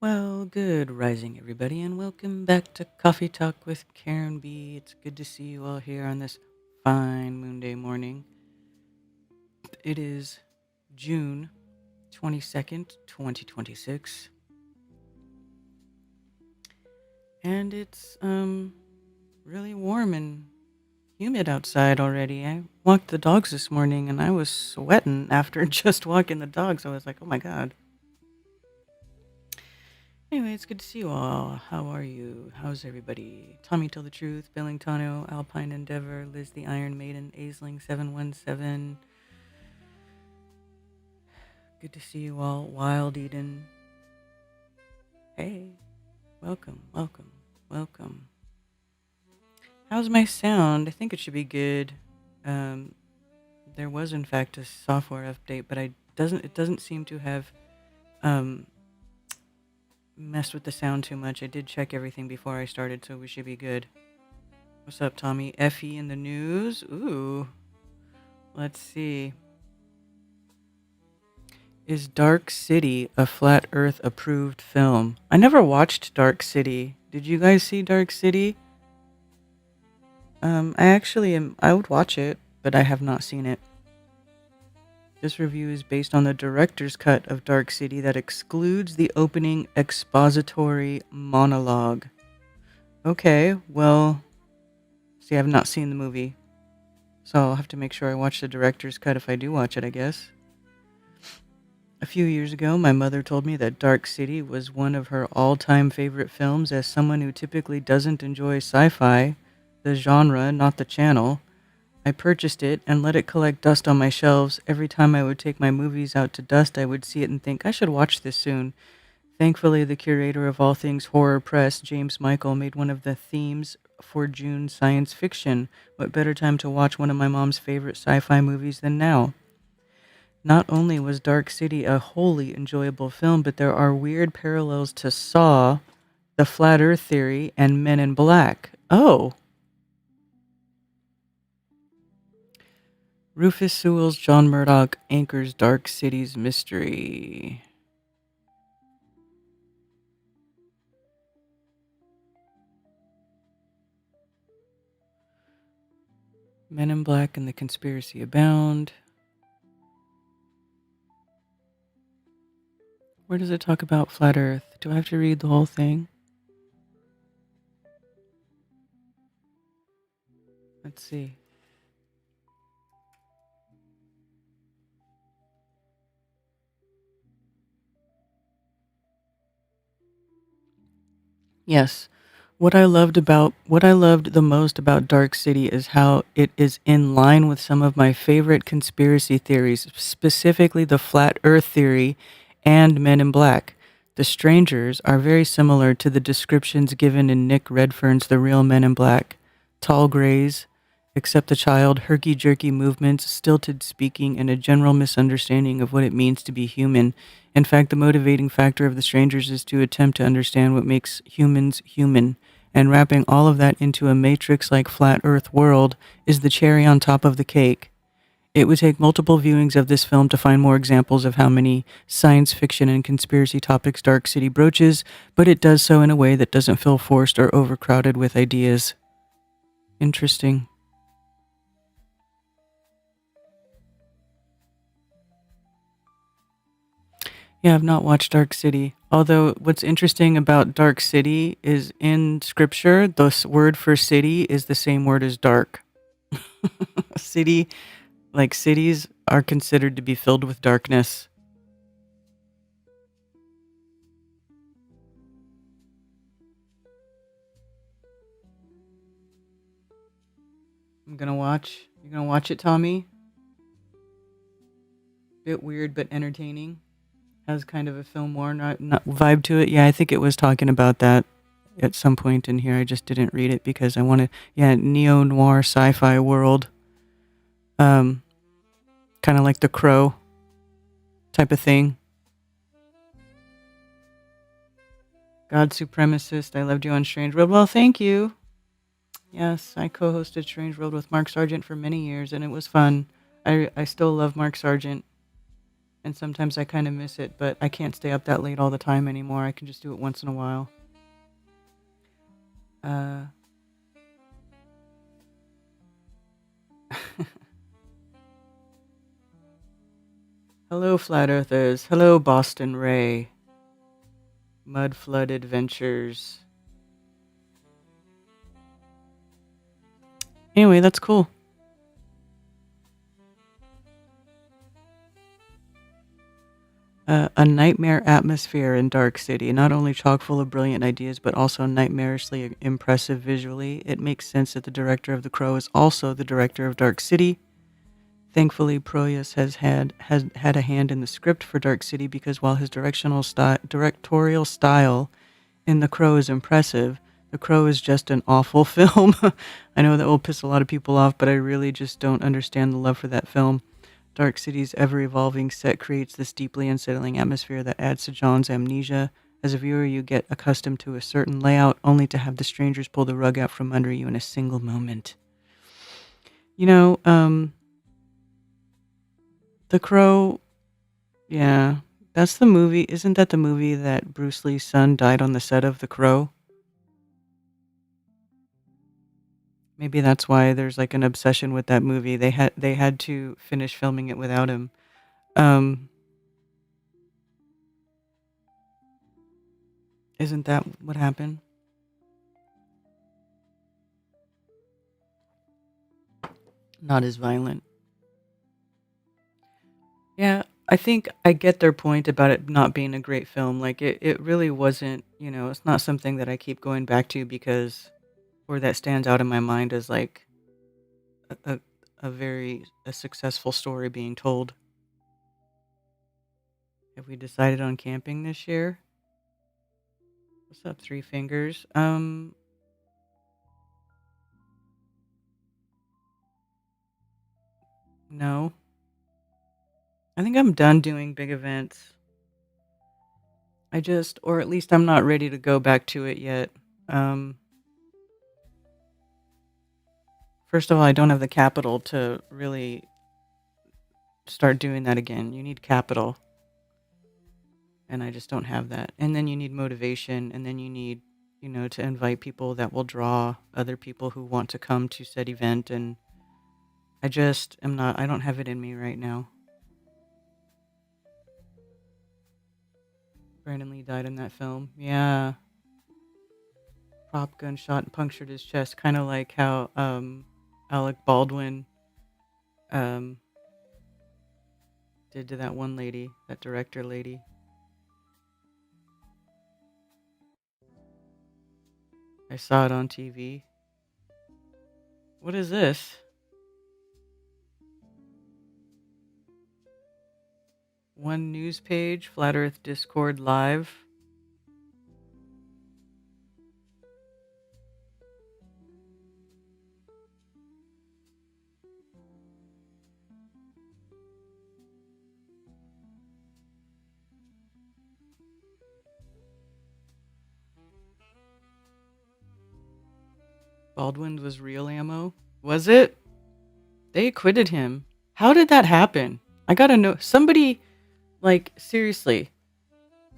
Well, good rising, everybody, and welcome back to Coffee Talk with Karen B. It's good to see you all here on this fine Moonday morning. It is June 22nd, 2026, and it's really warm and humid outside already. I walked the dogs this morning and I was sweating after just walking the dogs. I was like, oh my God. Anyway, it's good to see you all. How are you? How's everybody? Tommy Tell the Truth, Billingtano, Alpine Endeavor, Liz the Iron Maiden, Aisling 717. Good to see you all. Wild Eden. Hey, welcome, welcome, welcome. How's my sound? I think it should be good. Um, there was in fact a software update, but it doesn't seem to have um, messed with the sound too much. I did check everything before I started, so we should be good. What's up, Tommy? Effie in the news? Ooh. Let's see. Is Dark City a Flat Earth approved film? I never watched Dark City. Did you guys see Dark City? I would watch it, but I have not seen it. This review is based on the director's cut of Dark City that excludes the opening expository monologue. Okay, well, see, I've not seen the movie, so I'll have to make sure I watch the director's cut if I do watch it, I guess. A few years ago, my mother told me that Dark City was one of her all-time favorite films. As someone who typically doesn't enjoy sci-fi, the genre, not the channel, I purchased it and let it collect dust on my shelves. Every time I would take my movies out to dust, I would see it and think, I should watch this soon. Thankfully, the curator of all things horror press, James Michael, made one of the themes for June science fiction. What better time to watch one of my mom's favorite sci-fi movies than now? Not only was Dark City a wholly enjoyable film, but there are weird parallels to Saw, the Flat Earth Theory, and Men in Black. Oh! Rufus Sewell's John Murdoch anchors Dark City's mystery. Men in Black and the Conspiracy Abound. Where does it talk about Flat Earth? Do I have to read the whole thing? Let's see. Yes. What I loved the most about Dark City is how it is in line with some of my favorite conspiracy theories, specifically the Flat Earth theory and Men in Black. The strangers are very similar to the descriptions given in Nick Redfern's The Real Men in Black. Tall grays, except the child, herky-jerky movements, stilted speaking, and a general misunderstanding of what it means to be human. In fact, the motivating factor of the strangers is to attempt to understand what makes humans human, and wrapping all of that into a matrix-like flat earth world is the cherry on top of the cake. It would take multiple viewings of this film to find more examples of how many science fiction and conspiracy topics Dark City broaches, but it does so in a way that doesn't feel forced or overcrowded with ideas. Interesting. Yeah, I've not watched Dark City. Although, what's interesting about Dark City is in scripture, the word for city is the same word as dark. City, like cities, are considered to be filled with darkness. I'm gonna watch. You're gonna watch it, Tommy? Bit weird, but entertaining. Has kind of a film noir not vibe to it. Yeah, I think it was talking about that at some point in here. I just didn't read it because I wanted, yeah, neo noir sci-fi world. Um, Kind of like The Crow type of thing. God Supremacist. I loved you on Strange World. Well, thank you. Yes, I co-hosted Strange World with Mark Sargent for many years, and it was fun. I still love Mark Sargent, And sometimes I kind of miss it, but I can't stay up that late all the time anymore. I can just do it once in a while. Uh, Hello, Flat Earthers. Hello, Boston Ray. Mud Flood Adventures. Anyway, that's cool. A nightmare atmosphere in Dark City, not only chock full of brilliant ideas, but also nightmarishly impressive visually. It makes sense that the director of The Crow is also the director of Dark City. Thankfully, Proyas has had a hand in the script for Dark City because while his directorial style in The Crow is impressive, The Crow is just an awful film. I know that will piss a lot of people off, but I really just don't understand the love for that film. Dark City's ever-evolving set creates this deeply unsettling atmosphere that adds to John's amnesia. As a viewer, you get accustomed to a certain layout, only to have the strangers pull the rug out from under you in a single moment. You know, The Crow, yeah, that's the movie. Isn't that the movie that Bruce Lee's son died on the set of The Crow? Maybe that's why there's like an obsession with that movie. They had to finish filming it without him. Um, isn't that what happened? Not as violent. Yeah, I think I get their point about it not being a great film. Like it really wasn't, it's not something that I keep going back to because or that stands out in my mind as like a, a, a successful story being told. Have we decided on camping this year? What's up, Three Fingers? No. I think I'm done doing big events. Or at least I'm not ready to go back to it yet. Um, First of all, I don't have the capital to really start doing that again. You need capital, and I just don't have that. And then you need motivation, and then you need, to invite people that will draw other people who want to come to said event. And I just am not, I don't have it in me right now. Brandon Lee died in that film. Yeah. Prop gunshot punctured his chest, kind of like how Alec Baldwin um, did to that one lady, that director lady. I saw it on TV. What is this? One news page, Flat Earth Discord live. Baldwin was real ammo. Was it? They acquitted him. How did that happen? I gotta know. Somebody, like, seriously,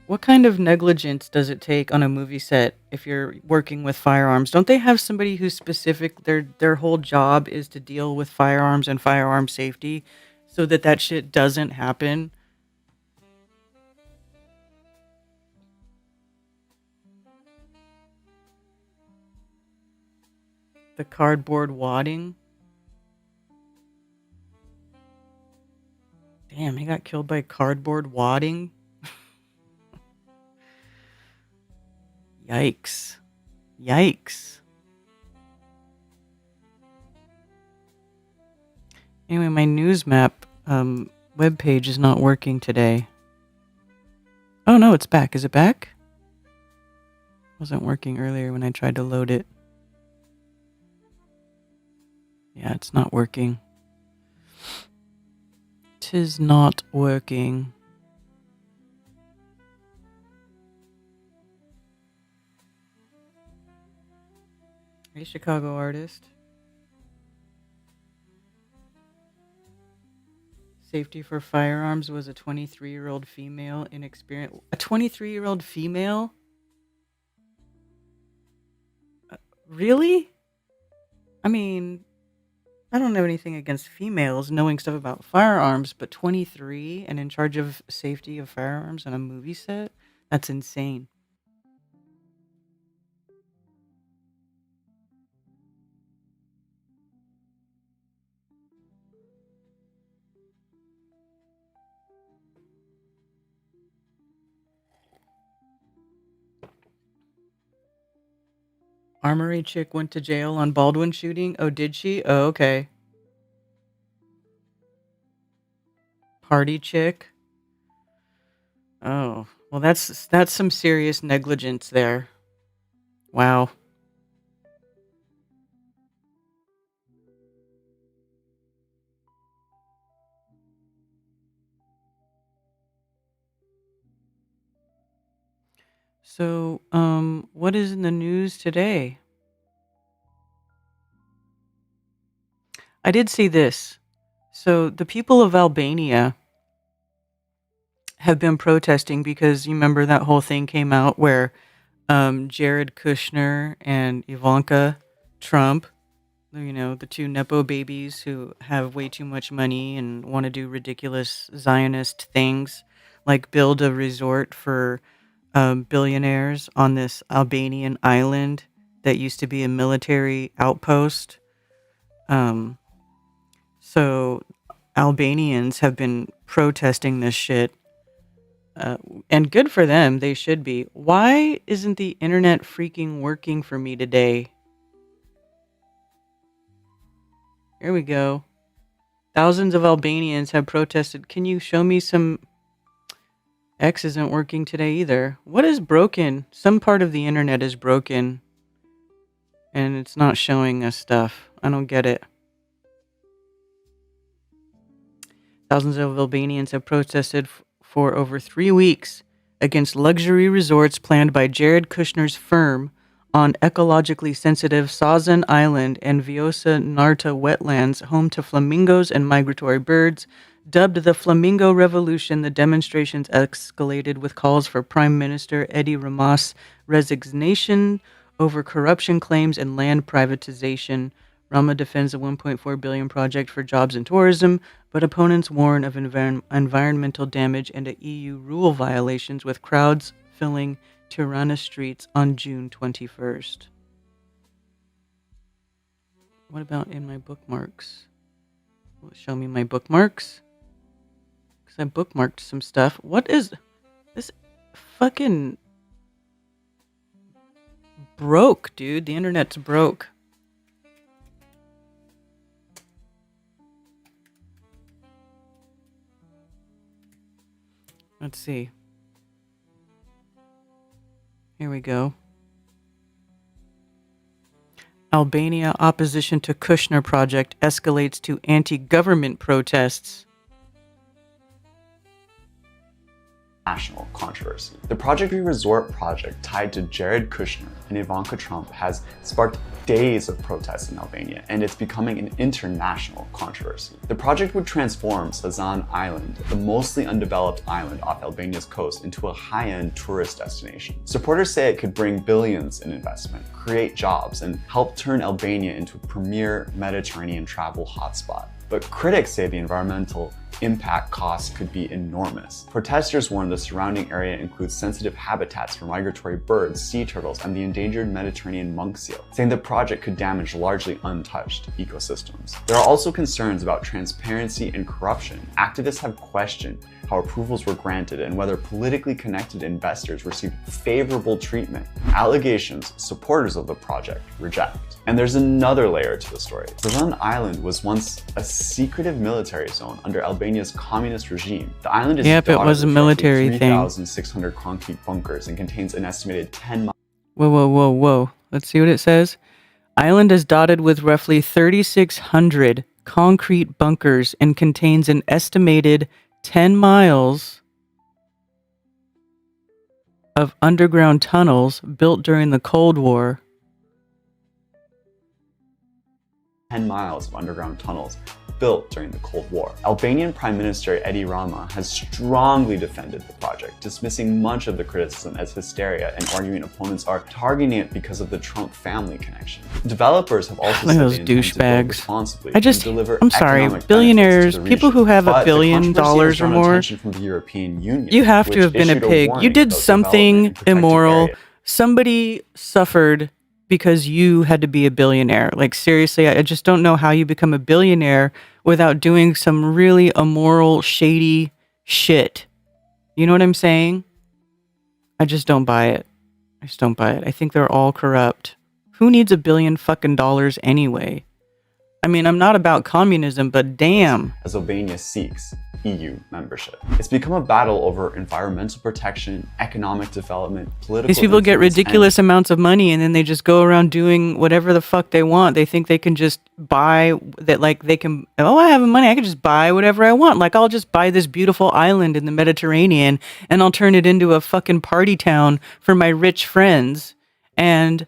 what kind of negligence does it take on a movie set if you're working with firearms? Don't they have somebody who's specific? Their whole job is to deal with firearms and firearm safety, so that shit doesn't happen. The cardboard wadding. Damn, he got killed by cardboard wadding. Yikes! Yikes! Anyway, my news map web page is not working today. Oh no, it's back. Is it back? Wasn't working earlier when I tried to load it. Yeah, it's not working. Tis not working. Hey, Chicago artist. Safety for firearms was a 23-year-old female inexperienced. A 23-year-old female? Really? I mean, I don't have anything against females knowing stuff about firearms, but 23 and in charge of safety of firearms on a movie set? That's insane. Armory chick went to jail on Baldwin shooting. Oh, did she? Oh, okay. Party chick. Oh, well, that's some serious negligence there. Wow. So, what is in the news today? I did see this. So, the people of Albania have been protesting because you remember that whole thing came out where Jared Kushner and Ivanka Trump, the two Nepo babies who have way too much money and want to do ridiculous Zionist things, like build a resort for billionaires on this Albanian island that used to be a military outpost. Um, so Albanians have been protesting this shit. Uh, and good for them, they should be. Why isn't the internet freaking working for me today? Here we go. Thousands of Albanians have protested. Can you show me some? X isn't working today either. What is broken? Some part of the internet is broken and it's not showing us stuff. I don't get it. Thousands of Albanians have protested for over 3 weeks against luxury resorts planned by Jared Kushner's firm on ecologically sensitive Sazan Island and Vjosa Narta wetlands, home to flamingos and migratory birds. Dubbed the Flamingo Revolution, the demonstrations escalated with calls for Prime Minister Edi Rama's resignation over corruption claims and land privatization. Rama defends a 1.4 billion project for jobs and tourism, but opponents warn of environmental damage and EU rule violations, with crowds filling Tirana streets on June 21st. What about in my bookmarks? Will it show me my bookmarks? Because I bookmarked some stuff. What is this? Fucking broke, dude. The internet's broke. Let's see. Here we go. Albania opposition to Kushner project escalates to anti-government protests. National controversy. The Project B Resort project tied to Jared Kushner and Ivanka Trump has sparked days of protests in Albania, and it's becoming an international controversy. The project would transform Sazan Island, the mostly undeveloped island off Albania's coast, into a high-end tourist destination. Supporters say it could bring billions in investment, create jobs, and help turn Albania into a premier Mediterranean travel hotspot. But critics say the environmental impact costs could be enormous. Protesters warn the surrounding area includes sensitive habitats for migratory birds, sea turtles, and the endangered Mediterranean monk seal, saying the project could damage largely untouched ecosystems. There are also concerns about transparency and corruption. Activists have questioned how approvals were granted and whether politically connected investors received favorable treatment. Allegations supporters of the project reject. And there's another layer to the story. Sazan Island was once a secretive military zone under Albania's communist regime. The island is Yep, it was a military thing. 3,600 concrete bunkers and contains an estimated 10 miles. Whoa. Let's see what it says. Island is dotted with roughly 3,600 concrete bunkers and contains an estimated 10 miles of underground tunnels built during the Cold War. 10 miles of underground tunnels built during the Cold War. Albanian Prime Minister Edi Rama has strongly defended the project, dismissing much of the criticism as hysteria and arguing opponents are targeting it because of the Trump family connection. Developers have also Look at said those they intend to build douchebags. responsibly I just, and deliver I'm sorry, economic billionaires, benefits to the people region. who have But $1 billion the controversy has or drawn more, attention from the European Union, you have to which have been a issued pig. You warning did about development something in protected immoral. areas. Somebody suffered because you had to be a billionaire. Like, seriously, I just don't know how you become a billionaire without doing some really immoral, shady shit. You know what I'm saying? I just don't buy it. I just don't buy it. I think they're all corrupt. Who needs $1 billion fucking dollars anyway? I mean, I'm not about communism, but damn. As Albania seeks EU membership. It's become a battle over environmental protection, economic development, political These people get influence, ridiculous amounts of money and then they just go around doing whatever the fuck they want. They think they can just buy that, like they can, oh, I have money, I can just buy whatever I want. Like, I'll just buy this beautiful island in the Mediterranean and I'll turn it into a fucking party town for my rich friends. And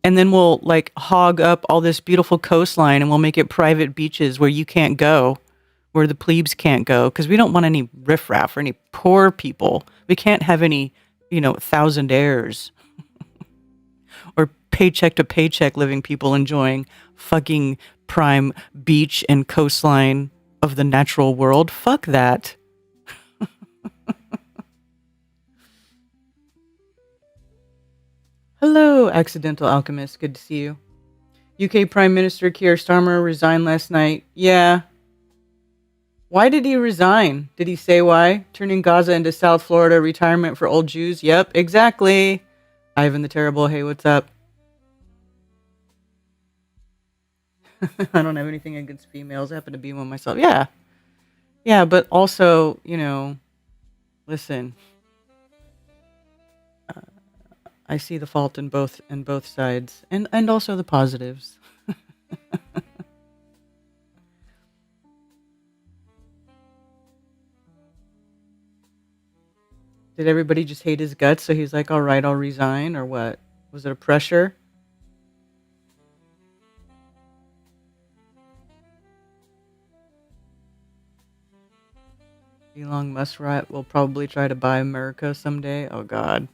then we'll like hog up all this beautiful coastline and we'll make it private beaches where you can't go, where the plebes can't go, because we don't want any riffraff or any poor people. We can't have any, thousandaires or paycheck to paycheck living people enjoying fucking prime beach and coastline of the natural world. Fuck that. Hello, Accidental Alchemist. Good to see you. UK Prime Minister Keir Starmer resigned last night. Yeah. Why did he resign? Did he say why? Turning Gaza into South Florida retirement for old Jews? Yep, exactly. Ivan the Terrible, hey, what's up? I don't have anything against females. I happen to be one myself. Yeah. Yeah, but also, listen. I see the fault in both sides and also the positives. Did everybody just hate his guts? So he's like, all right, I'll resign, or what? Was it a pressure? Elon Musk will probably try to buy America someday. Oh, God.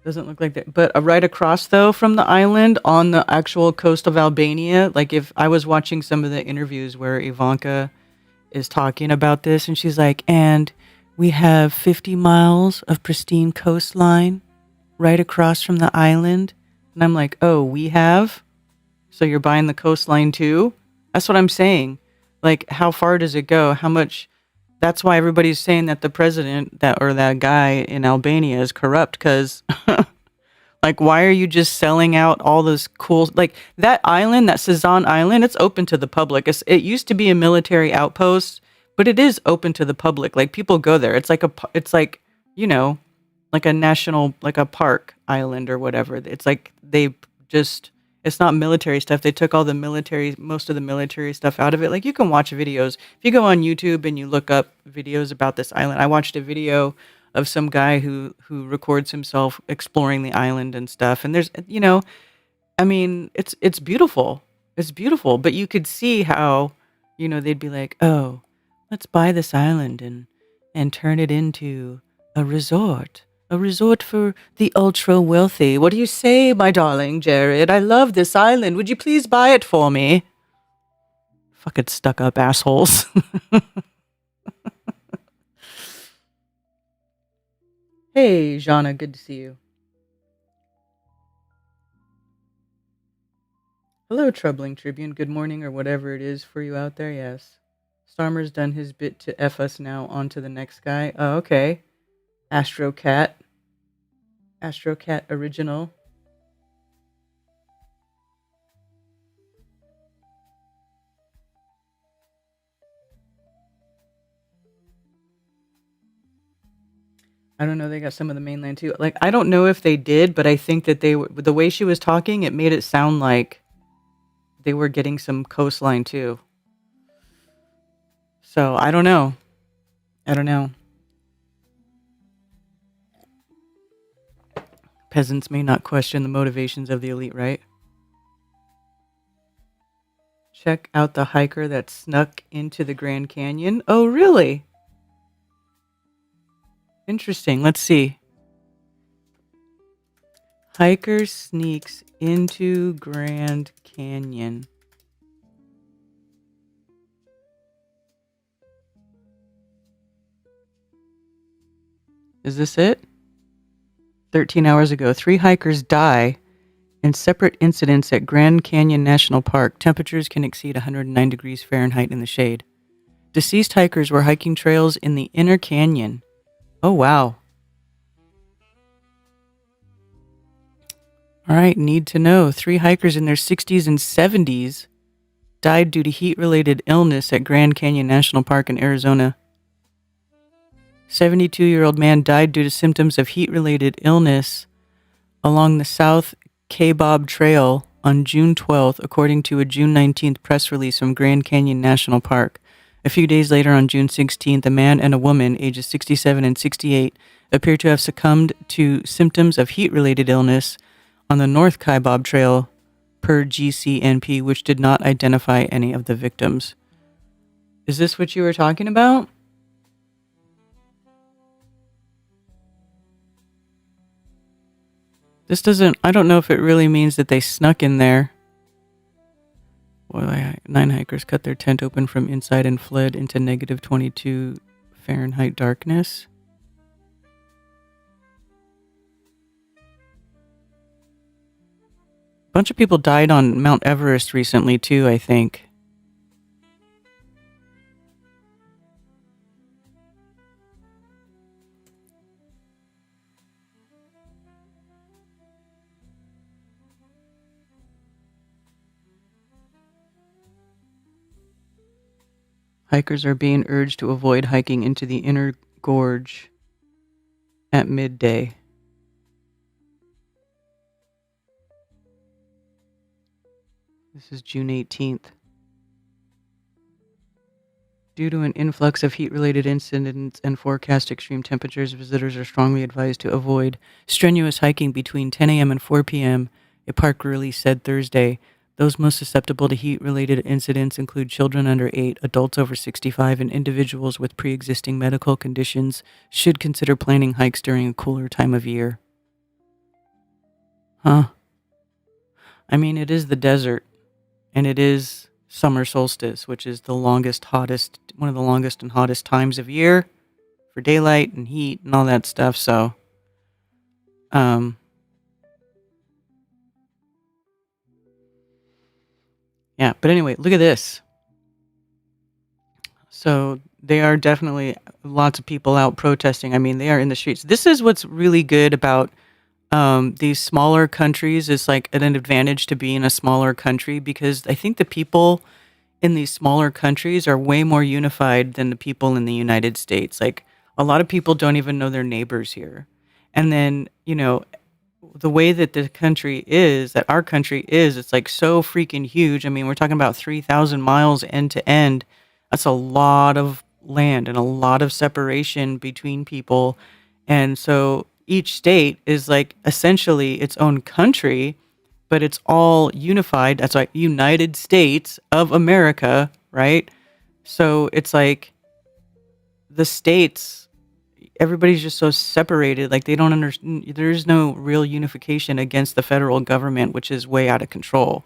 Doesn't look like that. But right across, though, from the island on the actual coast of Albania, like if I was watching some of the interviews where Ivanka is talking about this and she's like, and we have 50 miles of pristine coastline right across from the island. And I'm like, oh, we have? So you're buying the coastline too? That's what I'm saying. Like, how far does it go? How much? That's why everybody's saying that the president that guy in Albania is corrupt, because like, why are you just selling out all those cool, like that island, that Sazan Island, it's open to the public. It used to be a military outpost, but it is open to the public. Like, people go there. It's like like a national, like a park island or whatever. It's like it's not military stuff. They took most of the military stuff out of it. Like, you can watch videos. If you go on YouTube and you look up videos about this island, I watched a video of some guy who records himself exploring the island and stuff. And there's, I mean, it's beautiful. It's beautiful. But you could see how, they'd be like, oh, let's buy this island and turn it into a resort. A resort for the ultra wealthy. What do you say, my darling Jared? I love this island. Would you please buy it for me? Fucking stuck up assholes. Hey, Jana, good to see you. Hello, Troubling Tribune. Good morning, or whatever it is for you out there. Yes. Starmer's done his bit to F us now. On to the next guy. Oh, okay. Astrocat original. I don't know. They got some of the mainland too. Like, I don't know if they did, but I think that the way she was talking, it made it sound like they were getting some coastline too. So I don't know. Peasants may not question the motivations of the elite, right? Check out the hiker that snuck into the Grand Canyon. Oh, really? Interesting. Let's see. Hiker sneaks into Grand Canyon. Is this it? 13 hours ago, 3 hikers die in separate incidents at Grand Canyon National Park. Temperatures can exceed 109 degrees Fahrenheit in the shade. Deceased hikers were hiking trails in the inner canyon. Oh, wow. All right, need to know. 3 hikers in their 60s and 70s died due to heat-related illness at Grand Canyon National Park in Arizona. 72-year-old man died due to symptoms of heat-related illness along the South Kabob Trail on June 12th, according to a June 19th press release from Grand Canyon National Park. A few days later, on June 16th, a man and a woman, ages 67 and 68, appear to have succumbed to symptoms of heat-related illness on the North Kabob Trail, per GCNP, which did not identify any of the victims. Is this what you were talking about? This doesn't, I don't know if it really means that they snuck in there. Well, 9 hikers cut their tent open from inside and fled into negative 22 Fahrenheit darkness. A bunch of people died on Mount Everest recently, too, I think. Hikers are being urged to avoid hiking into the inner gorge at midday. This is June 18th. Due to an influx of heat-related incidents and forecast extreme temperatures, visitors are strongly advised to avoid strenuous hiking between 10 a.m. and 4 p.m., a park release said Thursday. Those most susceptible to heat-related incidents include children under 8, adults over 65, and individuals with pre-existing medical conditions should consider planning hikes during a cooler time of year. Huh. I mean, it is the desert, and it is summer solstice, which is one of the longest and hottest times of year for daylight and heat and all that stuff. So, yeah. But anyway, look at this. So they are definitely lots of people out protesting. I mean, they are in the streets. This is what's really good about these smaller countries. Is like an advantage to be in a smaller country, because I think the people in these smaller countries are way more unified than the people in the United States. Like, a lot of people don't even know their neighbors here. And then, the way that that our country is, it's like so freaking huge. I mean, we're talking about 3,000 miles end to end. That's a lot of land and a lot of separation between people. And so each state is like essentially its own country, but it's all unified. That's like United States of America, right? So it's like the states, everybody's just so separated. Like, they don't understand. There's no real unification against the federal government, which is way out of control.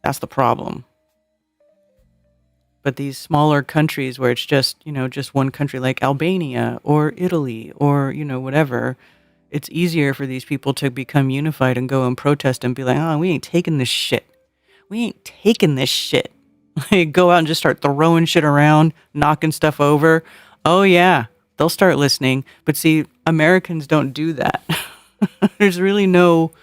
That's the problem. But these smaller countries where it's just, just one country, like Albania or Italy or, whatever, it's easier for these people to become unified and go and protest and be like, oh, we ain't taking this shit. We ain't taking this shit. Like, go out and just start throwing shit around, knocking stuff over. Oh, yeah, they'll start listening. But see, Americans don't do that. There's really no,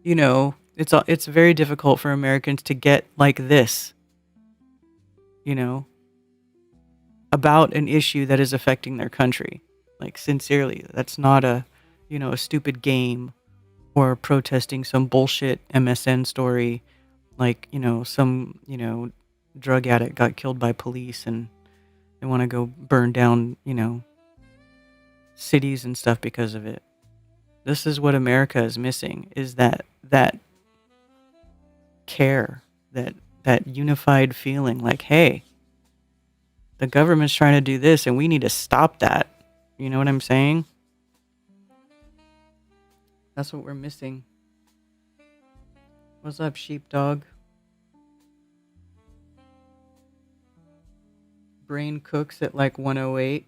it's very difficult for Americans to get like this, about an issue that is affecting their country. Like, sincerely, that's not a stupid game or protesting some bullshit MSN story. Like, some, drug addict got killed by police and they want to go burn down, cities and stuff because of it. This is what America is missing, is that care, that that unified feeling like, hey, the government's trying to do this and we need to stop that. You know what I'm saying? That's what we're missing. What's up, sheepdog? Brain cooks at like 108.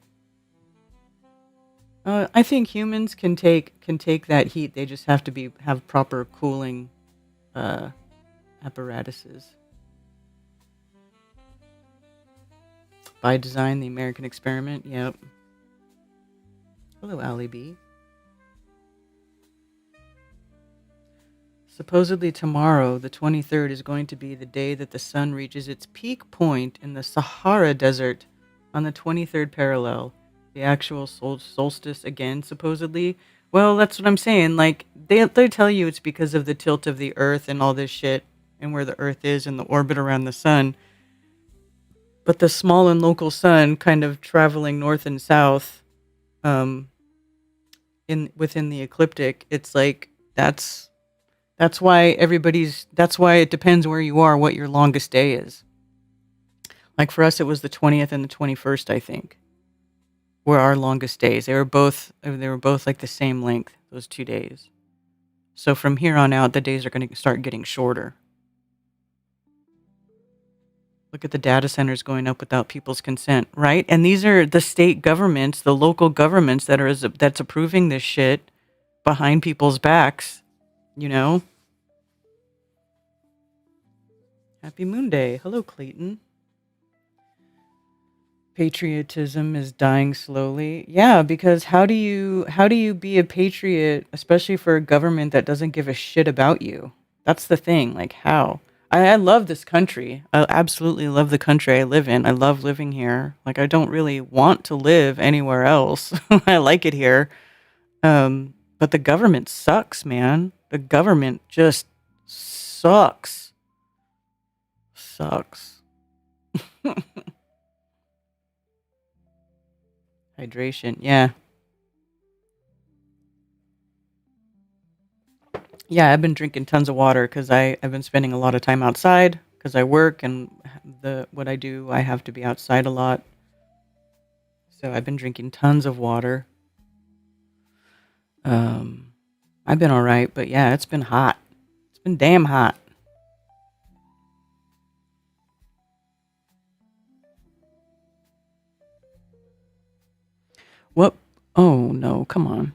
I think humans can take that heat. They just have to have proper cooling uh, apparatuses. By design, the American experiment. Yep. Hello, Allie B. Supposedly tomorrow, the 23rd, is going to be the day that the sun reaches its peak point in the Sahara Desert on the 23rd parallel. The actual solstice again, supposedly. Well, that's what I'm saying. Like, they tell you it's because of the tilt of the Earth and all this shit, and where the Earth is in the orbit around the sun. But the small and local sun kind of traveling north and south within the ecliptic, it's like that's why it depends where you are, what your longest day is. Like for us, it was the 20th and the 21st, I think, were our longest days. They were both like the same length, those 2 days. So from here on out, the days are going to start getting shorter. Look at the data centers going up without people's consent, right? And these are the state governments, the local governments that's approving this shit behind people's backs, you know? Happy Moonday. Hello, Clayton. Patriotism is dying slowly. Yeah, because how do you be a patriot, especially for a government that doesn't give a shit about you? That's the thing. Like, how? I love this country. I absolutely love the country I live in. I love living here. Like, I don't really want to live anywhere else. I like it here. But the government sucks, man. The government just sucks. Sucks. Hydration, yeah. Yeah, I've been drinking tons of water because I've been spending a lot of time outside because I work and what I do, I have to be outside a lot. So I've been drinking tons of water. I've been all right, but yeah, it's been hot. It's been damn hot. What? Oh no, come on.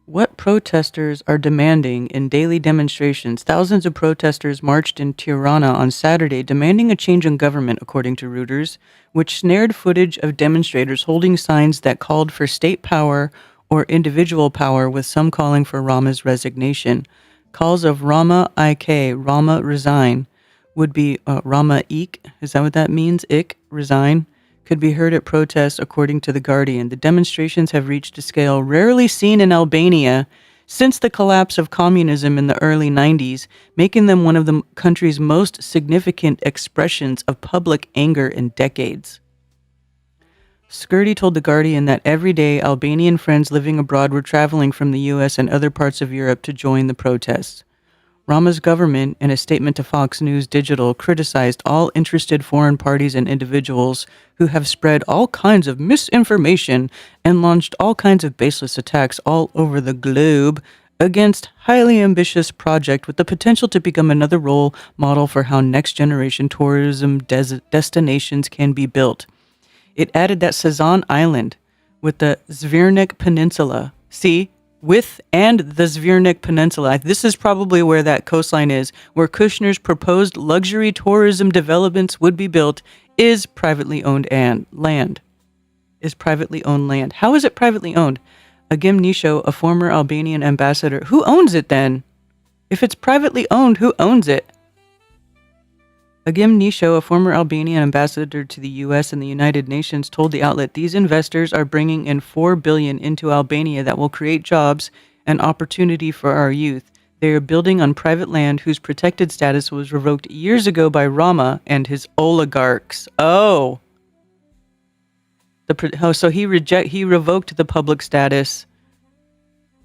What protesters are demanding in daily demonstrations? Thousands of protesters marched in Tirana on Saturday demanding a change in government, according to Reuters, which snared footage of demonstrators holding signs that called for state power or individual power, with some calling for Rama's resignation. Calls of Rama Ik, Rama resign, would be Rama Ik, is that what that means? Ik, resign, could be heard at protests, according to The Guardian. The demonstrations have reached a scale rarely seen in Albania since the collapse of communism in the early 90s, making them one of the country's most significant expressions of public anger in decades. Skirty told The Guardian that every day Albanian friends living abroad were traveling from the U.S. and other parts of Europe to join the protests. Rama's government, in a statement to Fox News Digital, criticized all interested foreign parties and individuals who have spread all kinds of misinformation and launched all kinds of baseless attacks all over the globe against highly ambitious project with the potential to become another role model for how next-generation tourism destinations can be built. It added that Sazan Island, with the Zvirnik Peninsula, with and the Zvirnik Peninsula. This is probably where that coastline is, where Kushner's proposed luxury tourism developments would be built, is privately owned land. How is it privately owned? Agim Nisho, a former Albanian ambassador. Who owns it then? If it's privately owned, who owns it? Agim Nisho, a former Albanian ambassador to the U.S. and the United Nations, told the outlet these investors are bringing in $4 billion into Albania that will create jobs and opportunity for our youth. They are building on private land whose protected status was revoked years ago by Rama and his oligarchs. So he revoked the public status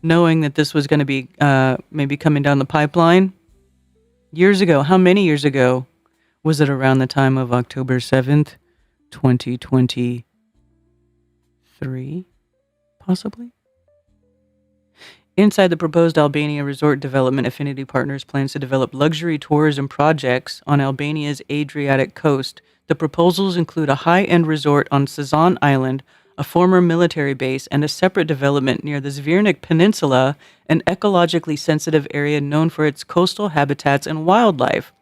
knowing that this was going to be maybe coming down the pipeline years ago. How many years ago? Was it around the time of October 7th, 2023, possibly? Inside the proposed Albania resort development, Affinity Partners plans to develop luxury tourism projects on Albania's Adriatic coast. The proposals include a high-end resort on Sazan Island, a former military base, and a separate development near the Zvirnik Peninsula, an ecologically sensitive area known for its coastal habitats and wildlife.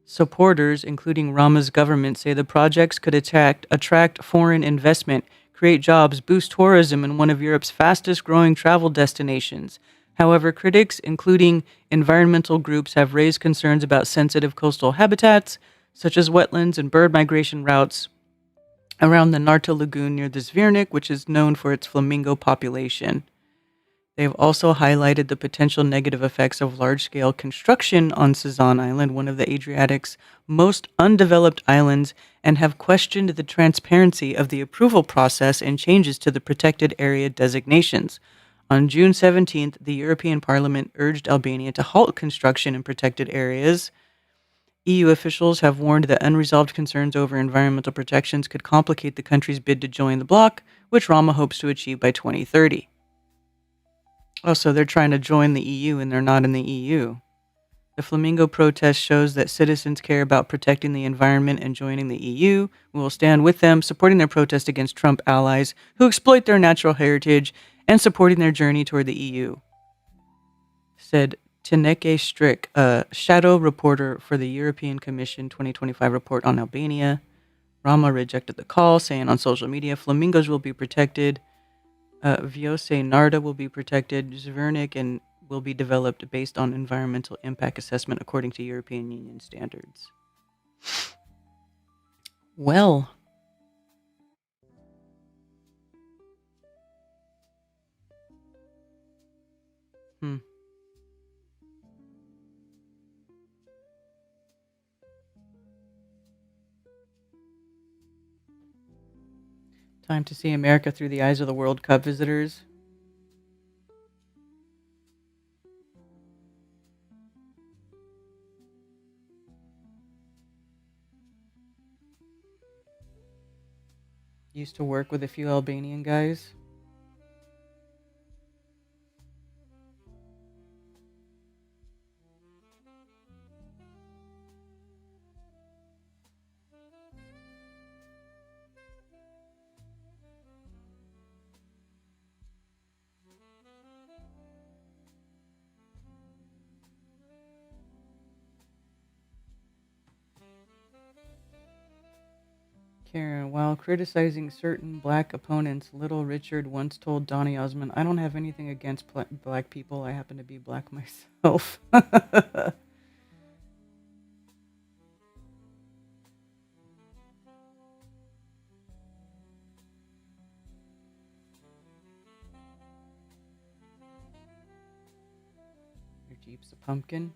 Supporters, including Rama's government, say the projects could attract foreign investment, create jobs, boost tourism in one of Europe's fastest growing travel destinations. However, critics, including environmental groups, have raised concerns about sensitive coastal habitats, such as wetlands and bird migration routes around the Narta Lagoon near the Zvirnik, which is known for its flamingo population. They've also highlighted the potential negative effects of large-scale construction on Sazan Island, one of the Adriatic's most undeveloped islands, and have questioned the transparency of the approval process and changes to the protected area designations. On June 17th, the European Parliament urged Albania to halt construction in protected areas. EU officials have warned that unresolved concerns over environmental protections could complicate the country's bid to join the bloc, which Rama hopes to achieve by 2030. Oh, so they're trying to join the EU and they're not in the EU. The Flamingo protest shows that citizens care about protecting the environment and joining the EU. We will stand with them, supporting their protest against Trump allies who exploit their natural heritage and supporting their journey toward the EU, said Tineke Strick, a shadow reporter for the European Commission 2025 report on Albania. Rama rejected the call, saying on social media, flamingos will be protected. Vjose Narda will be protected. Zvirnik and will be developed based on environmental impact assessment according to European Union standards. Well, hmm. Time to see America through the eyes of the World Cup visitors. Used to work with a few Albanian guys. Karen, while criticizing certain black opponents, Little Richard once told Donny Osmond, I don't have anything against black people. I happen to be black myself. Your Jeep's a pumpkin.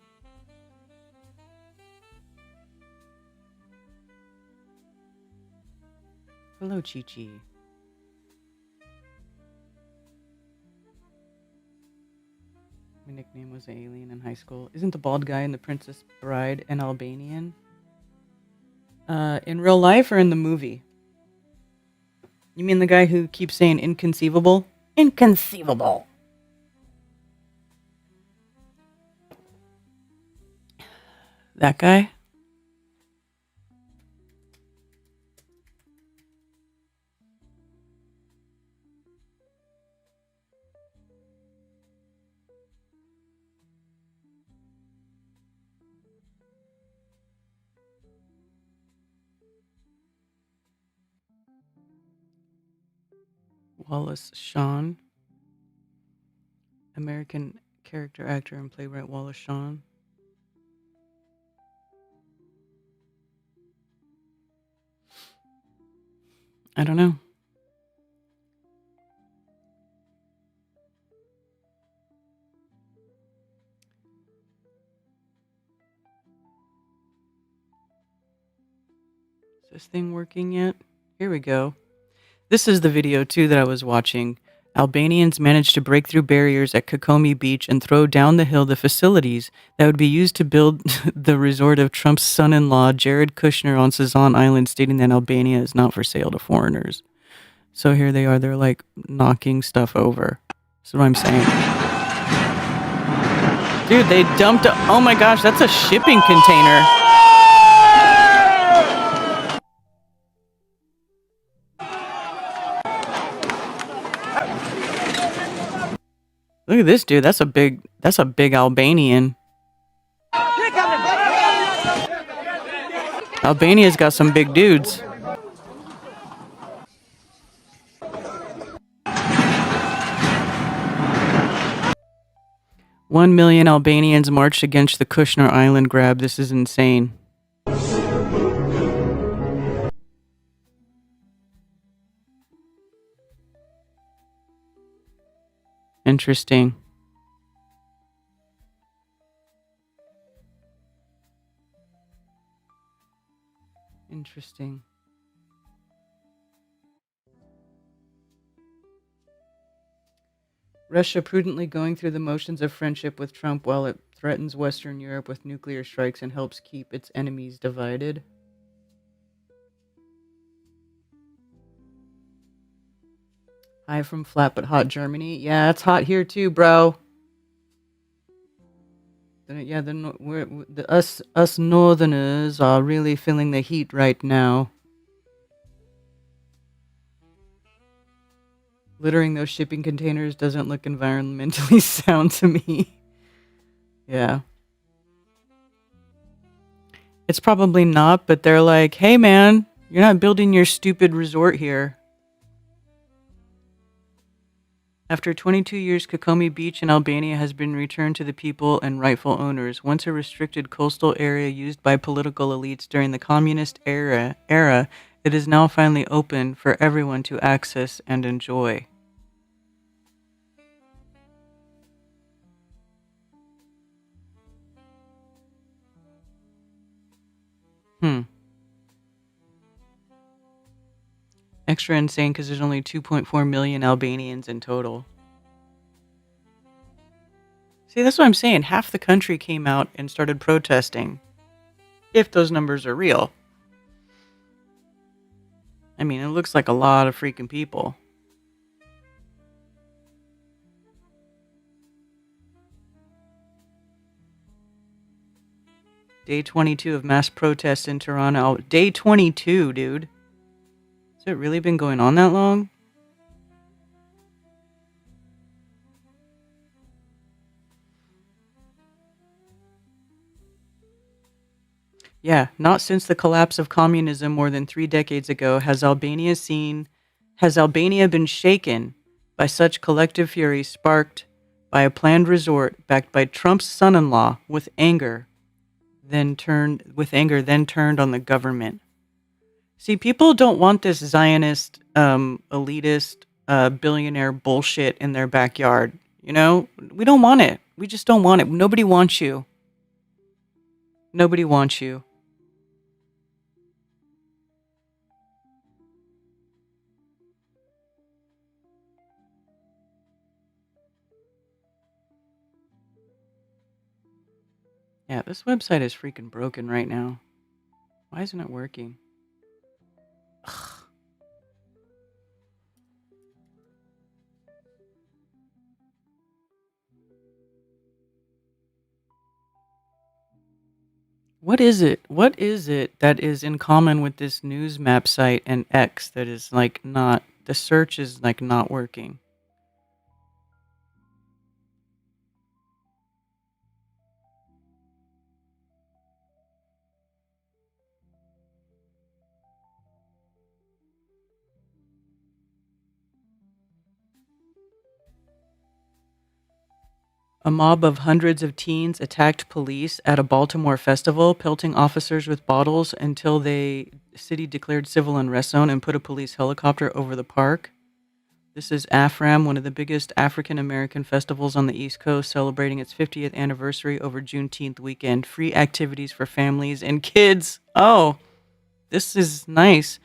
Hello, Chi Chi. My nickname was Alien in high school. Isn't the bald guy in The Princess Bride an Albanian? In real life or in the movie? You mean the guy who keeps saying inconceivable? Inconceivable. That guy? Wallace Shawn. American character actor and playwright Wallace Shawn. I don't know. Is this thing working yet? Here we go. This is the video too that I was watching. Albanians managed to break through barriers at Kokomi Beach and throw down the hill the facilities that would be used to build the resort of Trump's son-in-law, Jared Kushner, on Sazan Island, stating that Albania is not for sale to foreigners. So here they are. They're like knocking stuff over. That's what I'm saying. Dude, they dumped oh my gosh, that's a shipping container. Look at this dude. That's a big Albanian. Albania's got some big dudes. One million Albanians marched against the Kushner Island grab. This is insane. Interesting. Interesting. Russia prudently going through the motions of friendship with Trump while it threatens Western Europe with nuclear strikes and helps keep its enemies divided. Hi from flat but hot Germany. Yeah, it's hot here too, bro. Yeah, us Northerners are really feeling the heat right now. Littering those shipping containers doesn't look environmentally sound to me. Yeah. It's probably not, but they're like, hey man, you're not building your stupid resort here. After 22 years, Kokomi Beach in Albania has been returned to the people and rightful owners. Once a restricted coastal area used by political elites during the communist era, it is now finally open for everyone to access and enjoy. Extra insane because there's only 2.4 million Albanians in total. See, that's what I'm saying. Half the country came out and started protesting. If those numbers are real. I mean, it looks like a lot of freaking people. Day 22 of mass protests in Toronto. Day 22, dude. Has it really been going on that long? Yeah, not since the collapse of communism more than 3 decades ago has Albania been shaken by such collective fury sparked by a planned resort backed by Trump's son-in-law with anger then turned on the government. See, people don't want this Zionist, elitist, billionaire bullshit in their backyard. You know, we don't want it. We just don't want it. Nobody wants you. Nobody wants you. Yeah, this website is freaking broken right now. Why isn't it working? Ugh. What is it? What is it that is in common with this news map site and X that is like not, the search is like not working? A mob of hundreds of teens attacked police at a Baltimore festival, pelting officers with bottles until the city declared civil unrest zone and put a police helicopter over the park. This is AFRAM, one of the biggest African American festivals on the East Coast, celebrating its 50th anniversary over Juneteenth weekend. Free activities for families and kids. Oh, this is nice.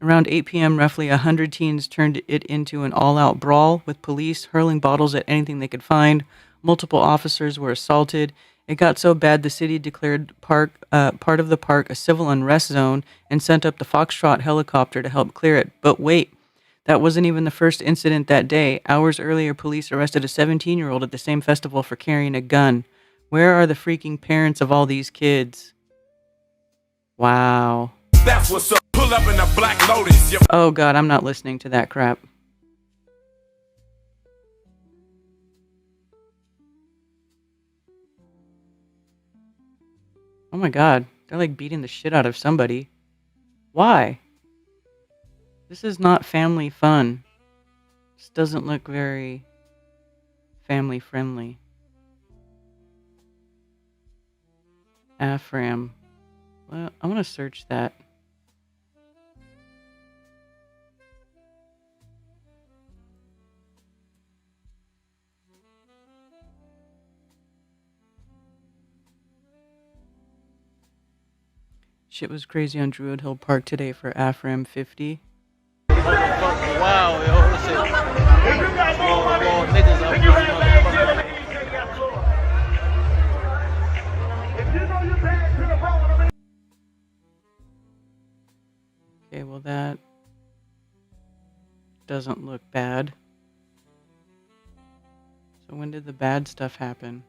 Around 8 p.m., roughly 100 teens turned it into an all-out brawl, with police hurling bottles at anything they could find. Multiple officers were assaulted. It got so bad the city declared part of the park a civil unrest zone and sent up the Foxtrot helicopter to help clear it. But wait, that wasn't even the first incident that day. Hours earlier, police arrested a 17-year-old at the same festival for carrying a gun. Where are the freaking parents of all these kids? Wow. That's what's up. Pull up in a Black Lotus. Oh god, I'm not listening to that crap. Oh my god, they're like beating the shit out of somebody. Why? This is not family fun. This doesn't look very family friendly. Afram. Well, I want to search that. Shit was crazy on Druid Hill Park today for Afram 50. Wow, yo, this is niggas out. Okay, well that doesn't look bad. So when did the bad stuff happen?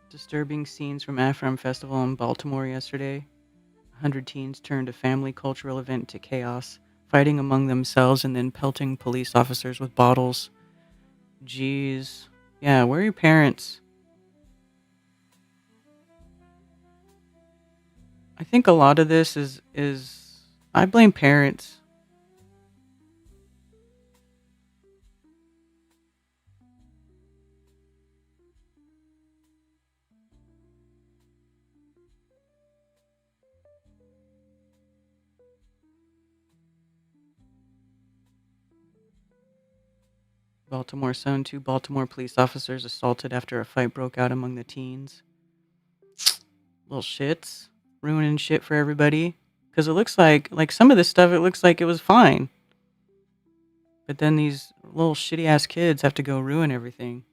Disturbing scenes from Afram Festival in Baltimore yesterday. 100 teens turned a family cultural event to chaos, fighting among themselves and then pelting police officers with bottles. Jeez. Yeah, where are your parents? I think a lot of this is I blame parents. Baltimore Sun, 2 Baltimore police officers assaulted after a fight broke out among the teens. Little shits. Ruining shit for everybody. Because it looks like some of this stuff, it looks like it was fine. But then these little shitty ass kids have to go ruin everything.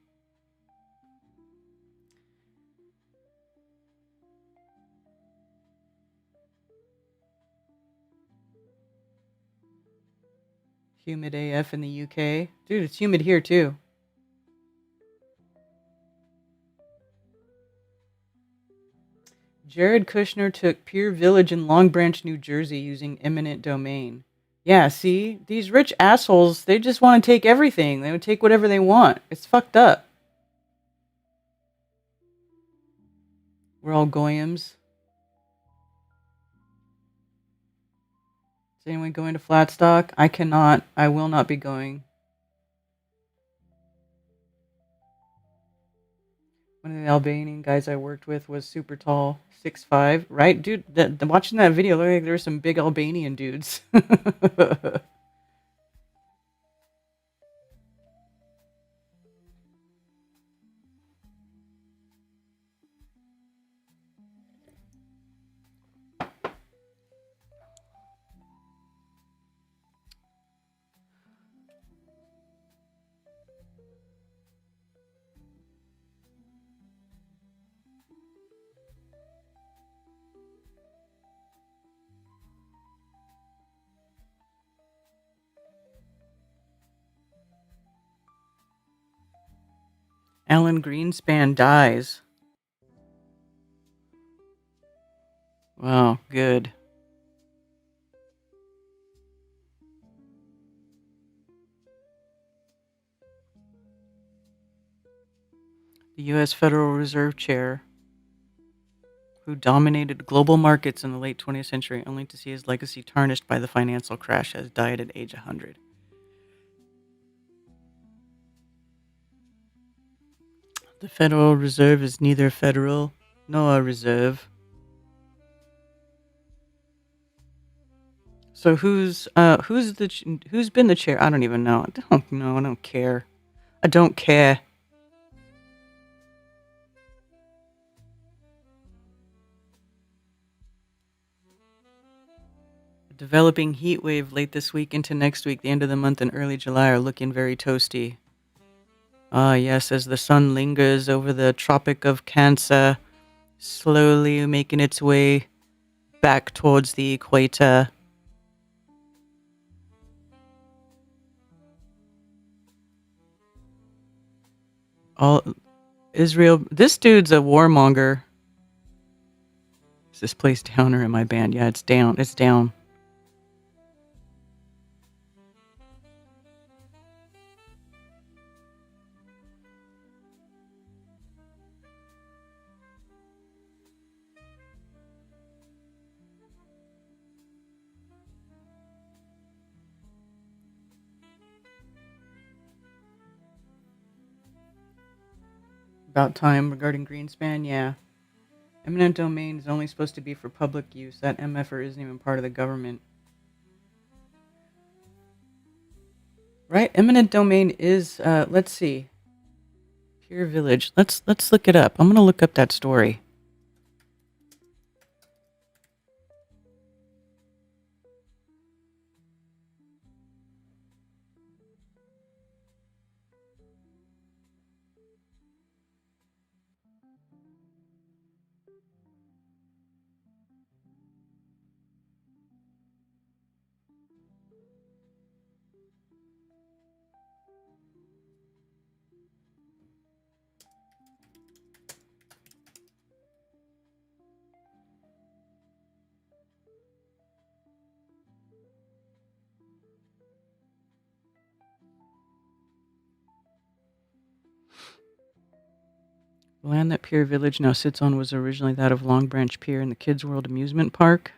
Humid AF in the UK. Dude, it's humid here too. Jared Kushner took Pier Village in Long Branch, New Jersey using eminent domain. Yeah, see? These rich assholes, they just want to take everything. They would take whatever they want. It's fucked up. We're all goyams. Is anyone going to Flatstock? I cannot. I will not be going. One of the Albanian guys I worked with was super tall, 6'5", right? Dude, watching that video, looked like there were some big Albanian dudes. Alan Greenspan dies. Wow, good. The U.S. Federal Reserve Chair, who dominated global markets in the late 20th century only to see his legacy tarnished by the financial crash, has died at age 100. The Federal Reserve is neither federal nor a reserve. So who's been the chair? I don't even know. I don't know. I don't care. I don't care. Developing heat wave late this week into next week, the end of the month and early July are looking very toasty. Ah, yes, as the sun lingers over the Tropic of Cancer, slowly making its way back towards the equator. All Israel. This dude's a warmonger. Is this place down or am I banned? Yeah, it's down. It's down. About time regarding Greenspan, yeah. Eminent domain is only supposed to be for public use. That MFR isn't even part of the government. Right? Eminent domain is let's see. Pure Village. Let's look it up. I'm gonna look up that story. The land that Pier Village now sits on was originally that of Long Branch Pier and the Kids World Amusement Park.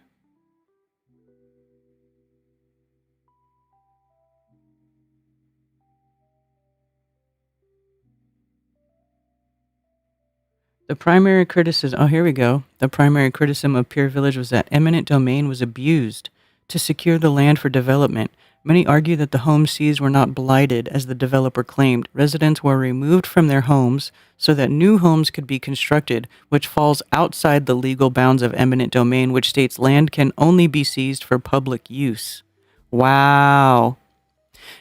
The primary criticism, oh, here we go. The primary criticism of Pier Village was that eminent domain was abused to secure the land for development. Many argue that the homes seized were not blighted, as the developer claimed. Residents were removed from their homes so that new homes could be constructed, which falls outside the legal bounds of eminent domain, which states land can only be seized for public use. Wow.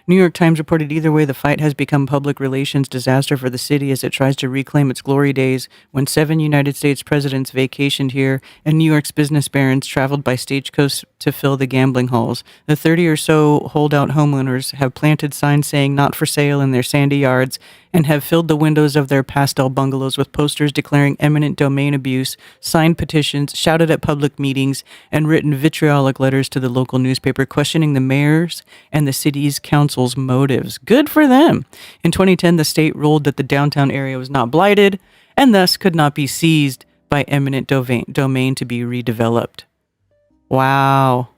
New York Times reported either way, the fight has become a public relations disaster for the city as it tries to reclaim its glory days when 7 United States presidents vacationed here and New York's business barons traveled by stagecoach to fill the gambling halls. The 30 or so holdout homeowners have planted signs saying not for sale in their sandy yards and have filled the windows of their pastel bungalows with posters declaring eminent domain abuse, signed petitions, shouted at public meetings, and written vitriolic letters to the local newspaper questioning the mayor's and the city's council's motives. Good for them. In 2010, the state ruled that the downtown area was not blighted and thus could not be seized by eminent domain to be redeveloped. Wow.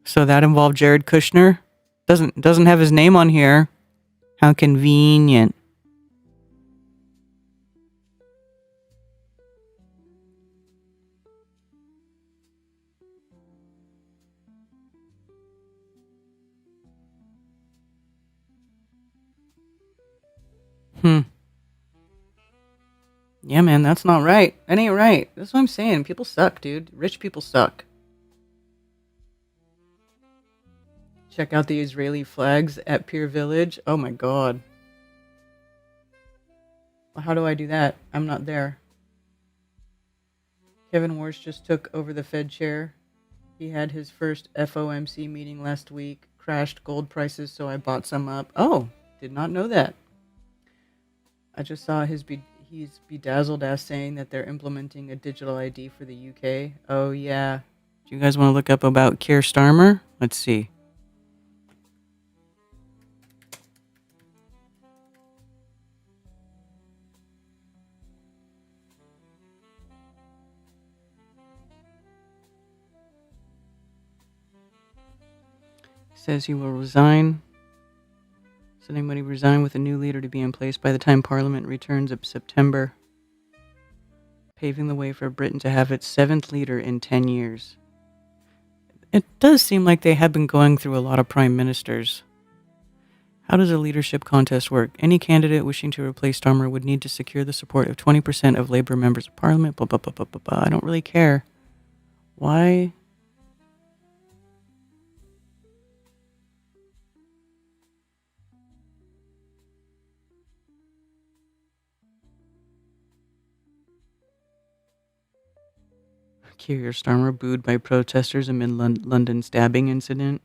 So that involved Jared Kushner? Doesn't have his name on here. How convenient. Yeah, man, that's not right. That ain't right. That's what I'm saying. People suck, dude. Rich people suck. Check out the Israeli flags at Pier Village. Oh my god. How do I do that? I'm not there. Kevin Warsh just took over the Fed chair. He had his first FOMC meeting last week. Crashed gold prices, so I bought some up. Oh, did not know that. I just saw he's bedazzled ass saying that they're implementing a digital ID for the UK. Oh yeah. Do you guys want to look up about Keir Starmer? Let's see. Says he will resign. Said anybody resign with a new leader to be in place by the time Parliament returns of September, paving the way for Britain to have its 7th leader in 10 years. It does seem like they have been going through a lot of prime ministers. How does a leadership contest work? Any candidate wishing to replace Starmer would need to secure the support of 20% of Labour members of Parliament. Blah, blah, blah, blah, blah, blah. I don't really care. Why? Keir Starmer booed by protesters amid London stabbing incident.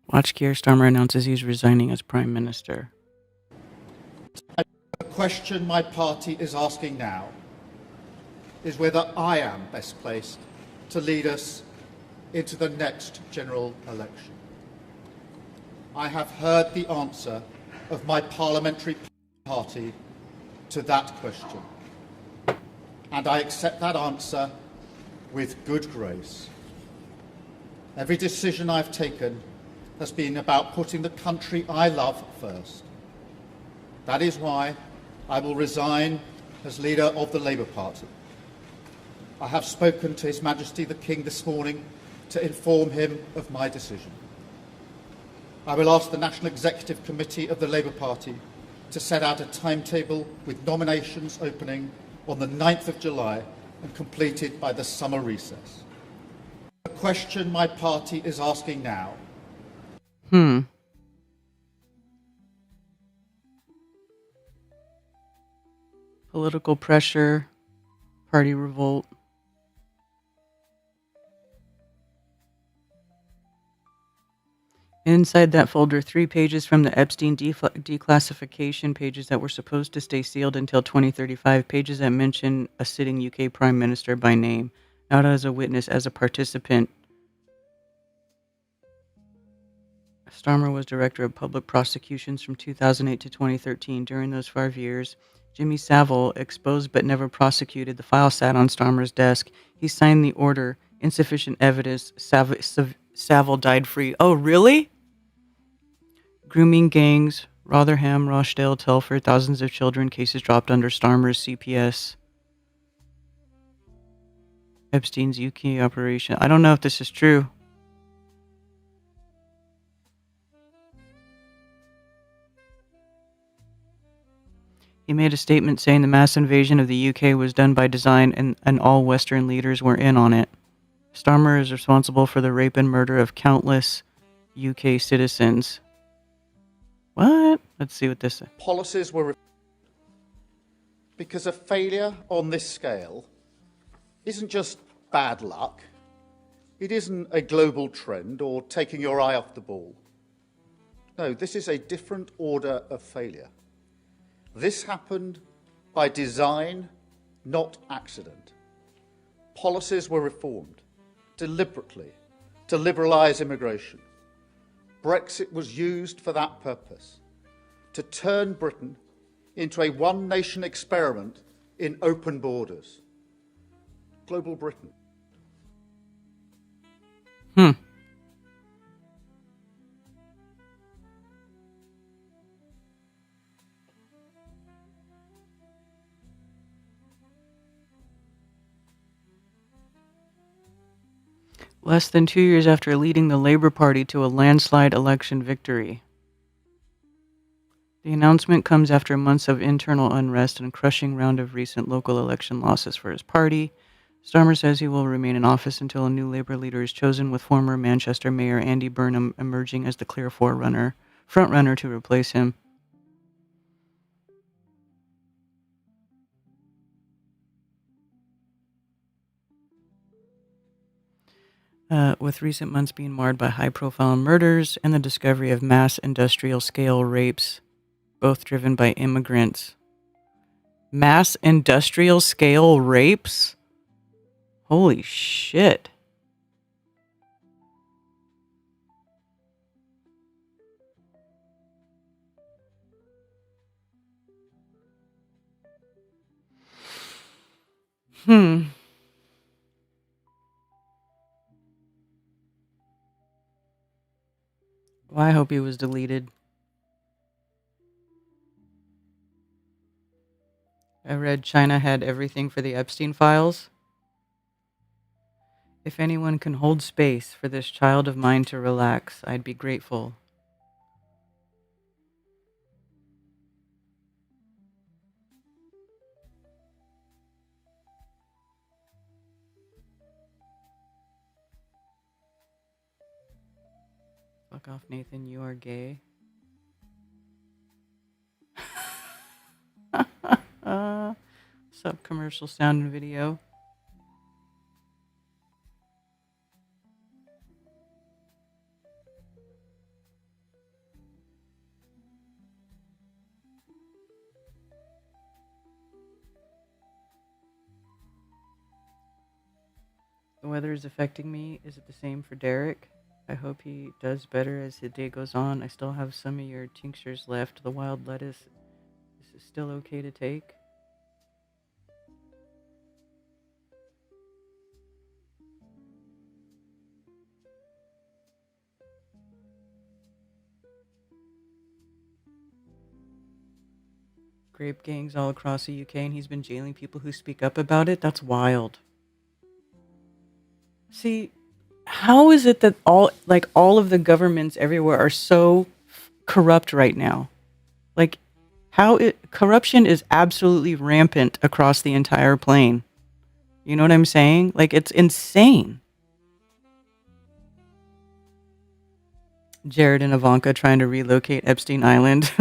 Watch Keir Starmer announces he's resigning as Prime Minister. The question my party is asking now is whether I am best placed to lead us into the next general election. I have heard the answer of my parliamentary party to that question, and I accept that answer with good grace. Every decision I've taken has been about putting the country I love first. That is why I will resign as leader of the Labour Party. I have spoken to His Majesty the King this morning to inform him of my decision. I will ask the National Executive Committee of the Labour Party to set out a timetable with nominations opening on the 9th of July and completed by the summer recess. The question my party is asking now. Political pressure, party revolt. Inside that folder, 3 pages from the Epstein declassification, pages that were supposed to stay sealed until 2035, pages that mention a sitting UK Prime Minister by name, not as a witness, as a participant. Starmer was Director of Public Prosecutions from 2008 to 2013. During those 5 years, Jimmy Savile, exposed but never prosecuted, the file sat on Starmer's desk. He signed the order. Insufficient evidence. Savile died free. Oh, really? Grooming gangs, Rotherham, Rochdale, Telford, thousands of children, cases dropped under Starmer's CPS. Epstein's UK operation. I don't know if this is true. He made a statement saying the mass invasion of the UK was done by design and all Western leaders were in on it. Starmer is responsible for the rape and murder of countless UK citizens. What? Let's see what this is. Policies were because a failure on this scale isn't just bad luck. It isn't a global trend or taking your eye off the ball. No, this is a different order of failure. This happened by design, not accident. Policies were reformed deliberately to liberalise immigration. Brexit was used for that purpose, to turn Britain into a one-nation experiment in open borders. Global Britain. Less than 2 years after leading the Labour Party to a landslide election victory. The announcement comes after months of internal unrest and a crushing round of recent local election losses for his party. Starmer says he will remain in office until a new Labour leader is chosen, with former Manchester Mayor Andy Burnham emerging as the clear frontrunner to replace him. With recent months being marred by high-profile murders and the discovery of mass industrial-scale rapes, both driven by immigrants. Mass industrial-scale rapes? Holy shit. Hmm. Well, I hope he was deleted. I read China had everything for the Epstein files. If anyone can hold space for this child of mine to relax, I'd be grateful. Fuck off, Nathan. You are gay. Sub commercial sound and video. The weather is affecting me. Is it the same for Derek? I hope he does better as the day goes on. I still have some of your tinctures left. The wild lettuce is still okay to take. Grape gangs all across the UK, and he's been jailing people who speak up about it. That's wild. See, how is it that all of the governments everywhere are so corrupt right now? Like, corruption is absolutely rampant across the entire plane. You know what I'm saying? Like, it's insane. Jared and Ivanka trying to relocate Epstein Island.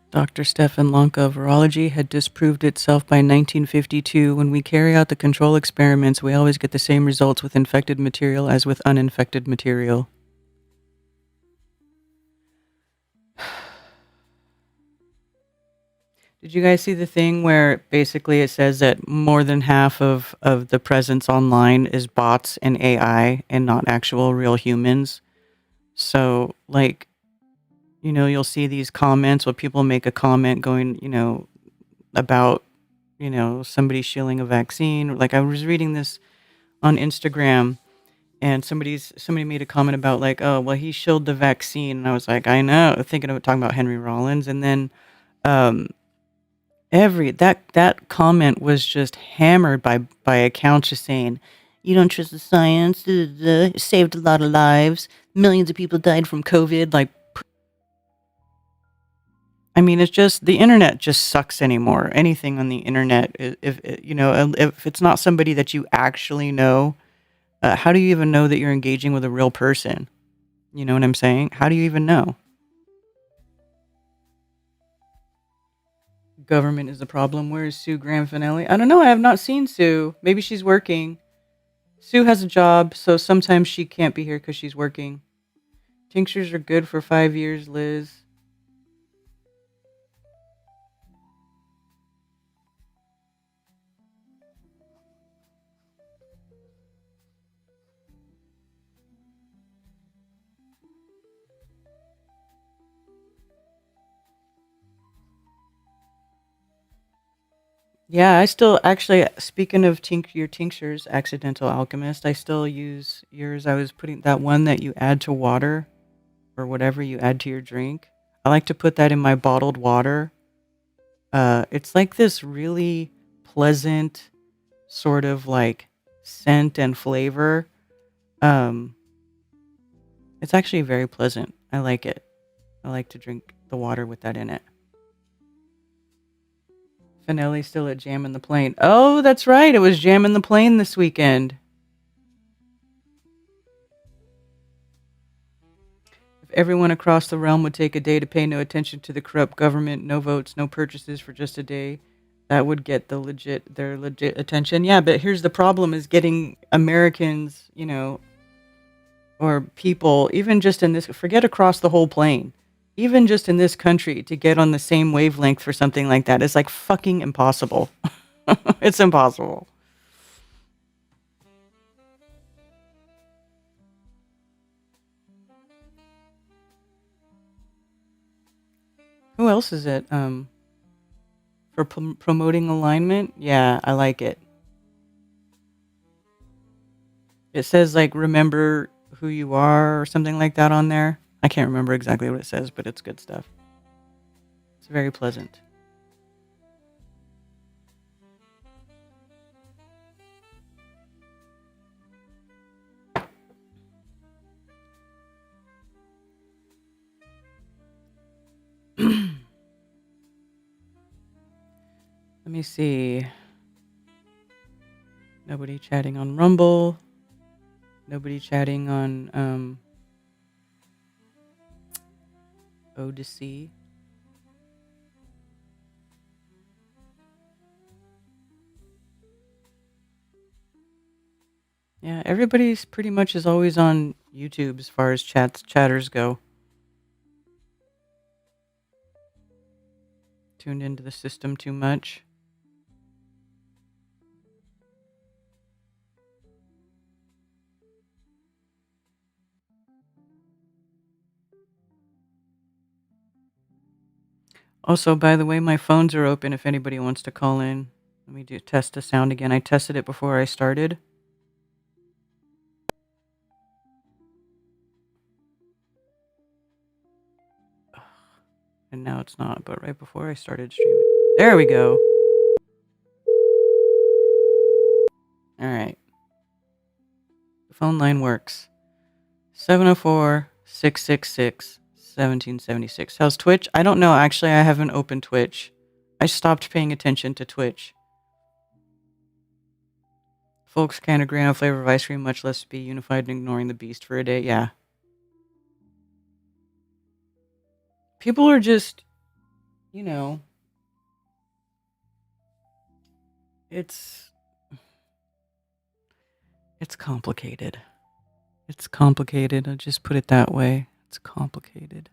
Dr. Stefan Lanka of virology had disproved itself by 1952. When we carry out the control experiments, we always get the same results with infected material as with uninfected material. Did you guys see the thing where basically it says that more than half of the presence online is bots and AI and not actual real humans? So, like, you'll see these comments where people make a comment going, about, somebody shilling a vaccine. Like, I was reading this on Instagram and somebody made a comment about like, oh, well, he shilled the vaccine. And I was like, I know, thinking of talking about Henry Rollins. And then, um, that comment was just hammered by accounts just saying, "You don't trust the science. It saved a lot of lives. Millions of people died from COVID." Like, I mean, it's just the internet just sucks anymore. Anything on the internet, if it's not somebody that you actually know, how do you even know that you're engaging with a real person? You know what I'm saying? How do you even know? Government is the problem. Where is Sue Graham Finelli? I don't know. I have not seen Sue. Maybe she's working. Sue has a job, so sometimes she can't be here because she's working. Tinctures are good for 5 years, Liz. Yeah, I still actually, speaking of your tinctures, Accidental Alchemist, I still use yours. I was putting that one that you add to water or whatever you add to your drink. I like to put that in my bottled water It's like this really pleasant sort of like scent and flavor. Um, it's actually very pleasant. I like it. I like to drink the water with that in it. Finelli's still at Jam in the Plane. Oh, that's right. It was Jam in the Plane this weekend. If everyone across the realm would take a day to pay no attention to the corrupt government, no votes, no purchases for just a day, that would get their legit attention. Yeah, but here's the problem: is getting Americans, or people, even just in this, forget across the whole plane, even just in this country, to get on the same wavelength for something like that is like fucking impossible. It's impossible. Who else is it? For promoting alignment? Yeah, I like it. It says like remember who you are or something like that on there. I can't remember exactly what it says, but it's good stuff. It's very pleasant. Let me see. Nobody chatting on Rumble. Nobody chatting on Odyssey. Yeah, everybody's pretty much is always on YouTube as far as chatters go. Tuned into the system too much. Also, by the way, my phones are open if anybody wants to call in. Let me test the sound again. I tested it before I started. And now it's not, but right before I started streaming. There we go. All right. The phone line works. 704-666-1776. How's Twitch? I don't know. Actually, I haven't opened Twitch. I stopped paying attention to Twitch. Folks can't agree on a flavor of ice cream, much less be unified in ignoring the beast for a day. Yeah. People are just, it's complicated. It's complicated. I'll just put it that way. It's complicated.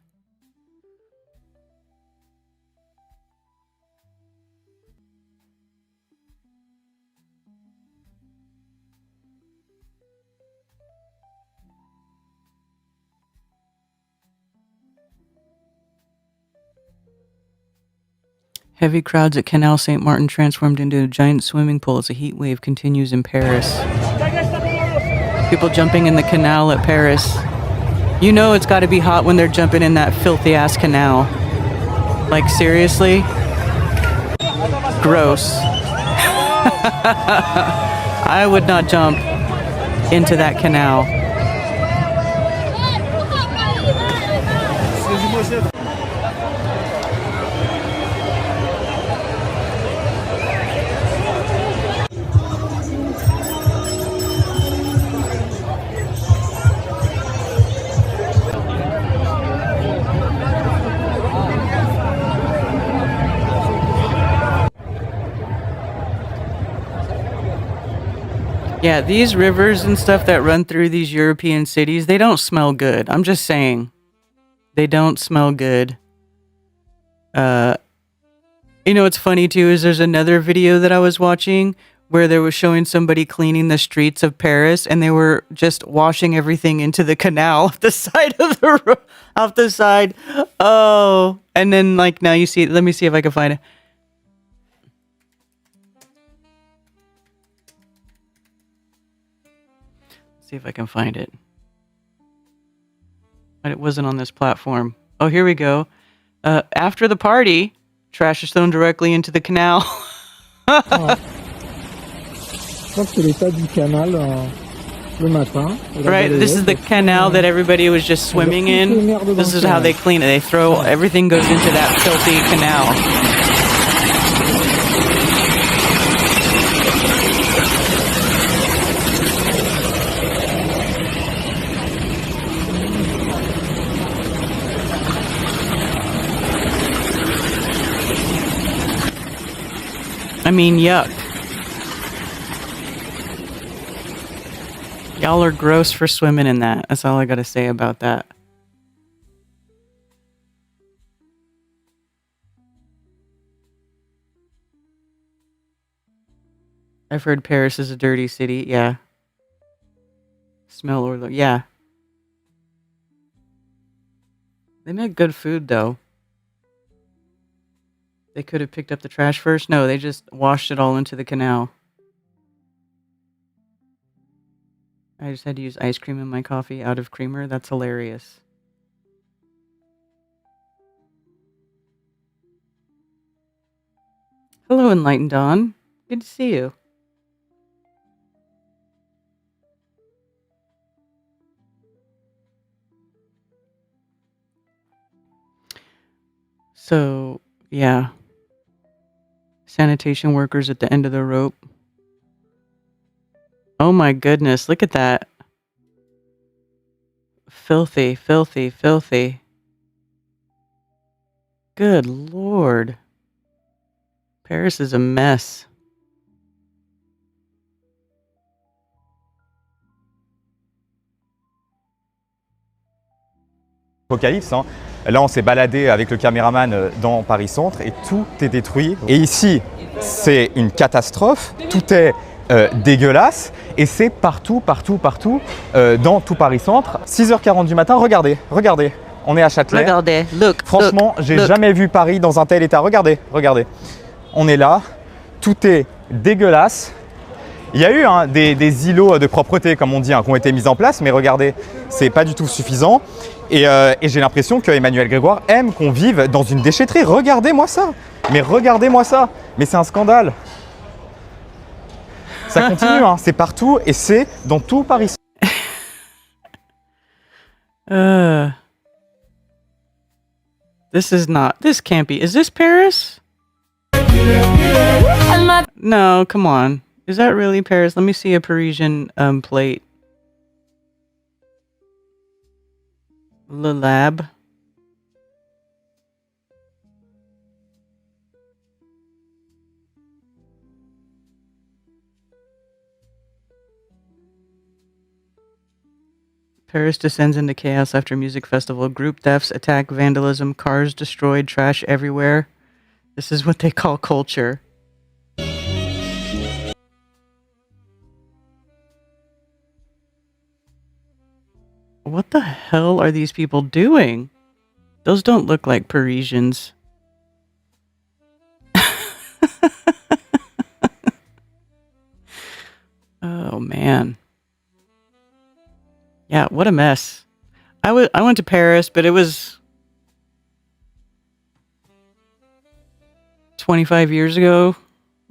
Heavy crowds at Canal Saint Martin transformed into a giant swimming pool as a heat wave continues in Paris. People jumping in the canal at Paris. You know it's got to be hot when they're jumping in that filthy ass canal. Like, seriously? Gross. I would not jump into that canal. Yeah, these rivers and stuff that run through these European cities, they don't smell good. I'm just saying. They don't smell good. What's funny too is there's another video that I was watching where they were showing somebody cleaning the streets of Paris and they were just washing everything into the canal off the side of the off the side. Oh, and then like now you see, let me see if I can find it. See if I can find it. But it wasn't on this platform. Oh, here we go. After the party, Trash is thrown directly into the canal. Ouais. Je crois que c'est l'état du canal le matin. Et la Right, this is the balayette, canal that everybody was just swimming in. This is how they clean it. They throw everything goes into that filthy canal. I mean, yuck. Y'all are gross for swimming in that. That's all I gotta say about that. I've heard Paris is a dirty city. Yeah. Smell or look. Yeah. They make good food, though. They could have picked up the trash first. No, they just washed it all into the canal. I just had to use ice cream in my coffee out of creamer. That's hilarious. Hello, Enlightened Dawn. Good to see you. So, yeah. Sanitation workers at the end of the rope. Oh my goodness, look at that. Filthy, filthy, filthy. Good Lord. Paris is a mess. Apocalypse, hein. Là, on s'est baladé avec le caméraman dans Paris Centre et tout est détruit. Et ici, c'est une catastrophe. Tout est dégueulasse et c'est partout, partout, partout dans tout Paris Centre. 6h40 du matin, regardez, regardez. On est à Châtelet. Regardez, look. Franchement, j'ai jamais vu Paris dans un tel état. Regardez, regardez. On est là, tout est dégueulasse. Il y a eu des îlots de propreté, comme on dit, qui ont été mis en place, mais regardez, c'est pas du tout suffisant. Et j'ai l'impression que Emmanuel Grégoire aime qu'on vive dans une déchetterie. Regardez-moi ça. Mais regardez-moi ça. Mais c'est un scandale. Ça continue, hein. C'est partout et c'est dans tout Paris. This can't be. Is this Paris? No, come on. Is that really Paris? Let me see a Parisian plate. Le Lab. Paris descends into chaos after music festival. Group thefts, attack, vandalism, cars destroyed, trash everywhere. This is what they call culture. What the hell are these people doing? Those don't look like Parisians. Oh, man. Yeah, what a mess. I went to Paris, but it was 25 years ago,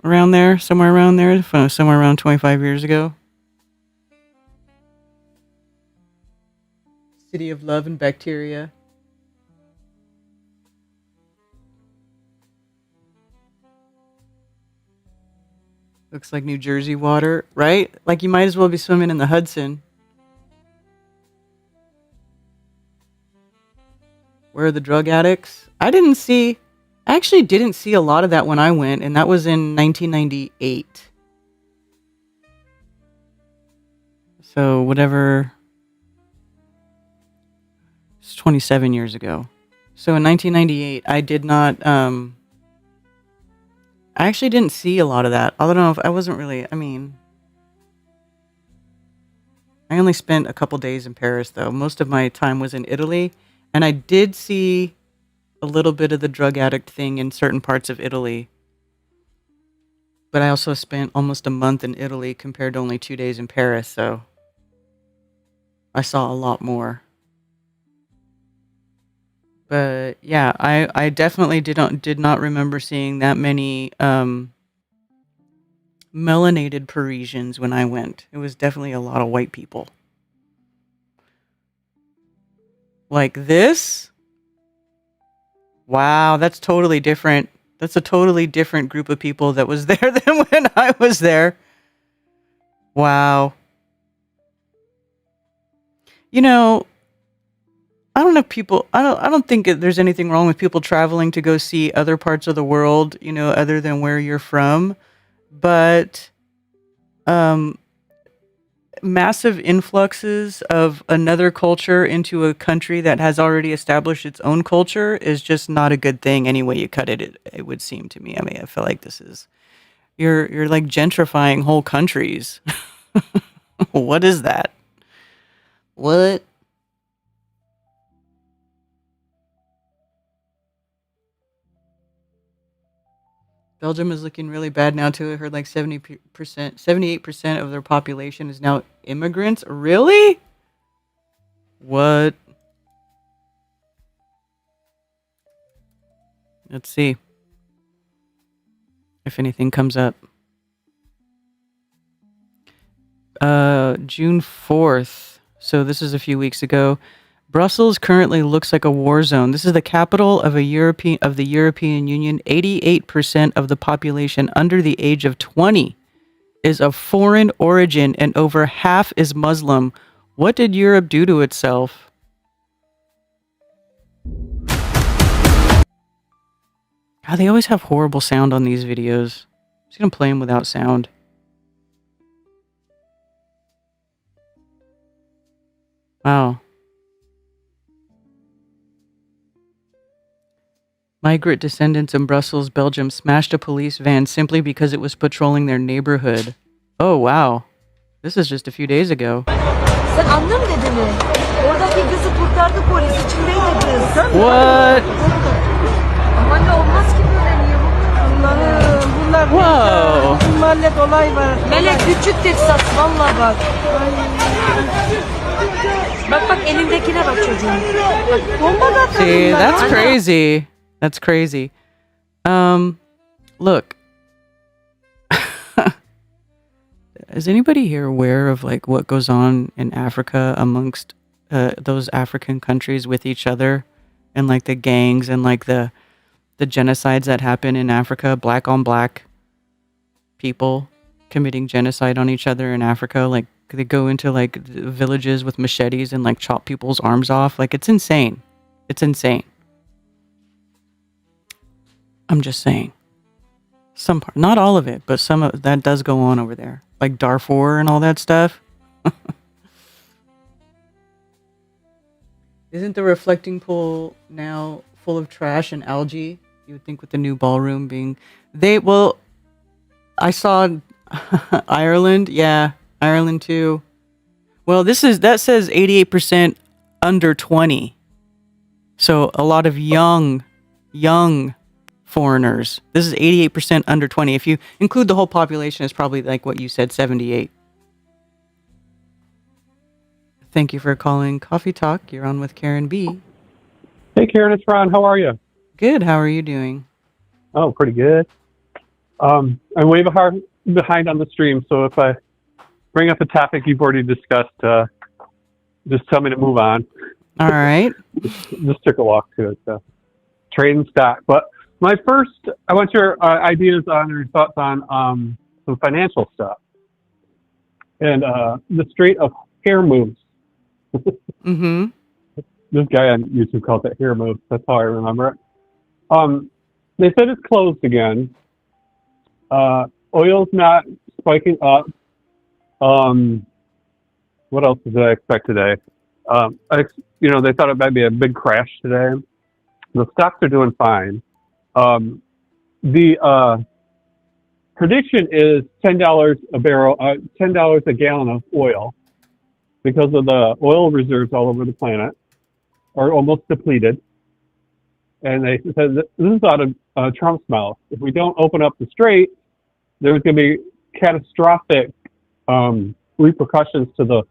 around there, somewhere around there, somewhere around 25 years ago. City of love and bacteria. Looks like New Jersey water, right? Like you might as well be swimming in the Hudson. Where are the drug addicts? I actually didn't see a lot of that when I went, and that was in 1998. So whatever, it's 27 years ago. So in 1998, I did not, I actually didn't see a lot of that. I don't know if I wasn't really, I only spent a couple days in Paris though. Most of my time was in Italy. And I did see a little bit of the drug addict thing in certain parts of Italy. But I also spent almost a month in Italy compared to only 2 days in Paris, so I saw a lot more. But yeah, I definitely did not remember seeing that many melanated Parisians when I went. It was definitely a lot of white people. Like this? Wow, that's totally different. That's a totally different group of people that was there than when I was there. Wow. You know, I don't know if people I don't think there's anything wrong with people traveling to go see other parts of the world, other than where you're from, but um massive influxes of another culture into a country that has already established its own culture is just not a good thing any way you cut it, it would seem to me. I mean, I feel like this is you're like gentrifying whole countries. What is that? What? Belgium is looking really bad now too. I heard like 70%, 78% of their population is now immigrants. Really? What? Let's see if anything comes up. June 4th. So this is a few weeks ago. Brussels currently looks like a war zone. This is the capital of the European Union. 88% of the population under the age of 20 is of foreign origin and over half is Muslim. What did Europe do to itself? God, they always have horrible sound on these videos. I'm just gonna play them without sound. Wow. Migrant descendants in Brussels, Belgium smashed a police van simply because it was patrolling their neighborhood. Oh, wow. This is just a few days ago. Sen anladın mı dediğimi? Oradaki kızı kurtardı polis. İçindeydi kız. What? Ama ne olmaz ki böyle niye bunlar Whoa. Mallet olay var. Melek küçük Texas valla bak. Bak elindekine bak çocuğun. Bak bomba da See, that's crazy. That's crazy. Look. Is anybody here aware of like what goes on in Africa amongst those African countries with each other, and like the gangs and like the genocides that happen in Africa, black on black people committing genocide on each other in Africa? Like they go into like villages with machetes and like chop people's arms off. Like it's insane. It's insane. I'm just saying. Some part, not all of it, but some of that does go on over there. Like Darfur and all that stuff. Isn't the reflecting pool now full of trash and algae? You would think with the new ballroom being... I saw Ireland. Yeah, Ireland too. Well, that says 88% under 20. So a lot of young foreigners. This is 88% under 20. If you include the whole population, it's probably like what you said, 78. Thank you for calling Coffee Talk. You're on with Karen B. Hey, Karen, it's Ron. How are you? Good. How are you doing? Oh, pretty good. I'm way behind on the stream, so if I bring up a topic you've already discussed, just tell me to move on. All right. Just took a walk to it, so trading stock. But I want your ideas on or thoughts on some financial stuff and the Strait of Hair Moves. Mm-hmm. This guy on YouTube calls it Hair Moves. That's how I remember it. They said it's closed again. Oil's not spiking up. What else did I expect today? They thought it might be a big crash today. The stocks are doing fine. The prediction is $10 a barrel, $10 a gallon of oil, because of the oil reserves all over the planet are almost depleted. And they said this is out of Trump's mouth. If we don't open up the strait, there's going to be catastrophic repercussions to the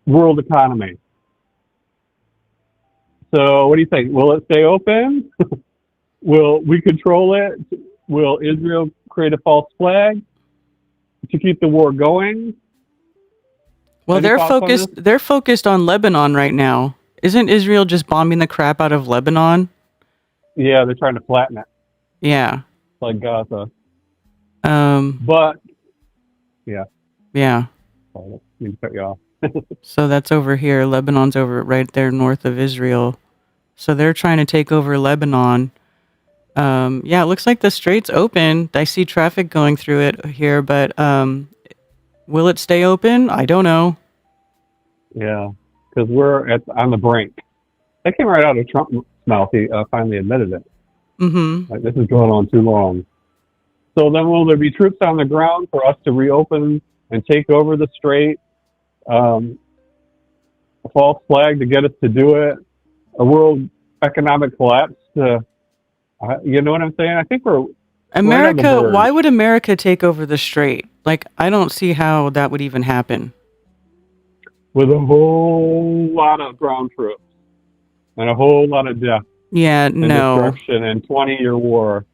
world economy. So what do you think? Will it stay open? Will we control it? Will Israel create a false flag to keep the war going? Well, Any thoughts on this? they're focused on Lebanon right now. Isn't Israel just bombing the crap out of Lebanon? Yeah, they're trying to flatten it Yeah. like Gaza. Um But yeah, yeah. sorry, I need to cut you off. So that's over here. Lebanon's over right there north of Israel. So they're trying to take over Lebanon. Yeah, it looks like the strait's open. I see traffic going through it here, but will it stay open? I don't know. Yeah, because we're on the brink. That came right out of Trump's mouth. He finally admitted it. Mm-hmm. Like, this is going on too long. So then will there be troops on the ground for us to reopen and take over the strait? A false flag to get us to do it? A world economic collapse? You know what I'm saying? I think we're right on the America, verge why would America take over the strait? Like, I don't see how that would even happen. with a whole lot of ground troops and a whole lot of death Yeah, and no. destruction and 20-year war.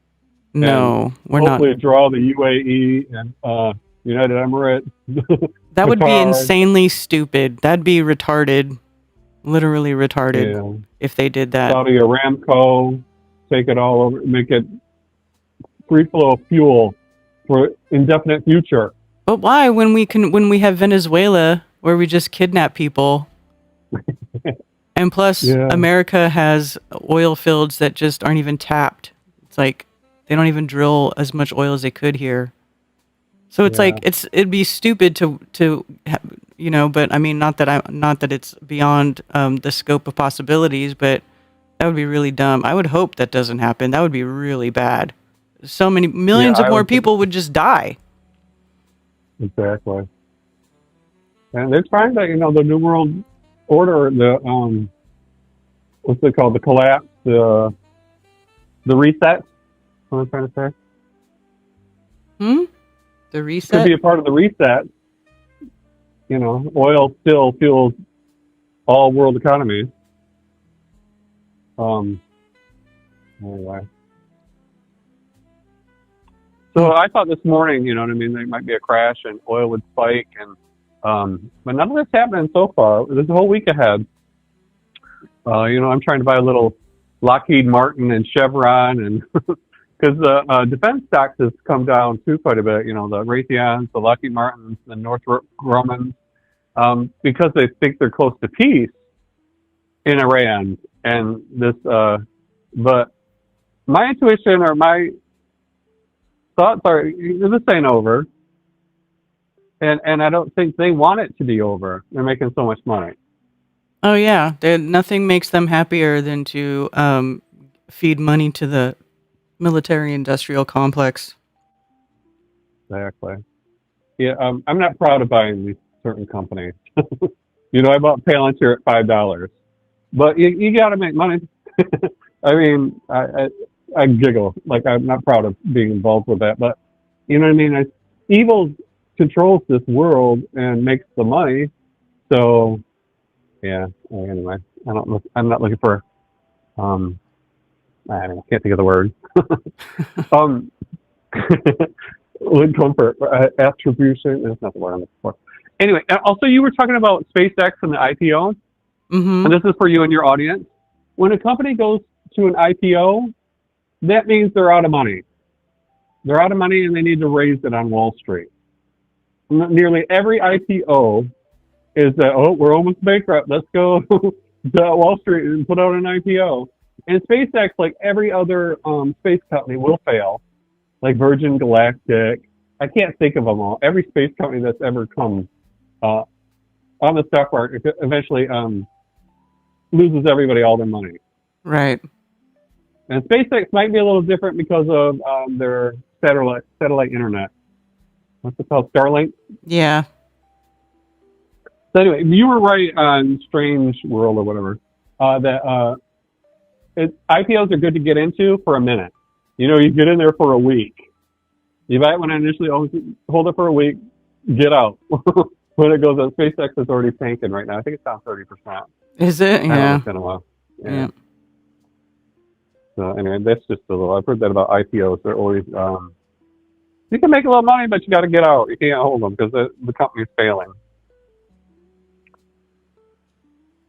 No, we're not. Hopefully draw the UAE and United Emirates, That would be Qatar. insanely stupid. That'd be retarded. Literally retarded Yeah. if they did that. Saudi Aramco, take it all over, make it free flow of fuel for indefinite future. But why when we have Venezuela where we just kidnap people? And plus Yeah. America has oil fields that just aren't even tapped. It's like they don't even drill as much oil as they could here. So it's like it'd be stupid but I mean not that it's beyond the scope of possibilities, but that would be really dumb. I would hope that doesn't happen. That would be really bad. So many millions of more people would just die. Exactly. And they're trying to, the New World Order, the what's it called, the collapse, the reset. What I'm trying to say. The Could reset. be a part of the reset. Oil still fuels all world economies. Anyway. So I thought this morning, there might be a crash and oil would spike, and but none of this happening so far. There's a whole week ahead. I'm trying to buy a little Lockheed Martin and Chevron, and because the defense stocks has come down too quite a bit. The Raytheons, the Lockheed Martins, the Northrop Grumman, because they think they're close to peace in Iran, and this. But my intuition or my thoughts are this ain't over, and I don't think they want it to be over. They're making so much money. Oh yeah, nothing makes them happier than to feed money to the military-industrial complex. Exactly. Yeah, I'm not proud of buying these certain companies. I bought Palantir at $5, but you got to make money. I mean, I giggle, like I'm not proud of being involved with that, but you know what I mean. Evil controls this world and makes the money, so yeah. Anyway, I'm not looking for. I can't think of the word. Comfort, attribution is not the word I'm looking for. Anyway, also you were talking about SpaceX and the IPO, and this is for you and your audience. When a company goes to an IPO, that means they're out of money. They're out of money and they need to raise it on Wall Street. Nearly every IPO is that, we're almost bankrupt. Let's go to Wall Street and put out an IPO. And SpaceX, like every other space company, will fail. Like Virgin Galactic. I can't think of them all. Every space company that's ever come on the stock market eventually loses everybody all their money. Right. And SpaceX might be a little different because of their satellite internet. What's it called? Starlink? Yeah. So anyway, you were right on Strange World or whatever. That IPOs are good to get into for a minute. You get in there for a week. You buy it when I initially hold it for a week, get out. When it goes on, SpaceX is already tanking right now. I think it's down 30%. Is it? I haven't Yeah. looked in a while. Yeah. So anyway, that's just a little. I've heard that about IPOs. They're always you can make a little money, but you got to get out. You can't hold them because the company's failing.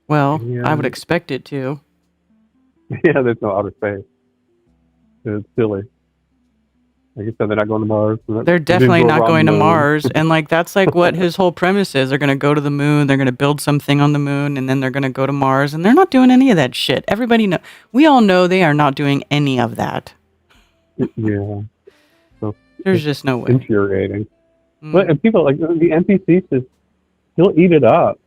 Well, I would And expect it to. yeah, there's no outer space. It's silly. Like you said, they're not going to Mars. They're They didn't definitely go not around going the to moon. Mars, and like that's like what his whole premise is. They're going to go to the moon, they're going to build something on the moon, and then they're going to go to Mars, and they're not doing any of that shit. Everybody know. We all know they are not doing any of that. Yeah, so There's it's just no way. infuriating. Mm. But and people like the NPCs just still eat it up.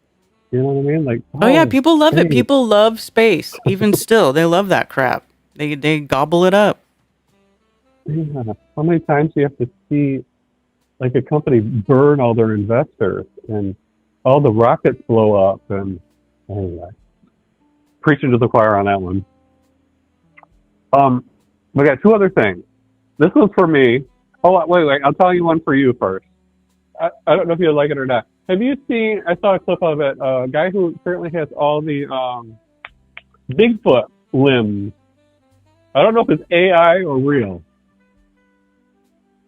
You know what I mean? Like, Oh yeah, people love it. hey, People love space. Even still, they love that crap. They gobble it up. yeah. How many times do you have to see like a company burn all their investors and all the rockets blow up? And anyway, preaching to the choir on that one. We got two other things. This one's for me. Oh wait, I'll tell you one for you first. I don't know if you like it or not. Have you seen? I saw a clip of it. A guy who currently has all the Bigfoot limbs. I don't know if it's AI or real.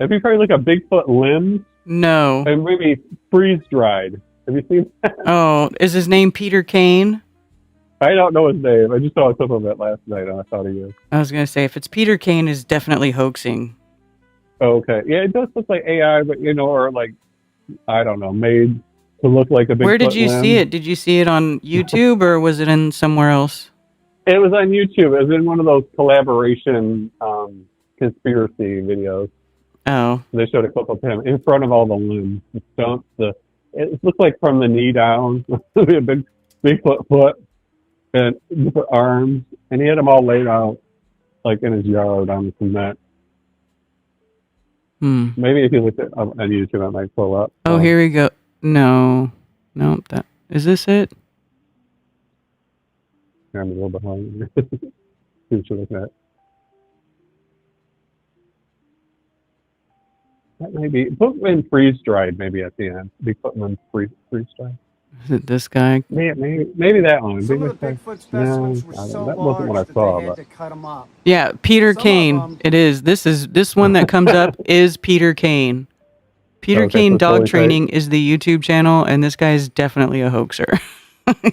Have you heard like a Bigfoot limbs No. and maybe freeze dried? Have you seen that? Oh, is his name Peter Kane? I don't know his name. I just saw a clip of it last night and I thought of you. I was gonna say if it's Peter Kane, is definitely hoaxing. Oh, okay. Yeah, it does look like AI, but or like I don't know, made to look like a Bigfoot. Where did you limb. see it? Did you see it on YouTube or was it in somewhere else? It was on YouTube. It was in one of those collaboration conspiracy videos. Oh, They showed a clip of him in front of all the limbs, the stumps. It looked like from the knee down, a big foot and different arms, and he had them all laid out like in his yard on the cement. Maybe if you look at on YouTube, it might pull up. Oh, here we go. No, nope. That is this it? I'm a little behind. See what you're looking at. That may be put in freeze dried maybe at the end. Be putting in freeze dried. Is it this guy? Maybe that one. Some of the Bigfoot specimens were so that wasn't what I large that saw. they had But to cut them up. Yeah, Peter Some of Kane. them- It is. This one that comes up is Peter Kane. Peter Okay, Kane so Dog totally Training is the YouTube channel, and this guy is definitely a hoaxer.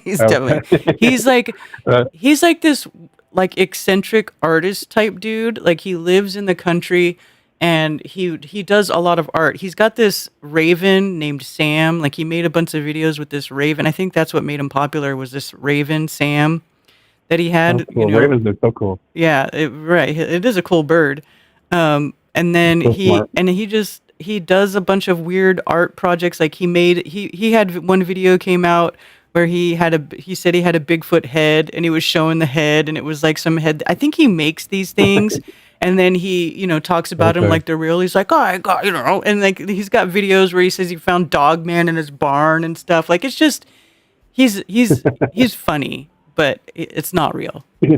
He's Okay. definitely. He's like Uh, he's like this like eccentric artist type dude. Like he lives in the country and he does a lot of art. He's got this raven named Sam. Like he made a bunch of videos with this raven. I think that's what made him popular was this raven Sam that he had. cool. Ravens are so cool. Yeah, right. It is a cool bird. And then So smart. he does a bunch of weird art projects. Like he had one video came out where he said he had a Bigfoot head and he was showing the head and it was like some head. I think he makes these things and then he, talks about them Okay. like they're real. He's like, oh, I got, and like he's got videos where he says he found Dog Man in his barn and stuff. Like it's just, he's funny, but it's not real. Yeah,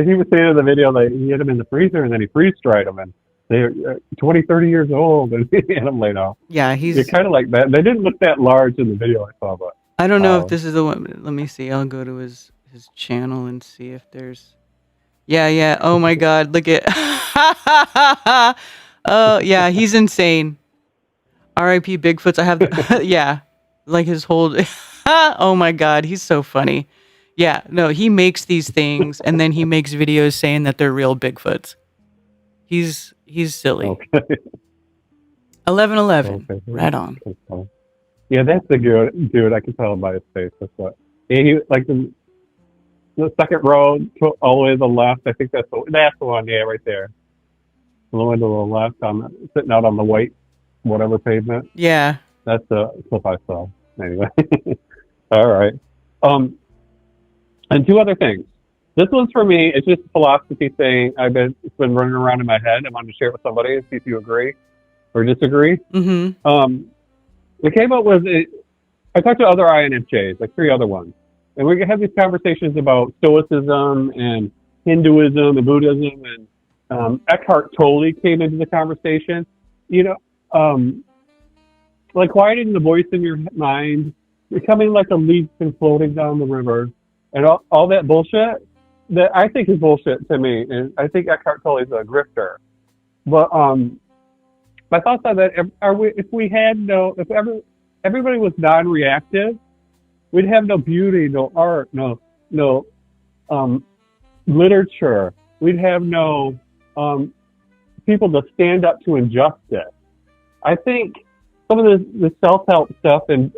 he was saying in the video like he had them in the freezer and then he freeze dried them and they're 20, 30 years old and he had them laid out. Yeah, You're kind of like that. They didn't look that large in the video I saw, but I don't know Wow. if this is the one. Let me see. I'll go to his channel and see if there's. Yeah. Oh my God! Look at. Oh yeah, he's insane. R.I.P. Bigfoots. I have. Yeah, like his whole. Oh my God, he's so funny. Yeah, no, he makes these things and then he makes videos saying that they're real Bigfoots. He's silly. okay. 1111. Okay. Right on. Okay. Yeah, that's the dude. I can tell by his face. That's what. Yeah, he like the second row all the way to the left. I think that's the one. Yeah, right there. All the way to the left, sitting out on the white whatever pavement. Yeah. That's the clip I saw. Anyway. All right. And two other things. This one's for me. It's just a philosophy thing. It's been running around in my head. I wanted to share it with somebody and see if you agree or disagree. Mm-hmm. It came up with I talked to other INFJs, like 3 other ones, and we have these conversations about Stoicism and Hinduism and Buddhism, and Eckhart Tolle came into the conversation. Like quieting the voice in your mind, becoming like a leaf and floating down the river, and all that bullshit that I think is bullshit to me. And I think Eckhart Tolle is a grifter. But my thoughts on that: if we had everybody was non-reactive, we'd have no beauty, no art, no literature. We'd have no people to stand up to injustice. I think some of the self-help stuff and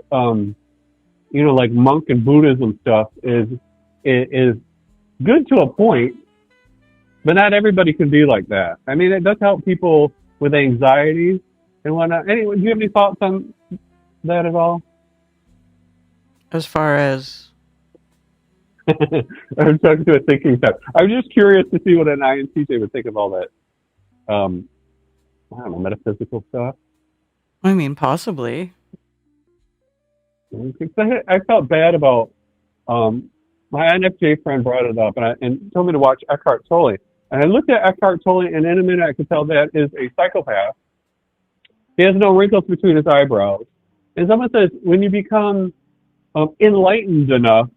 like monk and Buddhism stuff is good to a point, but not everybody can be like that. I mean, it does help people with anxieties and whatnot. Anyway, do you have any thoughts on that at all? As far as I'm talking to a thinking type. I'm just curious to see what an INTJ would think of all that. I don't know, metaphysical stuff. I mean, possibly. I felt bad about my INFJ friend brought it up and told me to watch Eckhart Tolle. And I looked at Eckhart Tolle, and in a minute I could tell that is a psychopath. He has no wrinkles between his eyebrows. And someone says when you become enlightened enough,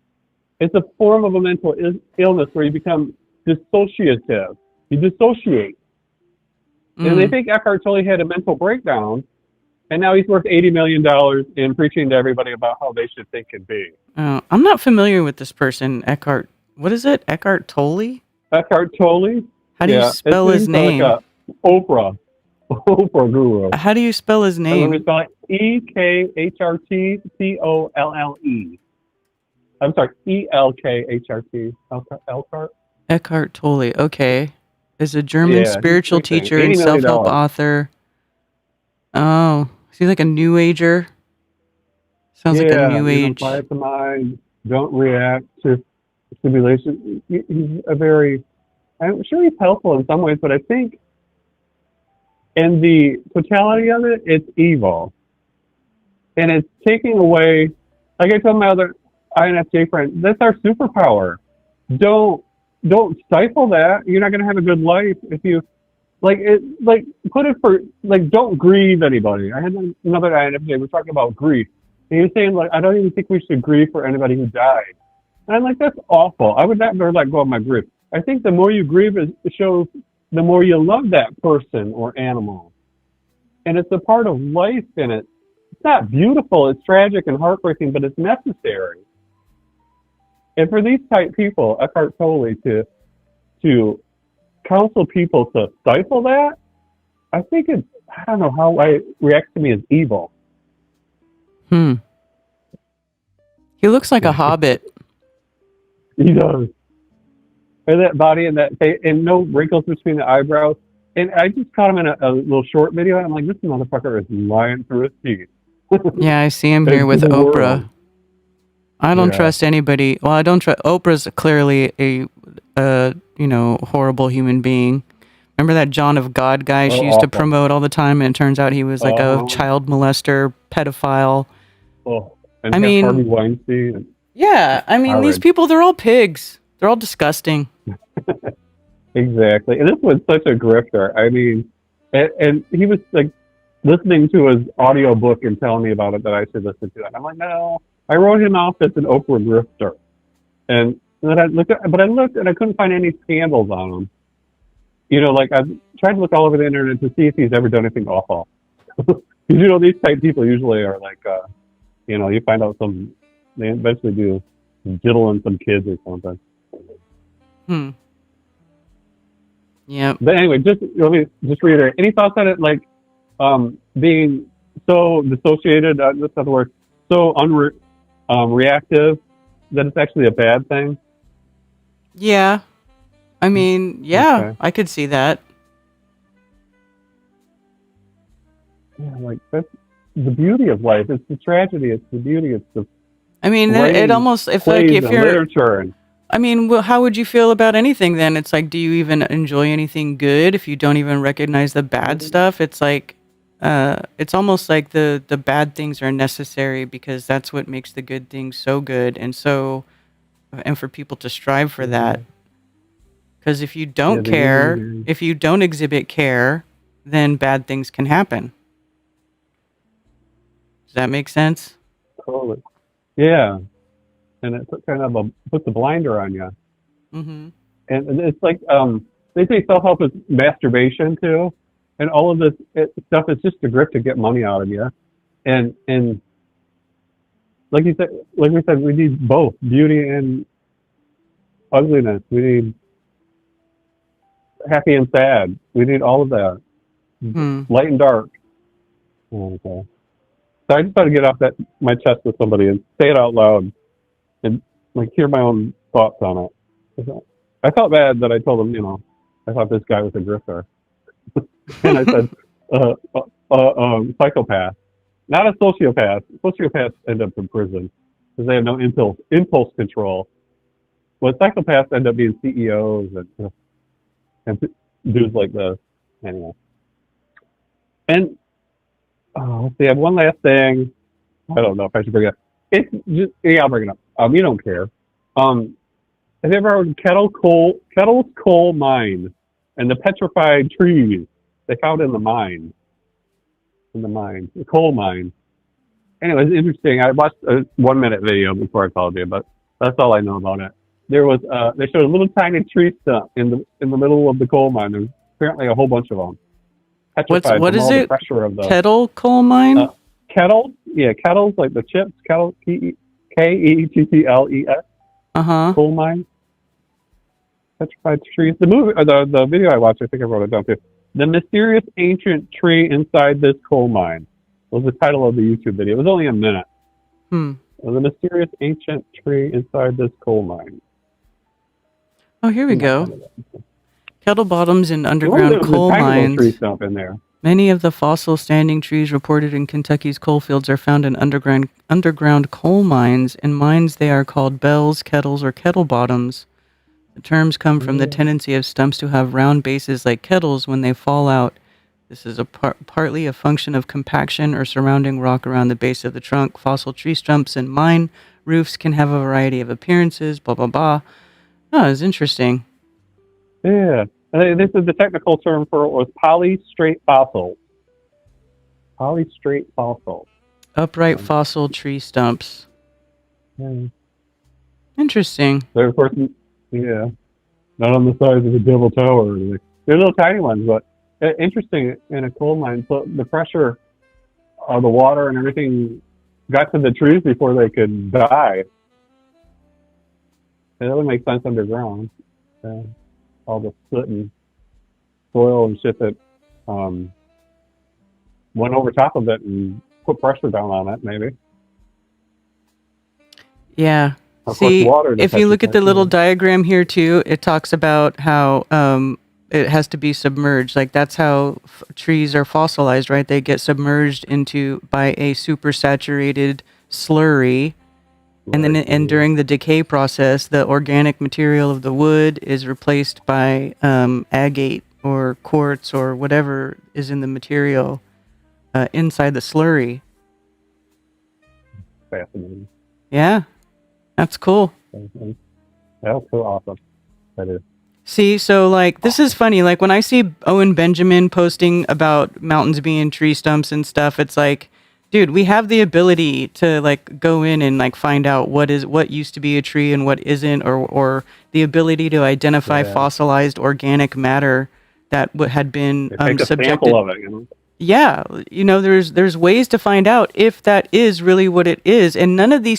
it's a form of a mental illness where you become dissociative. You dissociate. And they think Eckhart Tolle had a mental breakdown, and now he's worth $80 million in preaching to everybody about how they should think and be. I'm not familiar with this person, Eckhart. What is it? Eckhart Tolle? Eckhart Tolle? How do you spell his name? Like Oprah guru. How do you spell his name? Let me spell it Ekhrttolle. I'm sorry, Elkht. Elkhart? Eckhart Tolle, okay. Is a German spiritual teacher and self-help author. Oh, is he like a new ager? Sounds like a new age. Quiet the mind, don't react to stimulation. He's I'm sure he's helpful in some ways, but I think in the totality of it, it's evil. And it's taking away, like I told my other INFJ friend, that's our superpower. Don't stifle that. You're not going to have a good life if you don't grieve anybody. I had another INFJ was talking about grief. And he was saying I don't even think we should grieve for anybody who died. And I'm like, that's awful. I would never let go of my grief. I think the more you grieve, it shows the more you love that person or animal. And it's a part of life, and it's not beautiful. It's tragic and heartbreaking, but it's necessary. And for these type people, Eckhart Tolle, to counsel people to stifle that, I think I don't know how it reacts to me as evil. He looks like a hobbit. He does. And that body and that face, and no wrinkles between the eyebrows. And I just caught him in a little short video. And I'm like, this motherfucker is lying through his teeth. Yeah, I see him here with Oprah. I don't trust anybody. Well, I don't trust. Oprah's clearly a horrible human being. Remember that John of God guy she used to promote all the time, and it turns out he was like a child molester, pedophile. And I mean, Harvey Weinstein. Yeah, I mean, these people, they're all pigs. They're all disgusting. Exactly. And this was such a grifter. I mean, and he was like listening to his audio book and telling me about it that I should listen to it. I'm like, no. I wrote him off as an Oprah grifter. And then I looked and I couldn't find any scandals on him. I tried to look all over the internet to see if he's ever done anything awful. These type people usually are like, you find out they eventually do diddling some kids or something. Yeah. But anyway, let me reiterate. Any thoughts on it? Like, being so dissociated, in other words, so reactive that it's actually a bad thing? Yeah. I mean, yeah, okay. I could see that. Yeah, that's the beauty of life. It's the tragedy. It's the beauty. It's the. I mean, it almost if you're literature. I mean, how would you feel about anything then? It's like, do you even enjoy anything good if you don't even recognize the bad stuff? It's like, it's almost like the bad things are necessary because that's what makes the good things so good, and for people to strive for that. Because if you don't care, if you don't exhibit care, then bad things can happen. Does that make sense? Totally. Yeah. and it kind of puts a blinder on you. Mm-hmm. And it's like they say self-help is masturbation too, and all of this stuff is just a grip to get money out of you. And like you said, like we said, we need both beauty and ugliness. We need happy and sad. We need all of that, Hmm. light and dark. Okay. So I just thought to get off my chest with somebody and say it out loud and like hear my own thoughts on it. I felt bad that I told him, I thought this guy was a grifter, and I said, psychopath, not a sociopath. Sociopaths end up in prison because they have no impulse control. Well, psychopaths end up being CEOs and dudes like this. Anyway, and let's see. I have one last thing. I don't know if I should bring it up. It's just, yeah, I'll bring it up. You don't care. Have you ever heard of Kettle's coal mine and the petrified trees they found in the mine? The coal mine. Anyway, it's interesting. I watched a 1-minute video before I called you, but that's all I know about it. There was they showed a little tiny tree stump in the middle of the coal mine. There's apparently a whole bunch of them. Petrified What from is all the it? pressure of the Kettle coal mine? kettle. Yeah, kettles like the chips. Kettle Kettles. Uh-huh. Coal mine. Petrified trees. The movie, or the video I watched, I think I wrote it down too. The mysterious ancient tree inside this coal mine was the title of the YouTube video. It was only a minute. Hmm. The mysterious ancient tree inside this coal mine. Oh, here we go. Kettle bottoms in There underground was coal a tiny little tree mines. stump in there. Many of the fossil standing trees reported in Kentucky's coal fields are found in underground coal mines. In mines, they are called bells, kettles, or kettle bottoms. The terms come from the tendency of stumps to have round bases like kettles when they fall out. This is partly a function of compaction or surrounding rock around the base of the trunk. Fossil tree stumps and mine roofs can have a variety of appearances, blah, blah, blah. Oh, it's interesting. Yeah. And this is the technical term for it was polystrate fossil. Polystrate fossil. Upright fossil tree stumps. Yeah. Interesting. They're, of course, yeah, not on the size of a Devil Tower or anything. They're little tiny ones, but interesting in a coal mine. So the pressure of the water and everything got to the trees before they could die. And that would make sense underground. All the soot and soil and shit that went over top of it and put pressure down on it, maybe. Yeah. Of See, course, water if you look at the little detects diagram here too, it talks about how it has to be submerged. Like that's how trees are fossilized, right? They get submerged by a supersaturated slurry. And then, and during the decay process, the organic material of the wood is replaced by agate or quartz or whatever is in the material inside the slurry. fascinating. Yeah, that's cool. That's so awesome. That is. See, so like this is funny. Like when I see Owen Benjamin posting about mountains being tree stumps and stuff, it's like, dude, we have the ability to like go in and like find out what used to be a tree and what isn't, or the ability to identify fossilized organic matter that had been take a subjected. sample of it, you know? Yeah, there's ways to find out if that is really what it is, and none of the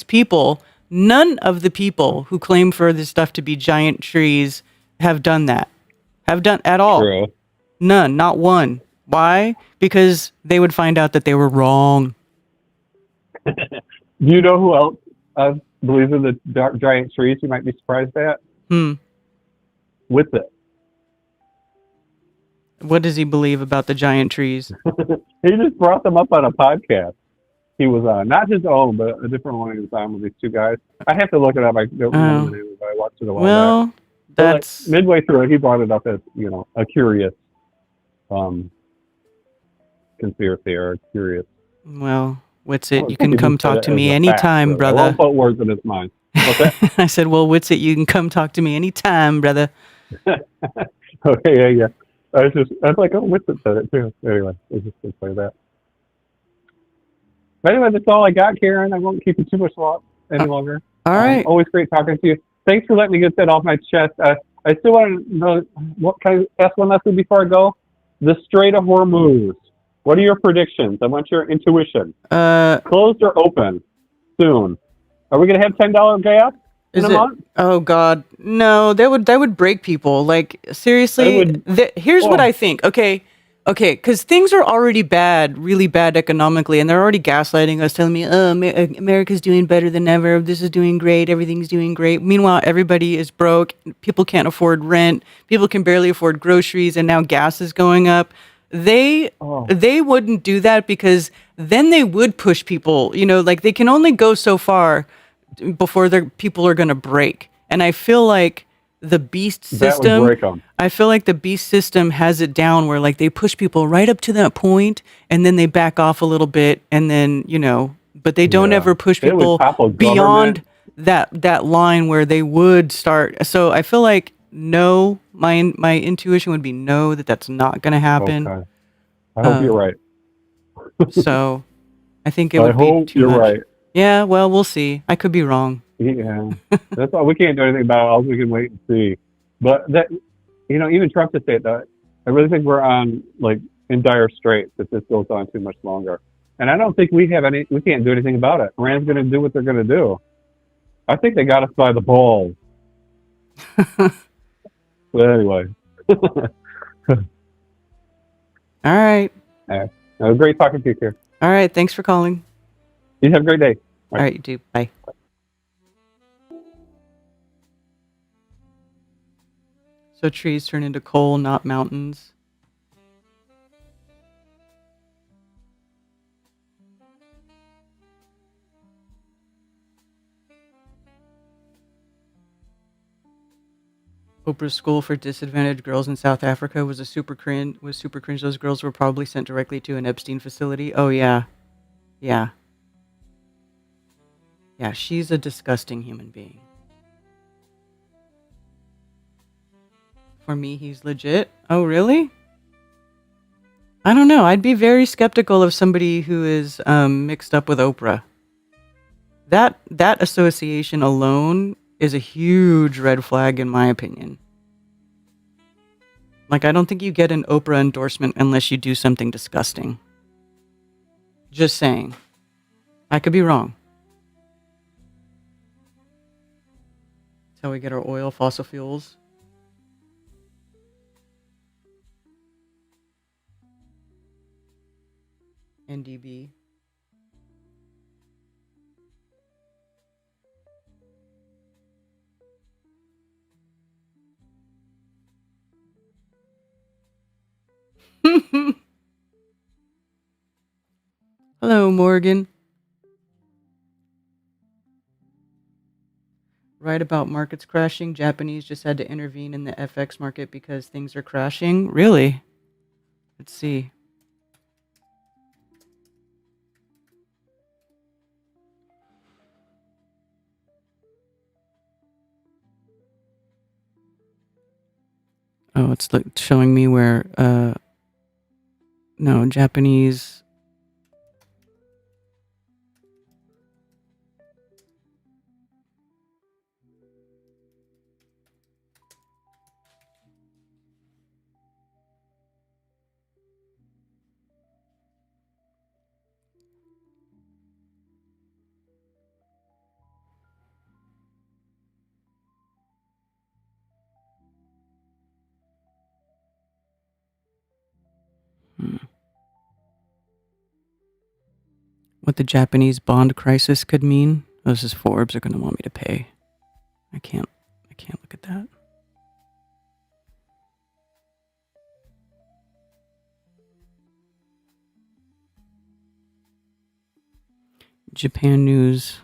people who claim for this stuff to be giant trees have done that. Have done at all. True. None, not one. Why? Because they would find out that they were wrong. Do you know who else believes in the giant trees you might be surprised at? Whitsitt. What does he believe about the giant trees? He just brought them up on a podcast. He was on, not his own, but a different one he was on with these two guys. I have to look it up. I don't remember the name of it, but I watched it a while back. Well, that's like, midway through it, he brought it up as, a curious conspiracy or a curious. Well, Whitsitt, you can come talk to me anytime, fact, brother. I won't put words in his mind. What's that? I said, well, Whitsitt, you can come talk to me anytime, brother. Okay, yeah. I was like, oh, Whitsitt said it too. Anyway, it's just to say that. But anyway, that's all I got, Karen. I won't keep you too much any longer. All right. Always great talking to you. Thanks for letting me get that off my chest. I still want to know, what can I ask one last thing before I go? The Strait of Hormuz. What are your predictions? I want your intuition. Closed or open soon? Are we going to have $10 gas in Is a it? month? Oh God, no! That would break people. Like I seriously, would. here's what Oh, I think. Okay, because things are already bad, really bad economically, and they're already gaslighting us, telling me, "Oh, America's doing better than ever. This is doing great. Everything's doing great." Meanwhile, everybody is broke. People can't afford rent. People can barely afford groceries, and now gas is going up. They oh, they wouldn't do that because then they would push people. You know, like they can only go so far before their people are going to break. And I feel like the beast that would system, break them. I feel like the beast system has it down where like they push people right up to that point and then they back off a little bit and then, you know, but they don't Yeah. ever push It would people topple beyond government. that line where they would start. So I feel like no, my intuition would be no, that's not going to happen. Okay. I hope you're Uh, right. so I think it I would be hope too you're much. right. Yeah, well, we'll see. I could be wrong. Yeah. That's all. We can't do anything about it. All we can wait and see. But that, even Trump to say that, I really think we're on, like, in dire straits if this goes on too much longer. And I don't think we can't do anything about it. Iran's going to do what they're going to do. I think they got us by the balls. But anyway, All right. it was great talking to you, Kier. All right. Thanks for calling. You have a great day. All right, you do. Bye. So trees turn into coal, not mountains. Oprah's school for disadvantaged girls in South Africa was super cringe. Those girls were probably sent directly to an Epstein facility. Oh yeah, yeah, yeah. She's a disgusting human being. For me, he's legit. Oh really? I don't know. I'd be very skeptical of somebody who is mixed up with Oprah. That association alone is a huge red flag in my opinion. Like I don't think you get an Oprah endorsement unless you do something disgusting. Just saying. I could be wrong. That's how we get our oil, fossil fuels. NDB. Hello, Morgan. Right about markets crashing. Japanese just had to intervene in the FX market because things are crashing. Really? Let's see. Oh, it's showing me where no, Japanese. What the Japanese bond crisis could mean. Oh, this is Forbes are going to want me to pay. I can't look at that. Japan news.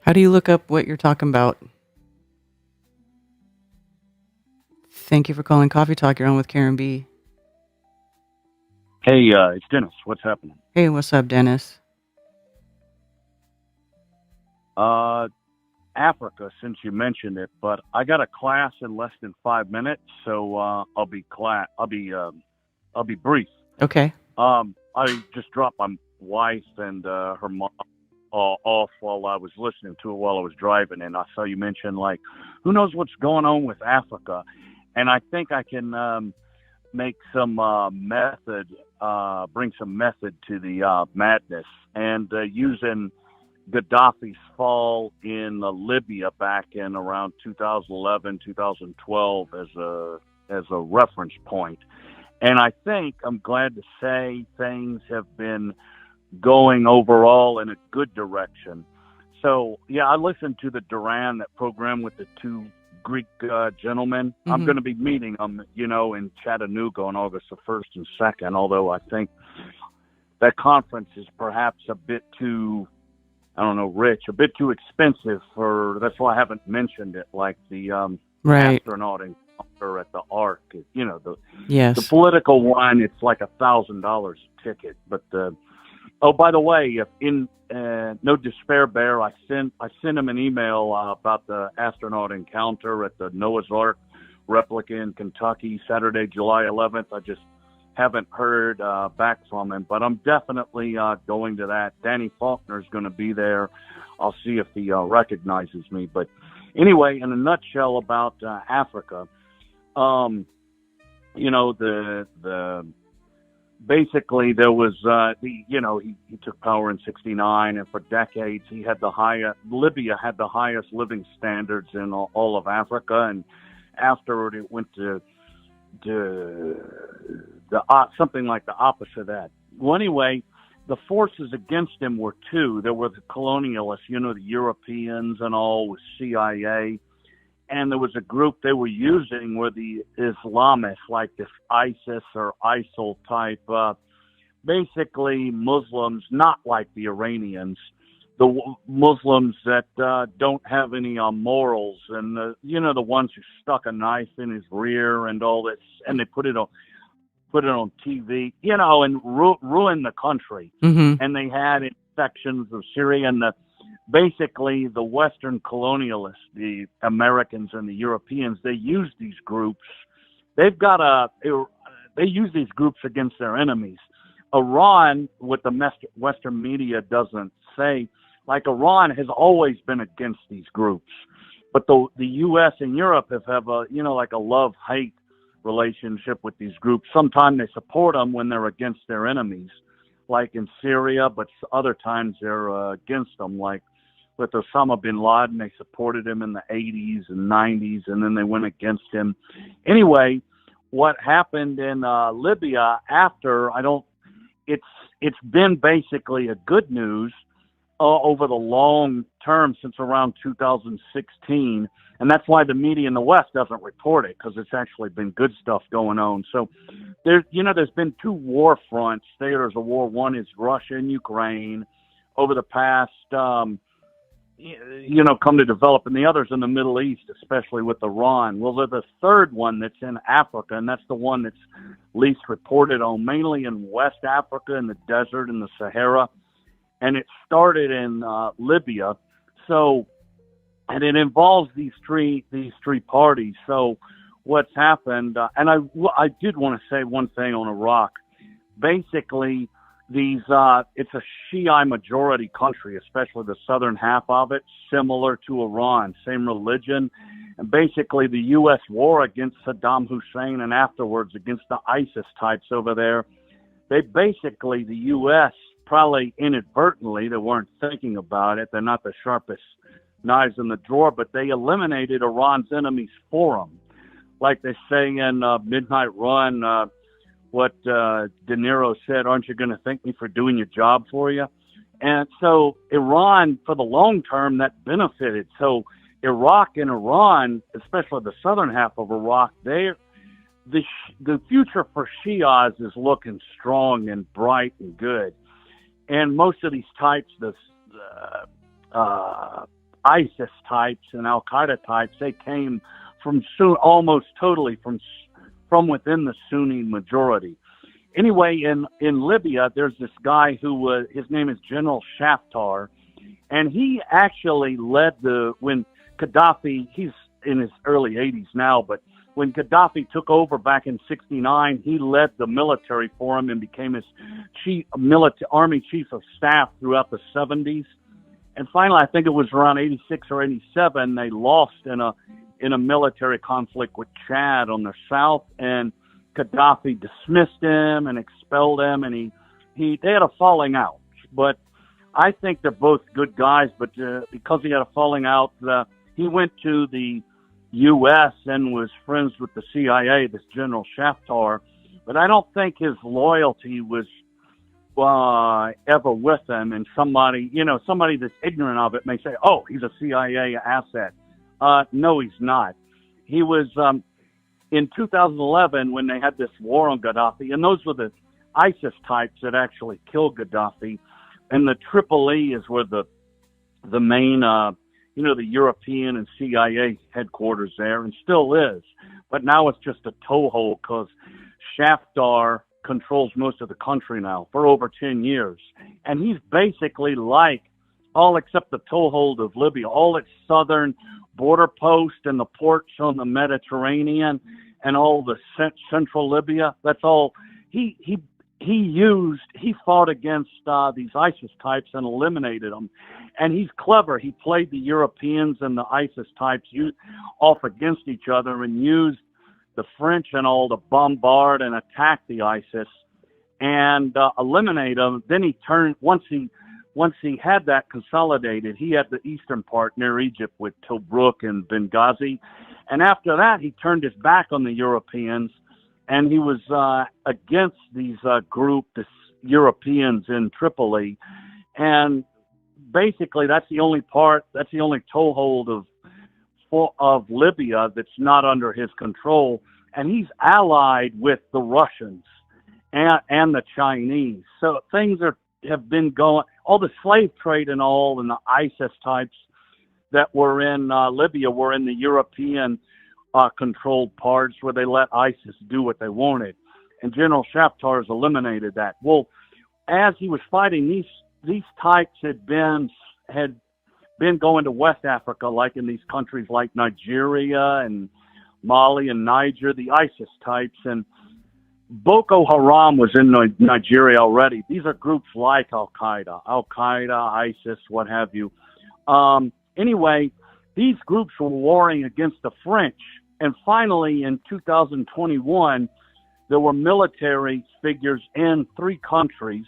How do you look up what you're talking about? Thank you for calling Coffee Talk. You're on with Karen B. Hey, it's Dennis. What's happening? Hey, what's up, Dennis? Africa, since you mentioned it, but I got a class in less than 5 minutes, so I'll be I'll be brief. Okay. I just dropped my wife and her mom off while I was listening to it while I was driving, and I saw you mention, like, who knows what's going on with Africa, and I think I can make some bring some method to the madness, and using Gaddafi's fall in Libya back in around 2011, 2012 as a reference point. And I think I'm glad to say things have been going overall in a good direction. So, yeah, I listened to the Duran, that program with the two Greek gentlemen. Mm-hmm. I'm going to be meeting them, in Chattanooga on August the 1st and 2nd, although I think that conference is perhaps a bit too, rich, a bit too expensive that's why I haven't mentioned it, like the Right. astronaut encounter at the Ark. Yes. The political one, it's like $1,000 a ticket. But oh, by the way, in no despair, Bear, I sent him an email about the astronaut encounter at the Noah's Ark replica in Kentucky, Saturday, July 11th. I just haven't heard back from him, but I'm definitely going to that. Danny Faulkner is going to be there. I'll see if he recognizes me. But anyway, in a nutshell about Africa, basically there was he took power in '69, and for decades Libya had the highest living standards in all of Africa, and afterward it went to something like the opposite of that. Well, anyway, the forces against him were two. There were the colonialists, the Europeans and all, with CIA. And there was a group they were using were the Islamists, like this ISIS or ISIL type, basically Muslims, not like the Iranians, the Muslims that don't have any morals, and the ones who stuck a knife in his rear and all this, and they put it on TV, and ruin the country. Mm-hmm. And they had in sections of Syria, and basically the Western colonialists, the Americans and the Europeans, they use these groups. They use these groups against their enemies. Iran, what the Western media doesn't say, like Iran has always been against these groups, but the U.S. and Europe have a like a love-hate relationship with these groups. Sometimes they support them when they're against their enemies, like in Syria, but other times they're against them, like with Osama bin Laden. They supported him in the 80s and 90s, and then they went against him. Anyway, what happened in Libya after, it's been basically a good news over the long term since around 2016, and that's why the media in the West doesn't report it, because it's actually been good stuff going on. So there's been two war fronts. There's a war. One is Russia and Ukraine over the past come to develop, and the other's in the Middle East, especially with Iran. Well, there's the third one that's in Africa, and that's the one that's least reported on, mainly in West Africa, in the desert, in the Sahara. And it started in Libya. So, and it involves these three parties. So what's happened, and I did want to say one thing on Iraq. Basically, it's a Shiite majority country, especially the southern half of it, similar to Iran, same religion. And basically the U.S. war against Saddam Hussein and afterwards against the ISIS types over there, the U.S., probably inadvertently, they weren't thinking about it. They're not the sharpest knives in the drawer, but they eliminated Iran's enemies for them. Like they say in Midnight Run, what De Niro said, aren't you going to thank me for doing your job for you? And so Iran, for the long term, that benefited. So Iraq and Iran, especially the southern half of Iraq, the future for Shias is looking strong and bright and good. And most of these types, the ISIS types and Al Qaeda types, they came from almost totally from within the Sunni majority. Anyway, in Libya, there's this guy who his name is General Haftar, and he actually led when Gaddafi, he's in his early 80s now, but when Gaddafi took over back in '69, he led the military for him and became his army chief of staff throughout the '70s. And finally, I think it was around '86 or '87, they lost in a military conflict with Chad on the south, and Gaddafi dismissed him and expelled him, and they had a falling out. But I think they're both good guys, but because he had a falling out, he went to the U.S. and was friends with the CIA, this General Shaftar. But I don't think his loyalty was ever with him. And somebody that's ignorant of it may say, oh, he's a CIA asset. No, he's not. He was in 2011 when they had this war on Gaddafi, and those were the ISIS types that actually killed Gaddafi. And the Tripoli is where the main, the European and CIA headquarters there, and still is. But now it's just a toehold because Shaftar controls most of the country now for over 10 years. And he's basically like, all except the toehold of Libya, all its southern border posts and the ports on the Mediterranean and all the central Libya. That's all. He fought against these ISIS types and eliminated them. And he's clever. He played the Europeans and the ISIS types off against each other and used the French and all to bombard and attack the ISIS and eliminate them. Then he turned, once he had that consolidated, he had the eastern part near Egypt with Tobruk and Benghazi. And after that, he turned his back on the Europeans, and he was against these the Europeans in Tripoli. And basically, that's the only toehold of Libya that's not under his control. And he's allied with the Russians and the Chinese. So things have been going, all the slave trade and all, and the ISIS types that were in Libya were in the European controlled parts where they let ISIS do what they wanted. And General Shaftar has eliminated that. Well, as he was fighting, these types had been going to West Africa, like in these countries like Nigeria and Mali and Niger, the ISIS types. And Boko Haram was in Nigeria already. These are groups like Al-Qaeda, ISIS, what have you. Anyway, these groups were warring against the French. And finally, in 2021, there were military figures in 3 countries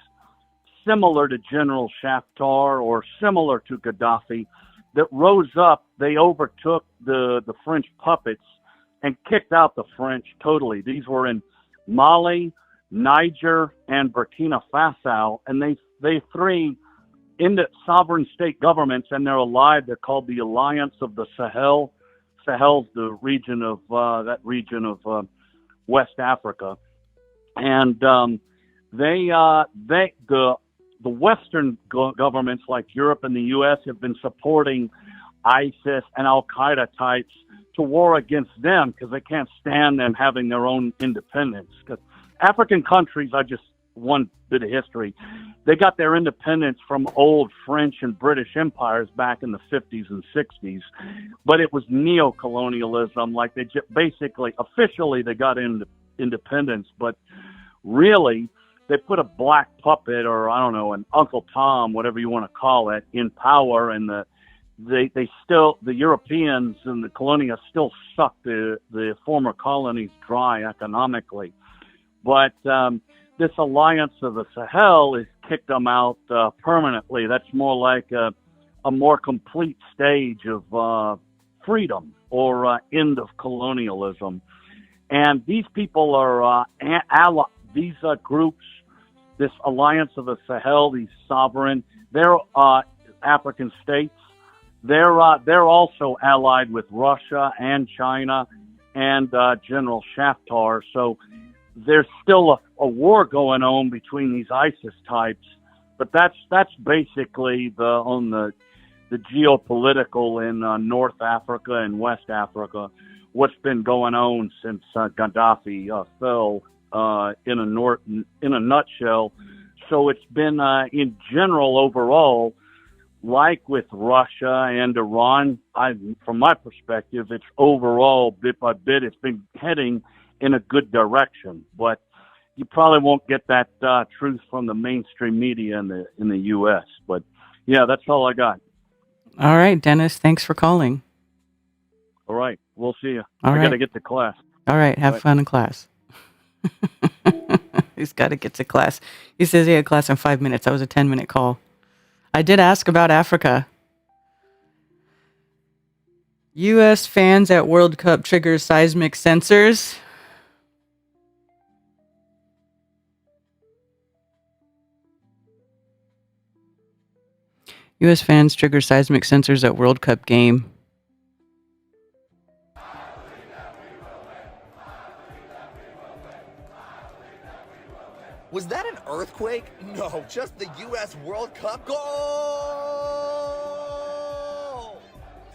similar to General Shaftar or similar to Gaddafi that rose up. They overtook the French puppets and kicked out the French totally. These were in Mali, Niger, and Burkina Faso, and they 3 into sovereign state governments, and they're alive. They're called the Alliance of the Sahel. Sahel's the region of West Africa, and the Western governments like Europe and the U.S. have been supporting ISIS and Al-Qaeda types to war against them because they can't stand them having their own independence. Because African countries, one bit of history, they got their independence from old French and British empires back in the 50s and 60s, but it was neo-colonialism. Like officially they got independence, but really they put a black puppet, or I don't know, an Uncle Tom, whatever you want to call it, in power, and the Europeans and the colonialists still suck the former colonies dry economically. But this Alliance of the Sahel has kicked them out permanently. That's more like a more complete stage of freedom or end of colonialism. And these people are these groups, this Alliance of the Sahel, these sovereign, they're African states. They're also allied with Russia and China and General Shaftar. So there's still a war going on between these ISIS types, but that's basically the geopolitical in North Africa and West Africa, what's been going on since Gaddafi fell in a nutshell. So it's been in general overall like with Russia and Iran, from my perspective, it's overall bit by bit, it's been heading in a good direction. But you probably won't get that truth from the mainstream media in the U.S. But yeah, that's all I got. All right, Dennis. Thanks for calling. All right, we'll see you. All I right. got to get to class. All right. Have Right. fun in class. He's got to get to class. He says he had class in 5 minutes. That was a 10-minute call. I did ask about Africa. U.S. fans at World Cup trigger seismic sensors. U.S. fans trigger seismic sensors at World Cup game. Was that an earthquake? No, just the U.S. World Cup goal!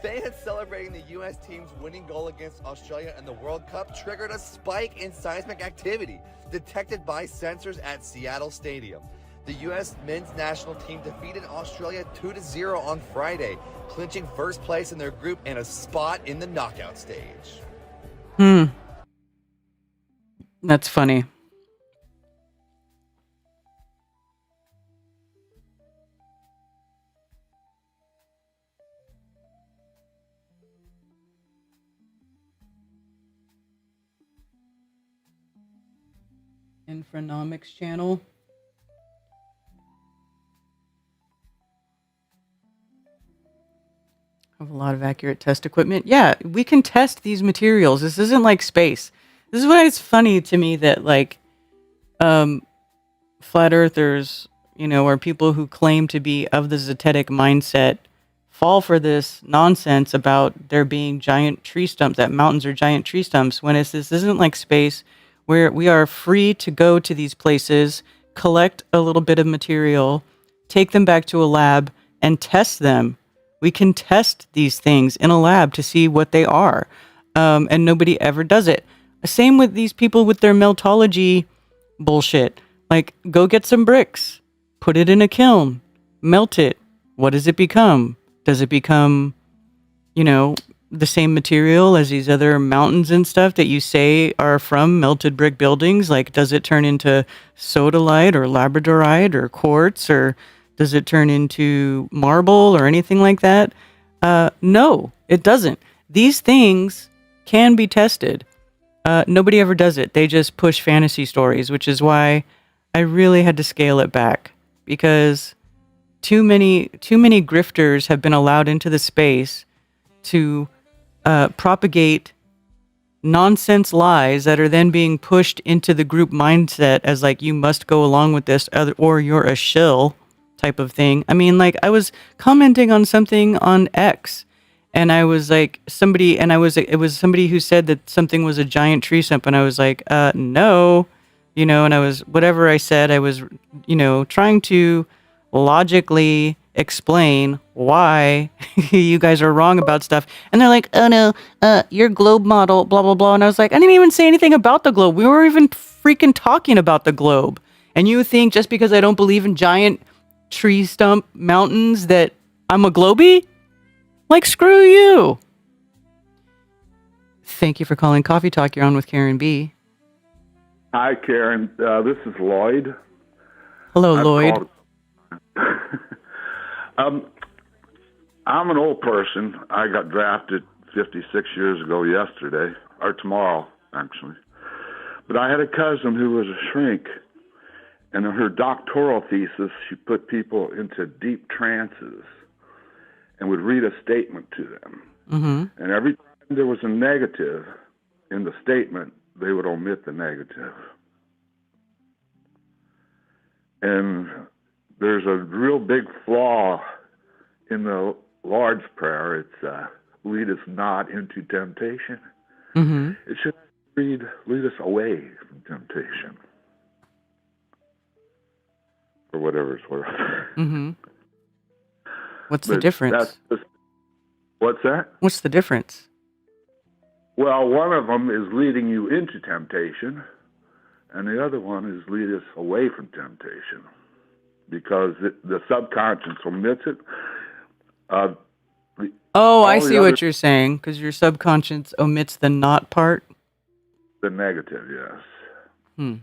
Fans celebrating the U.S. team's winning goal against Australia in the World Cup triggered a spike in seismic activity detected by sensors at Seattle Stadium. The U.S. men's national team defeated Australia 2-0 on Friday, clinching first place in their group and a spot in the knockout stage. That's funny. Infranomics channel. Have a lot of accurate test equipment. Yeah, we can test these materials. This isn't like space. This is why it's funny to me that like flat earthers, or people who claim to be of the Zetetic mindset fall for this nonsense about there being giant tree stumps, that mountains are giant tree stumps, when this isn't like space, where we are free to go to these places, collect a little bit of material, take them back to a lab, and test them. We can test these things in a lab to see what they are, and nobody ever does it. Same with these people with their meltology bullshit. Like, go get some bricks, put it in a kiln, melt it. What does it become? Does it become, the same material as these other mountains and stuff that you say are from melted brick buildings? Like, does it turn into sodalite or labradorite or quartz, or does it turn into marble or anything like that? No, it doesn't. These things can be tested. Nobody ever does it. They just push fantasy stories, which is why I really had to scale it back, because too many grifters have been allowed into the space to propagate nonsense lies that are then being pushed into the group mindset as like, you must go along with this, or you're a shill type of thing. I mean, like, I was commenting on something on X, and I was like, it was somebody who said that something was a giant tree stump, and I was like, no, and I was, whatever I said, I was, trying to logically explain why you guys are wrong about stuff. And they're like, oh no, your globe model, blah, blah, blah. And I was like, I didn't even say anything about the globe. We were even freaking talking about the globe. And you think just because I don't believe in giant tree stump mountains that I'm a globie? Like, screw you. Thank you for calling Coffee Talk. You're on with Karen B. Hi, Karen. This is Lloyd. Hello, Lloyd. I'm an old person. I got drafted 56 years ago yesterday, or tomorrow, actually. But I had a cousin who was a shrink, and in her doctoral thesis, she put people into deep trances and would read a statement to them. Mm-hmm. And every time there was a negative in the statement, they would omit the negative. And there's a real big flaw in the Lord's Prayer. It's lead us not into temptation. Mm-hmm. It should lead us away from temptation. Or whatever it's worth. Mm-hmm. What's the difference? What's that? What's the difference? Well, one of them is leading you into temptation, and the other one is lead us away from temptation. Because the subconscious omits it. Uh, the, Oh, I all see the other, what you're saying, because your subconscious omits the not part. the negative, yes. Hmm.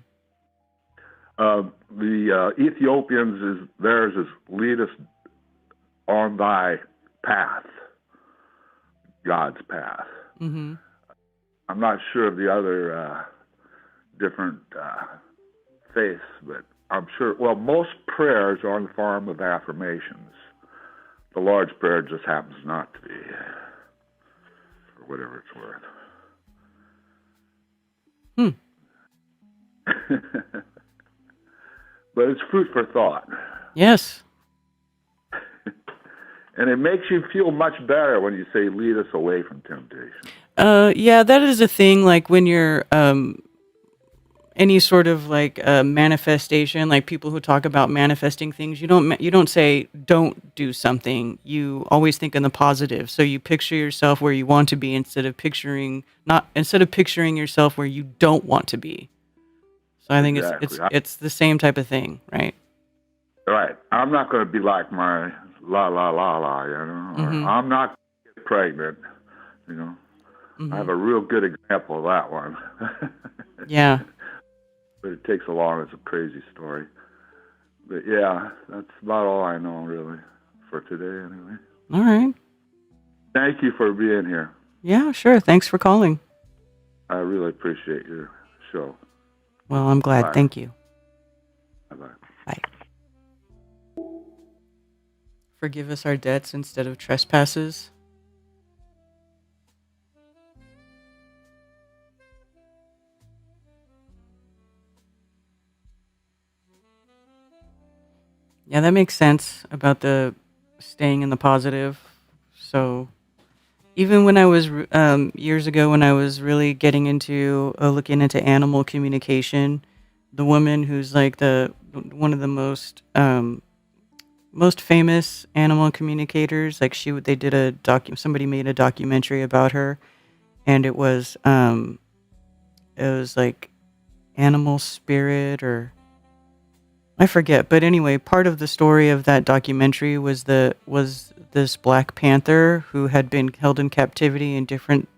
The Ethiopians theirs is lead us on thy path, God's path. Mm-hmm. I'm not sure of the other different faiths, but I'm sure. Well, most prayers are in the form of affirmations. The Lord's Prayer just happens not to be, for whatever it's worth. But it's food for thought. Yes. And it makes you feel much better when you say, lead us away from temptation. Yeah, that is a thing. Like when you're any sort of like manifestation, like people who talk about manifesting things, you don't say don't do something. You always think in the positive. So you picture yourself where you want to be instead of picturing yourself where you don't want to be. So I think Exactly. it's the same type of thing, right? Right. I'm not going to be like my la la la la, you know, or Mm-hmm. I'm not going to get pregnant, you know. Mm-hmm. I have a real good example of that one. Yeah. But it takes along as a crazy story. But yeah, that's about all I know really for today anyway. All right. Thank you for being here. Yeah, sure. Thanks for calling. I really appreciate your show. Well, I'm glad. Bye. Thank you. Bye-bye. Bye. Forgive us our debts instead of trespasses. Yeah, that makes sense about the staying in the positive. So even when I was years ago, when I was really getting into looking into animal communication, the woman who's like the one of the most famous animal communicators, like they did somebody made a documentary about her, and it was like animal spirit, or I forget, but anyway, part of the story of that documentary was this Black Panther who had been held in captivity in different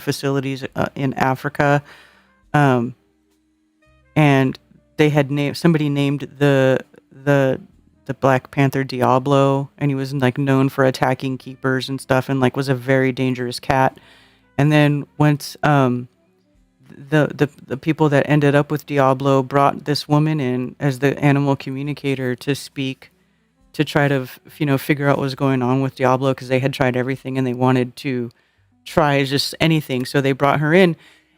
facilities in Africa, um, and they had somebody named the Black Panther Diablo, and he was like known for attacking keepers and stuff, and like was a very dangerous cat. And then once the people that ended up with Diablo brought this woman in as the animal communicator to speak, to try to figure out what was going on with Diablo, because they had tried everything and they wanted to try just anything. So they brought her in,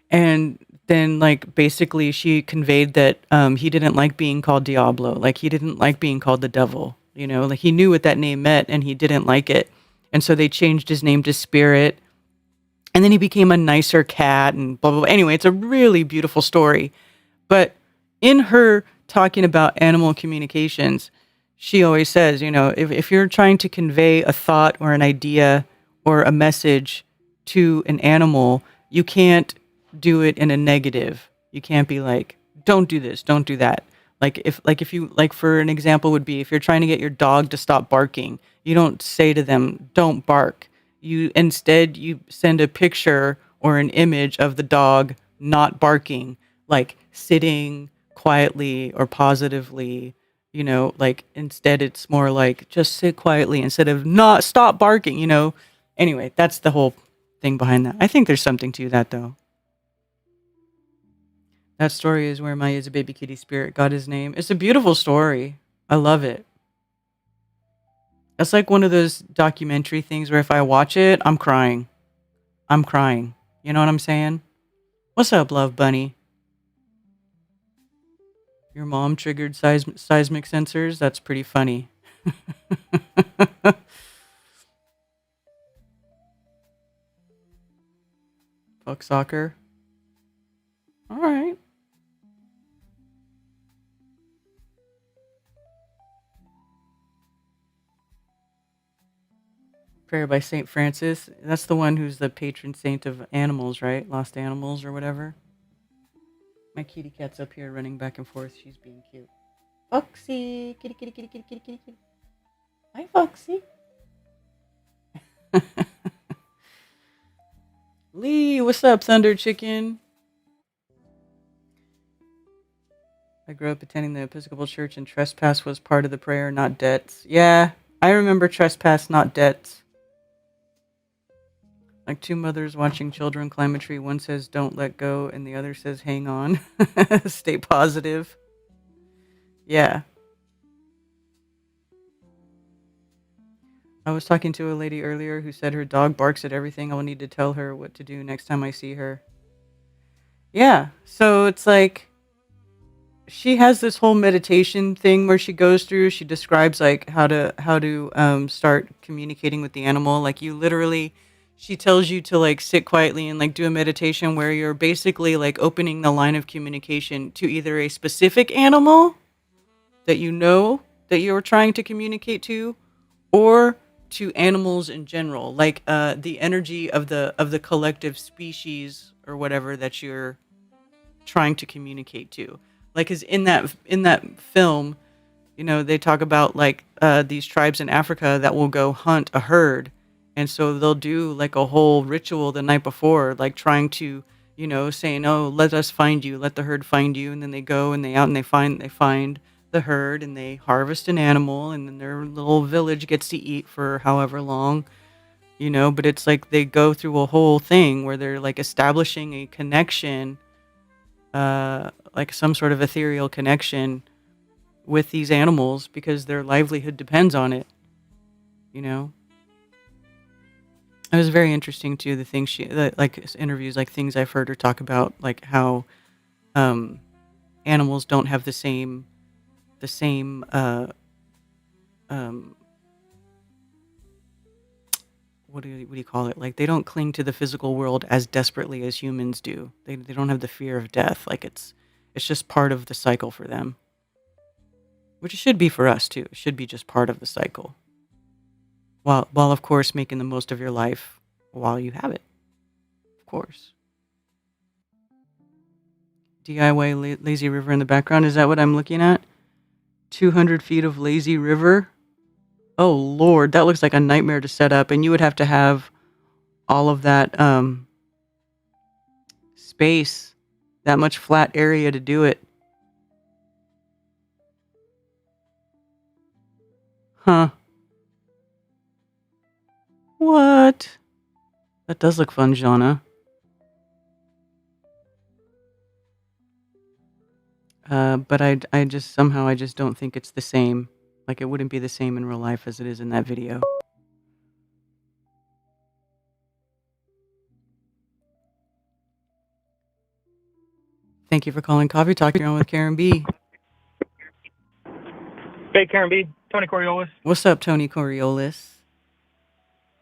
and then like basically she conveyed that he didn't like being called Diablo, like he didn't like being called the devil. Like he knew what that name meant and he didn't like it, and so they changed his name to Spirit. And then he became a nicer cat and blah, blah, blah. Anyway, it's a really beautiful story. But in her talking about animal communications, she always says, if you're trying to convey a thought or an idea or a message to an animal, you can't do it in a negative. You can't be like, don't do this, don't do that. If you, like, for an example would be, if you're trying to get your dog to stop barking, you don't say to them, don't bark. You send a picture or an image of the dog not barking, like sitting quietly or positively, like instead it's more like just sit quietly instead of not stop barking. Anyway, that's the whole thing behind that. I think there's something to that though. That story is where Maya's a baby kitty spirit got his name. It's a beautiful story. I love it. It's like one of those documentary things where if I watch it, I'm crying. I'm crying. You know what I'm saying? What's up, love bunny? Your mom triggered seismic sensors? That's pretty funny. Fuck soccer. All right. Prayer by St. Francis. That's the one who's the patron saint of animals, right? Lost animals or whatever. My kitty cat's up here running back and forth. She's being cute. Foxy. Kitty, kitty, kitty, kitty, kitty, kitty, kitty. Hi, Foxy. Lee, what's up, Thunder Chicken? I grew up attending the Episcopal Church, and trespass was part of the prayer, not debts. Yeah, I remember trespass, not debts. Like two mothers watching children climb a tree. One says, don't let go, and the other says, hang on. Stay positive. Yeah. I was talking to a lady earlier who said her dog barks at everything. I will need to tell her what to do next time I see her. Yeah. So it's like she has this whole meditation thing where she goes through. She describes like how to start communicating with the animal. Like you literally, she tells you to like sit quietly and like do a meditation where you're basically like opening the line of communication to either a specific animal that you know that you're trying to communicate to, or to animals in general, like the energy of the collective species or whatever that you're trying to communicate to. Like, cause in that film, you know, they talk about like these tribes in Africa that will go hunt a herd, and so they'll do like a whole ritual the night before, like trying to, you know, saying, "Oh, let us find you, let the herd find you," and then they go and they out and they find the herd and they harvest an animal, and then their little village gets to eat for however long, you know. But it's like they go through a whole thing where they're like establishing a connection, like some sort of ethereal connection with these animals because their livelihood depends on it, you know. It was very interesting too, the things like interviews, like things I've heard her talk about, like how animals don't have the same what do you call it? Like they don't cling to the physical world as desperately as humans do. They don't have the fear of death. Like it's just part of the cycle for them. Which it should be for us too. It should be just part of the cycle. While of course making the most of your life while you have it. Of course. DIY lazy river in the background. Is that what I'm looking at? 200 feet of lazy river. Oh Lord, that looks like a nightmare to set up, and you would have to have all of that space, that much flat area to do it. Huh. What? That does look fun, Jonna. But I just somehow I just don't think it's the same. Like it wouldn't be the same in real life as it is in that video. Thank you for calling Coffee Talk. You're on with Karen B. Hey, Karen B. Tony Coriolis. What's up, Tony Coriolis?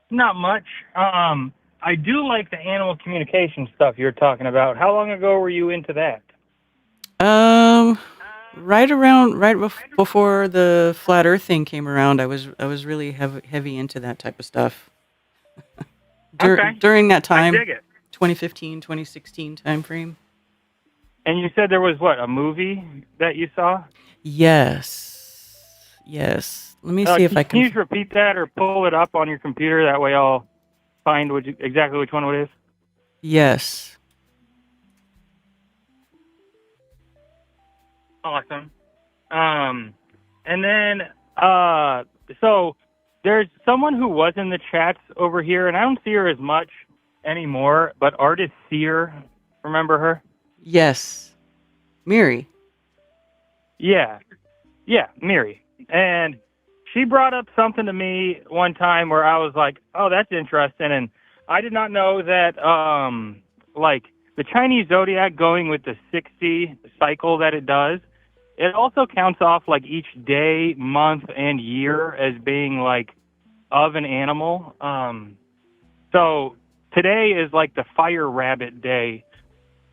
Not much. I do like the animal communication stuff you're talking about. How long ago were you into that? Before the flat Earth thing came around, I was really heavy into that type of stuff. During that time, I dig it. 2015, 2016 time frame. And you said there was what, a movie that you saw? Yes. Let me see if I can. Can you just repeat that or pull it up on your computer? That way I'll find exactly which one it is. Yes. Awesome. And then, so there's someone who was in the chats over here, and I don't see her as much anymore, but Artist Seer, remember her? Yes. Miri. Yeah, Miri. And she brought up something to me one time where I was like, oh, that's interesting. And I did not know that, like, the Chinese zodiac going with the 60 cycle that it does, it also counts off, like, each day, month, and year as being, like, of an animal. So today is, like, the fire rabbit day.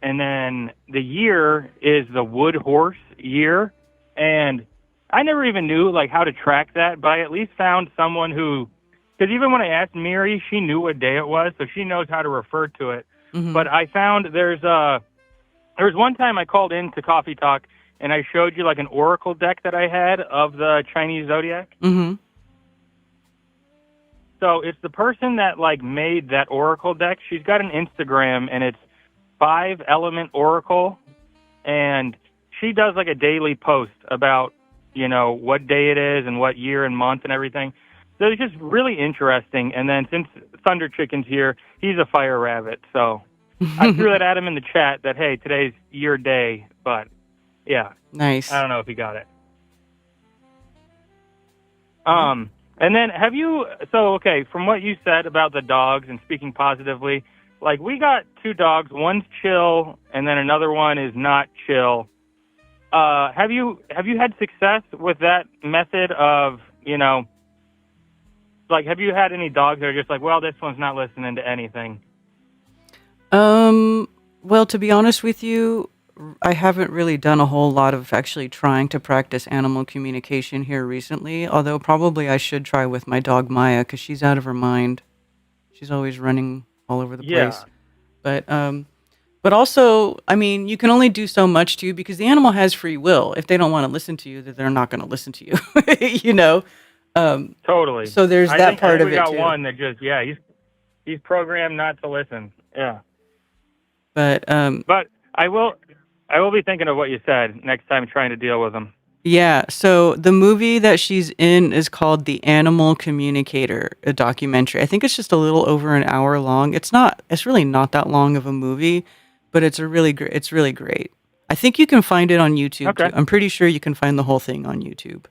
And then the year is the wood horse year. And I never even knew, like, how to track that, but I at least found someone who, because even when I asked Miri, she knew what day it was, so she knows how to refer to it. Mm-hmm. But I found there was one time I called into Coffee Talk, and I showed you, like, an oracle deck that I had of the Chinese zodiac. Mm-hmm. So it's the person that like made that Oracle deck. She's got an Instagram, and it's 5 Element Oracle, and she does like a daily post about, what day it is and what year and month and everything. So it's just really interesting. And then since Thunder Chicken's here, he's a fire rabbit. So I threw that at him in the chat that, hey, today's your day. But yeah, Nice. I don't know if he got it. And then okay, from what you said about the dogs and speaking positively, like we got 2 dogs, one's chill and then another one is not chill. Have you had success with that method of, like, have you had any dogs that are just like, well, this one's not listening to anything? Well, to be honest with you, I haven't really done a whole lot of actually trying to practice animal communication here recently, although probably I should try with my dog Maya because she's out of her mind. She's always running all over the place. But also, I mean, you can only do so much too because the animal has free will. If they don't want to listen to you, then they're not going to listen to you, Totally. So there's that part of it too. We got one that just, he's programmed not to listen. Yeah. But I will be thinking of what you said next time trying to deal with him. yeah, so the movie that she's in is called The Animal Communicator, a documentary. I think it's just a little over an hour long. It's really not that long of a movie, but it's really great. I think you can find it on YouTube too. I'm pretty sure you can find the whole thing on YouTube.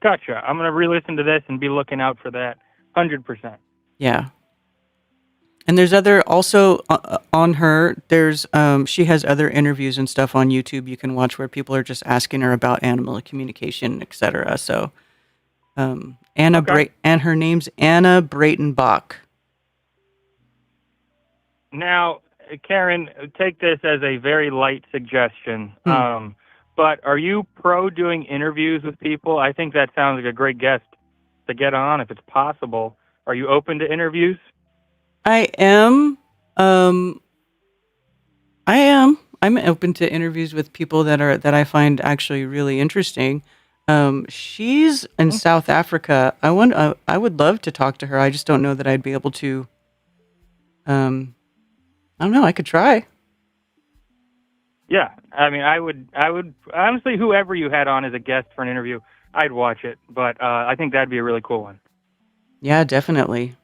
Gotcha. I'm going to re-listen to this and be looking out for that 100%. Yeah. And there's on her, there's, she has other interviews and stuff on YouTube you can watch where people are just asking her about animal communication, etc. So, and her name's Anna Breitenbach. Now, Karen, take this as a very light suggestion. But are you pro doing interviews with people? I think that sounds like a great guest to get on if it's possible. Are you open to interviews? I am. I'm open to interviews with people that I find actually really interesting. She's in South Africa. I would love to talk to her. I just don't know that I'd be able to. I don't know. I could try. Yeah, I mean, I would honestly, whoever you had on as a guest for an interview, I'd watch it. But I think that'd be a really cool one. Yeah, definitely.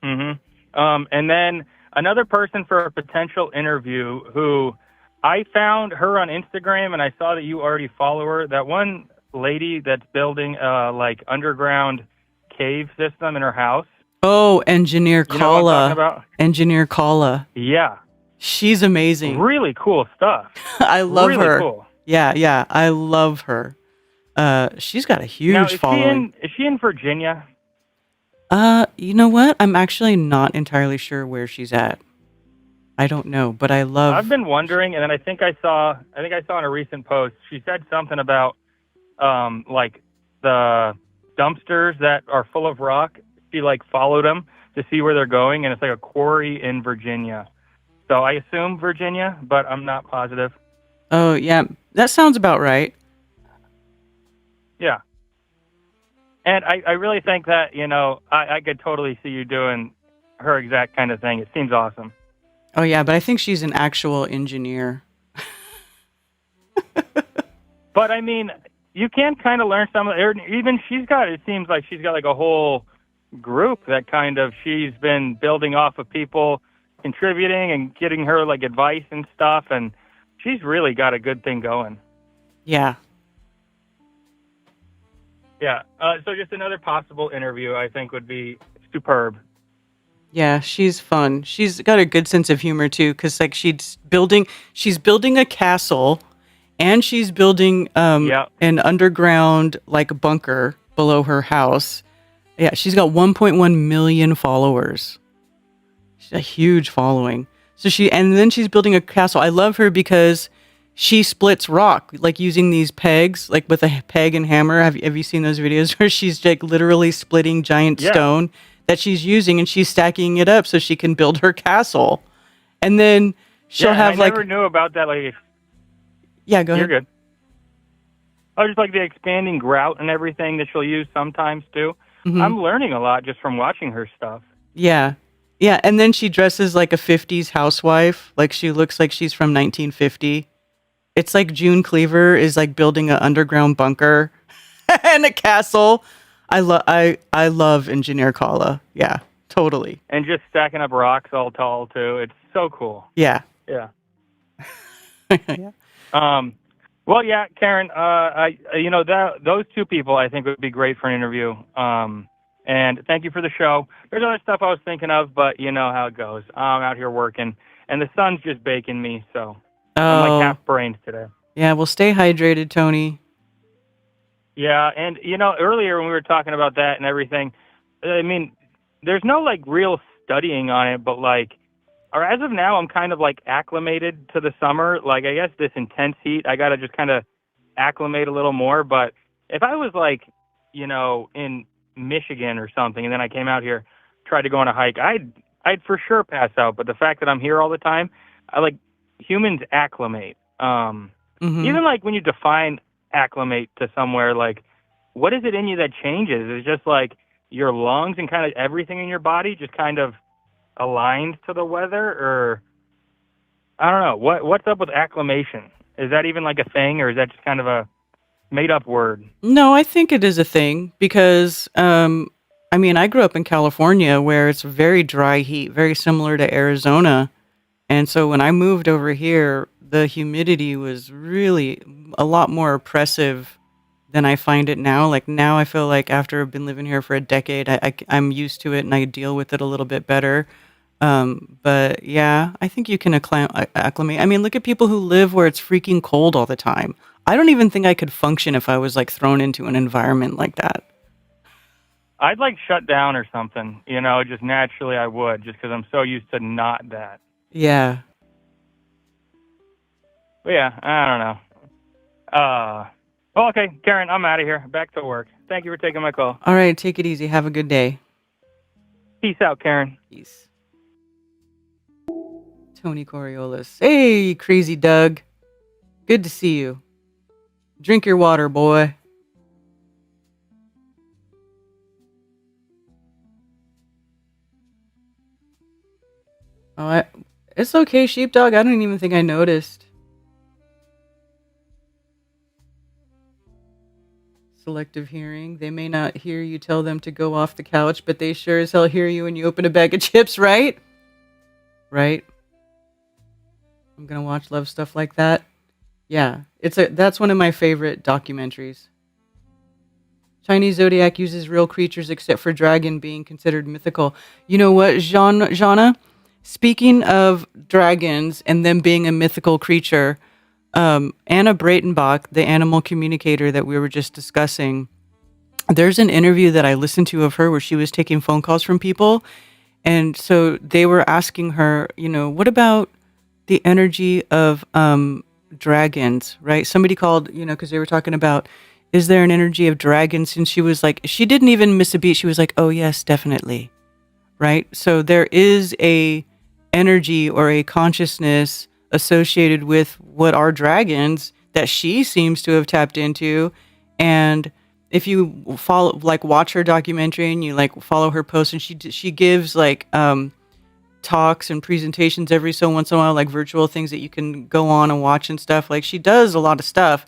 And then another person for a potential interview who I found her on Instagram, and I saw that you already follow her. That one lady that's building like underground cave system in her house. Oh, Engineer Kala. You know what I'm talking about? Engineer Kala. Yeah. She's amazing. Really cool stuff. I love really her. Cool. Yeah, I love her. She's got a huge following. Is she in Virginia? You know what? I'm actually not entirely sure where she's at. I don't know, but I've been wondering, and then I think I saw in a recent post, she said something about, like the dumpsters that are full of rock. She like followed them to see where they're going, and it's like a quarry in Virginia. So I assume Virginia, but I'm not positive. Oh yeah, that sounds about right. Yeah. And I really think that, I could totally see you doing her exact kind of thing. It seems awesome. Oh, yeah, but I think she's an actual engineer. But, I mean, you can kind of learn some of it. Even it seems like she's got like a whole group that kind of she's been building off of people contributing and getting her like advice and stuff. And she's really got a good thing going. Yeah. Yeah. So just another possible interview I think would be superb. Yeah, she's fun. She's got a good sense of humor too, because like she's building a castle, and she's building an underground like bunker below her house. Yeah, she's got 1.1 million followers. She's a huge following. And then she's building a castle. I love her because she splits rock, like using these pegs, like with a peg and hammer. Have you seen those videos where she's like literally splitting giant stone that she's using, and she's stacking it up so she can build her castle? And then she'll have I never knew about that. Like, yeah, go ahead. You're good. Oh, just like the expanding grout and everything that she'll use sometimes too. Mhm. I'm learning a lot just from watching her stuff. Yeah. Yeah, and then she dresses like a 50s housewife. Like she looks like she's from 1950. It's like June Cleaver is like building an underground bunker and a castle. I love Engineer Kala. Yeah, totally. And just stacking up rocks all tall too. It's so cool. Yeah. Yeah. Yeah. Well, yeah, Karen. Those two people I think would be great for an interview. And thank you for the show. There's other stuff I was thinking of, but you know how it goes. I'm out here working, and the sun's just baking me, so I'm like half brained today. Yeah, well, stay hydrated, Tony. Yeah, and earlier when we were talking about that and everything, I mean, there's no like real studying on it, but like, or as of now, I'm kind of like acclimated to the summer. Like, I guess this intense heat, I gotta just kind of acclimate a little more. But if I was like, in Michigan or something, and then I came out here, tried to go on a hike, I'd for sure pass out. But the fact that I'm here all the time, humans acclimate. Even like when you define acclimate to somewhere, like what is it in you that changes? Is it just like your lungs and kind of everything in your body just kind of aligned to the weather, or I don't know what's up with acclimation? Is that even like a thing, or is that just kind of a made up word? No, I think it is a thing because I grew up in California where it's very dry heat, very similar to Arizona. And so when I moved over here, the humidity was really a lot more oppressive than I find it now. Like now I feel like after I've been living here for a decade, I'm used to it and I deal with it a little bit better. But yeah, I think you can acclimate. I mean, look at people who live where it's freaking cold all the time. I don't even think I could function if I was like thrown into an environment like that. I'd like shut down or something, just naturally I would, just because I'm so used to not that. Yeah. But yeah, I don't know. Well, okay, Karen, I'm out of here. Back to work. Thank you for taking my call. All right, take it easy. Have a good day. Peace out, Karen. Peace. Tony Coriolis. Hey, Crazy Doug. Good to see you. Drink your water, boy. Oh, it's okay, Sheepdog. I don't even think I noticed. Selective hearing. They may not hear you tell them to go off the couch, but they sure as hell hear you when you open a bag of chips, right? Right? I'm gonna watch Love Stuff Like That. Yeah, that's one of my favorite documentaries. Chinese zodiac uses real creatures except for dragon being considered mythical. You know what, Jana? Speaking of dragons and them being a mythical creature, Anna Breitenbach, the animal communicator that we were just discussing, there's an interview that I listened to of her where she was taking phone calls from people. And so they were asking her, what about the energy of dragons, right? Somebody called, because they were talking about, is there an energy of dragons? And she was like, she didn't even miss a beat. She was like, oh, yes, definitely. Right? So there is a energy or a consciousness associated with what are dragons that she seems to have tapped into. And if you watch her documentary and you follow her posts, and she gives talks and presentations every so once in a while, like virtual things that you can go on and watch and stuff. Like she does a lot of stuff.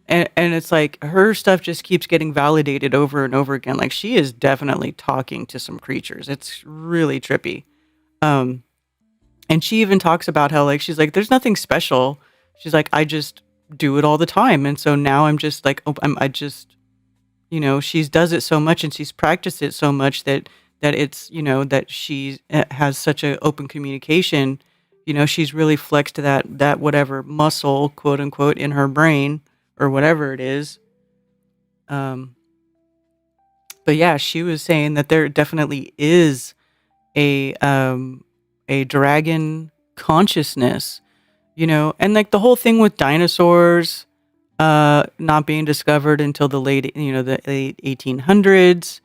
And it's like her stuff just keeps getting validated over and over again. Like she is definitely talking to some creatures. It's really trippy. And she even talks about how she's like, there's nothing special. She's like, I just do it all the time. And so now I'm just like, she does it so much and she's practiced it so much that it's, that she has such an open communication, she's really flexed that whatever muscle, quote unquote, in her brain or whatever it is. But yeah, she was saying that there definitely is a dragon consciousness, and the whole thing with dinosaurs not being discovered until the late 1800s,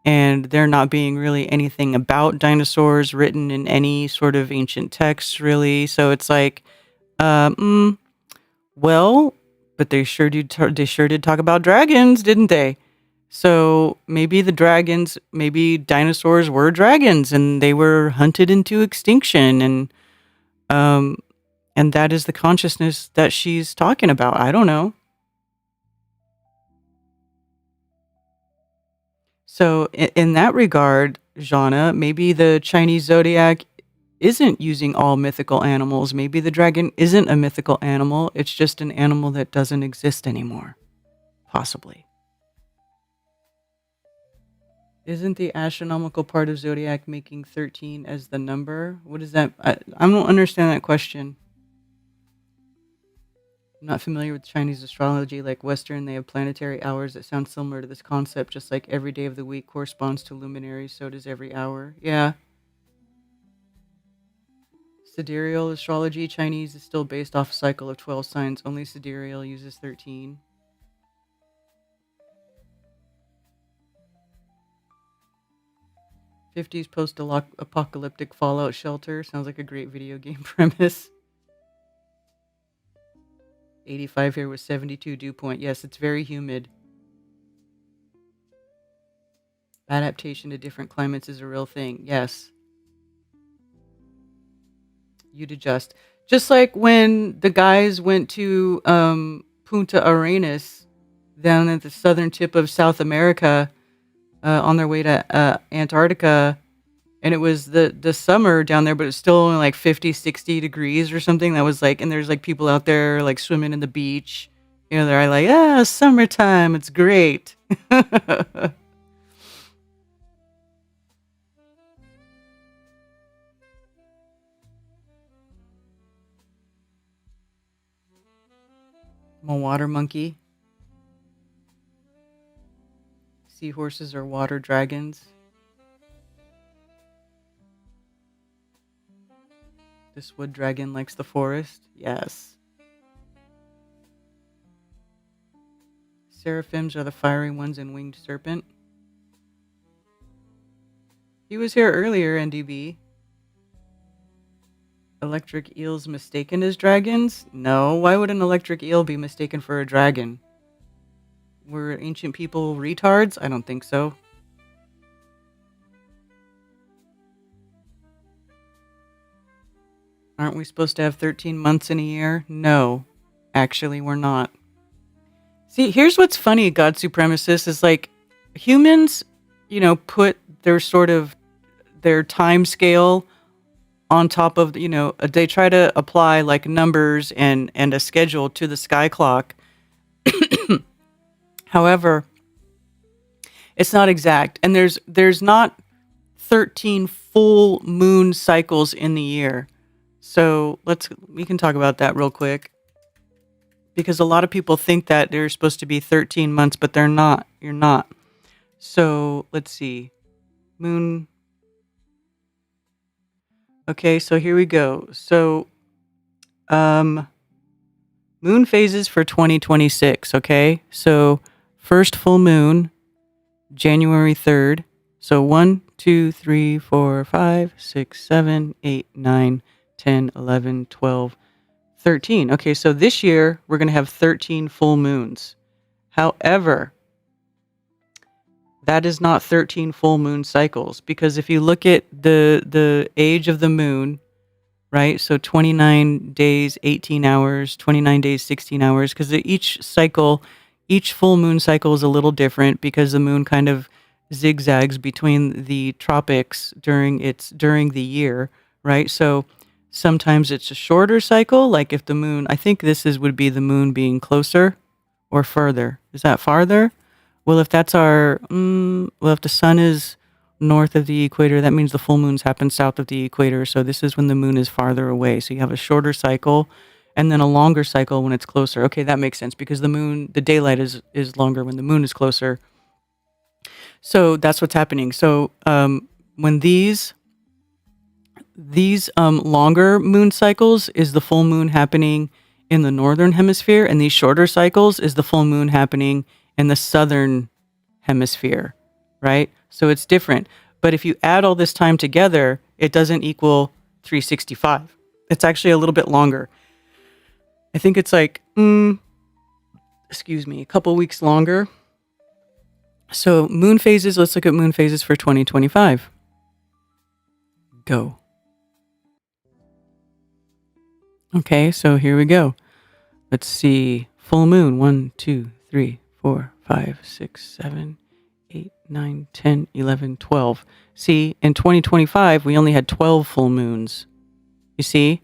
and there not being really anything about dinosaurs written in any sort of ancient texts, really. So it's like, well, But they sure did talk about dragons, didn't they? So maybe the dragons, maybe dinosaurs were dragons and they were hunted into extinction, um and that is the consciousness that she's talking about. I don't know. So in that regard, Jana, maybe the Chinese zodiac isn't using all mythical animals. Maybe the dragon isn't a mythical animal. It's just an animal that doesn't exist anymore. Possibly. Isn't the astronomical part of zodiac making 13 as the number? What is that? I don't understand that question. I'm not familiar with Chinese astrology. Like Western, they have planetary hours that sound similar to this concept. Just like every day of the week corresponds to luminaries, so does every hour. Yeah. Sidereal astrology, Chinese, is still based off a cycle of 12 signs. Only sidereal uses 13. '50s post-apocalyptic fallout shelter. Sounds like a great video game premise. 85 here with 72 dew point. Yes, it's very humid. Adaptation to different climates is a real thing. Yes. You'd adjust. Just like when the guys went to Punta Arenas down at the southern tip of South America on their way to Antarctica. And it was the summer down there, but it's still only like 50, 60 degrees or something. That was like, and there's like people out there like swimming in the beach. You know, they're like, summertime. It's great. I'm a water monkey. Seahorses are water dragons. This wood dragon likes the forest. Yes. Seraphims are the fiery ones in winged serpent. He was here earlier, NDB. Electric eels mistaken as dragons? No. Why would an electric eel be mistaken for a dragon? Were ancient people retards? I don't think so. Aren't we supposed to have 13 months in a year? No. Actually, we're not. See, here's what's funny, God supremacists, is like humans, put their time scale on top of, they try to apply like numbers and a schedule to the sky clock. However, it's not exact. And there's not 13 full moon cycles in the year. So we can talk about that real quick. Because a lot of people think that they're supposed to be 13 months, but they're not. You're not. So let's see. Moon. Okay, so here we go. So moon phases for 2026, okay? So first full moon, January 3rd. So 1, 2, 3, 4, 5, 6, 7, 8, 9, 10, 11, 12, 13. Okay, so this year we're going to have 13 full moons. However, that is not 13 full moon cycles, because if you look at the age of the moon, right? So 29 days, 18 hours, 29 days, 16 hours, because each full moon cycle is a little different because the moon kind of zigzags between the tropics during the year, right? So sometimes it's a shorter cycle, like if the moon, I think would be the moon being closer or further. Is that farther? Well, if that's if the sun is north of the equator, that means the full moons happen south of the equator. So this is when the moon is farther away. So you have a shorter cycle and then a longer cycle when it's closer. Okay, that makes sense because the daylight is longer when the moon is closer. So that's what's happening. So when these longer moon cycles is the full moon happening in the northern hemisphere, and these shorter cycles is the full moon happening in the southern hemisphere, right? So it's different. But if you add all this time together, it doesn't equal 365. It's actually a little bit longer. I think it's like, a couple weeks longer. So moon phases, let's look at moon phases for 2025. Go. Okay, so here we go. Let's see. Full moon. 1, 2, 3, 4, 5, 6, 7, 8, 9, 10, 11, 12. See, in 2025, we only had 12 full moons. You see?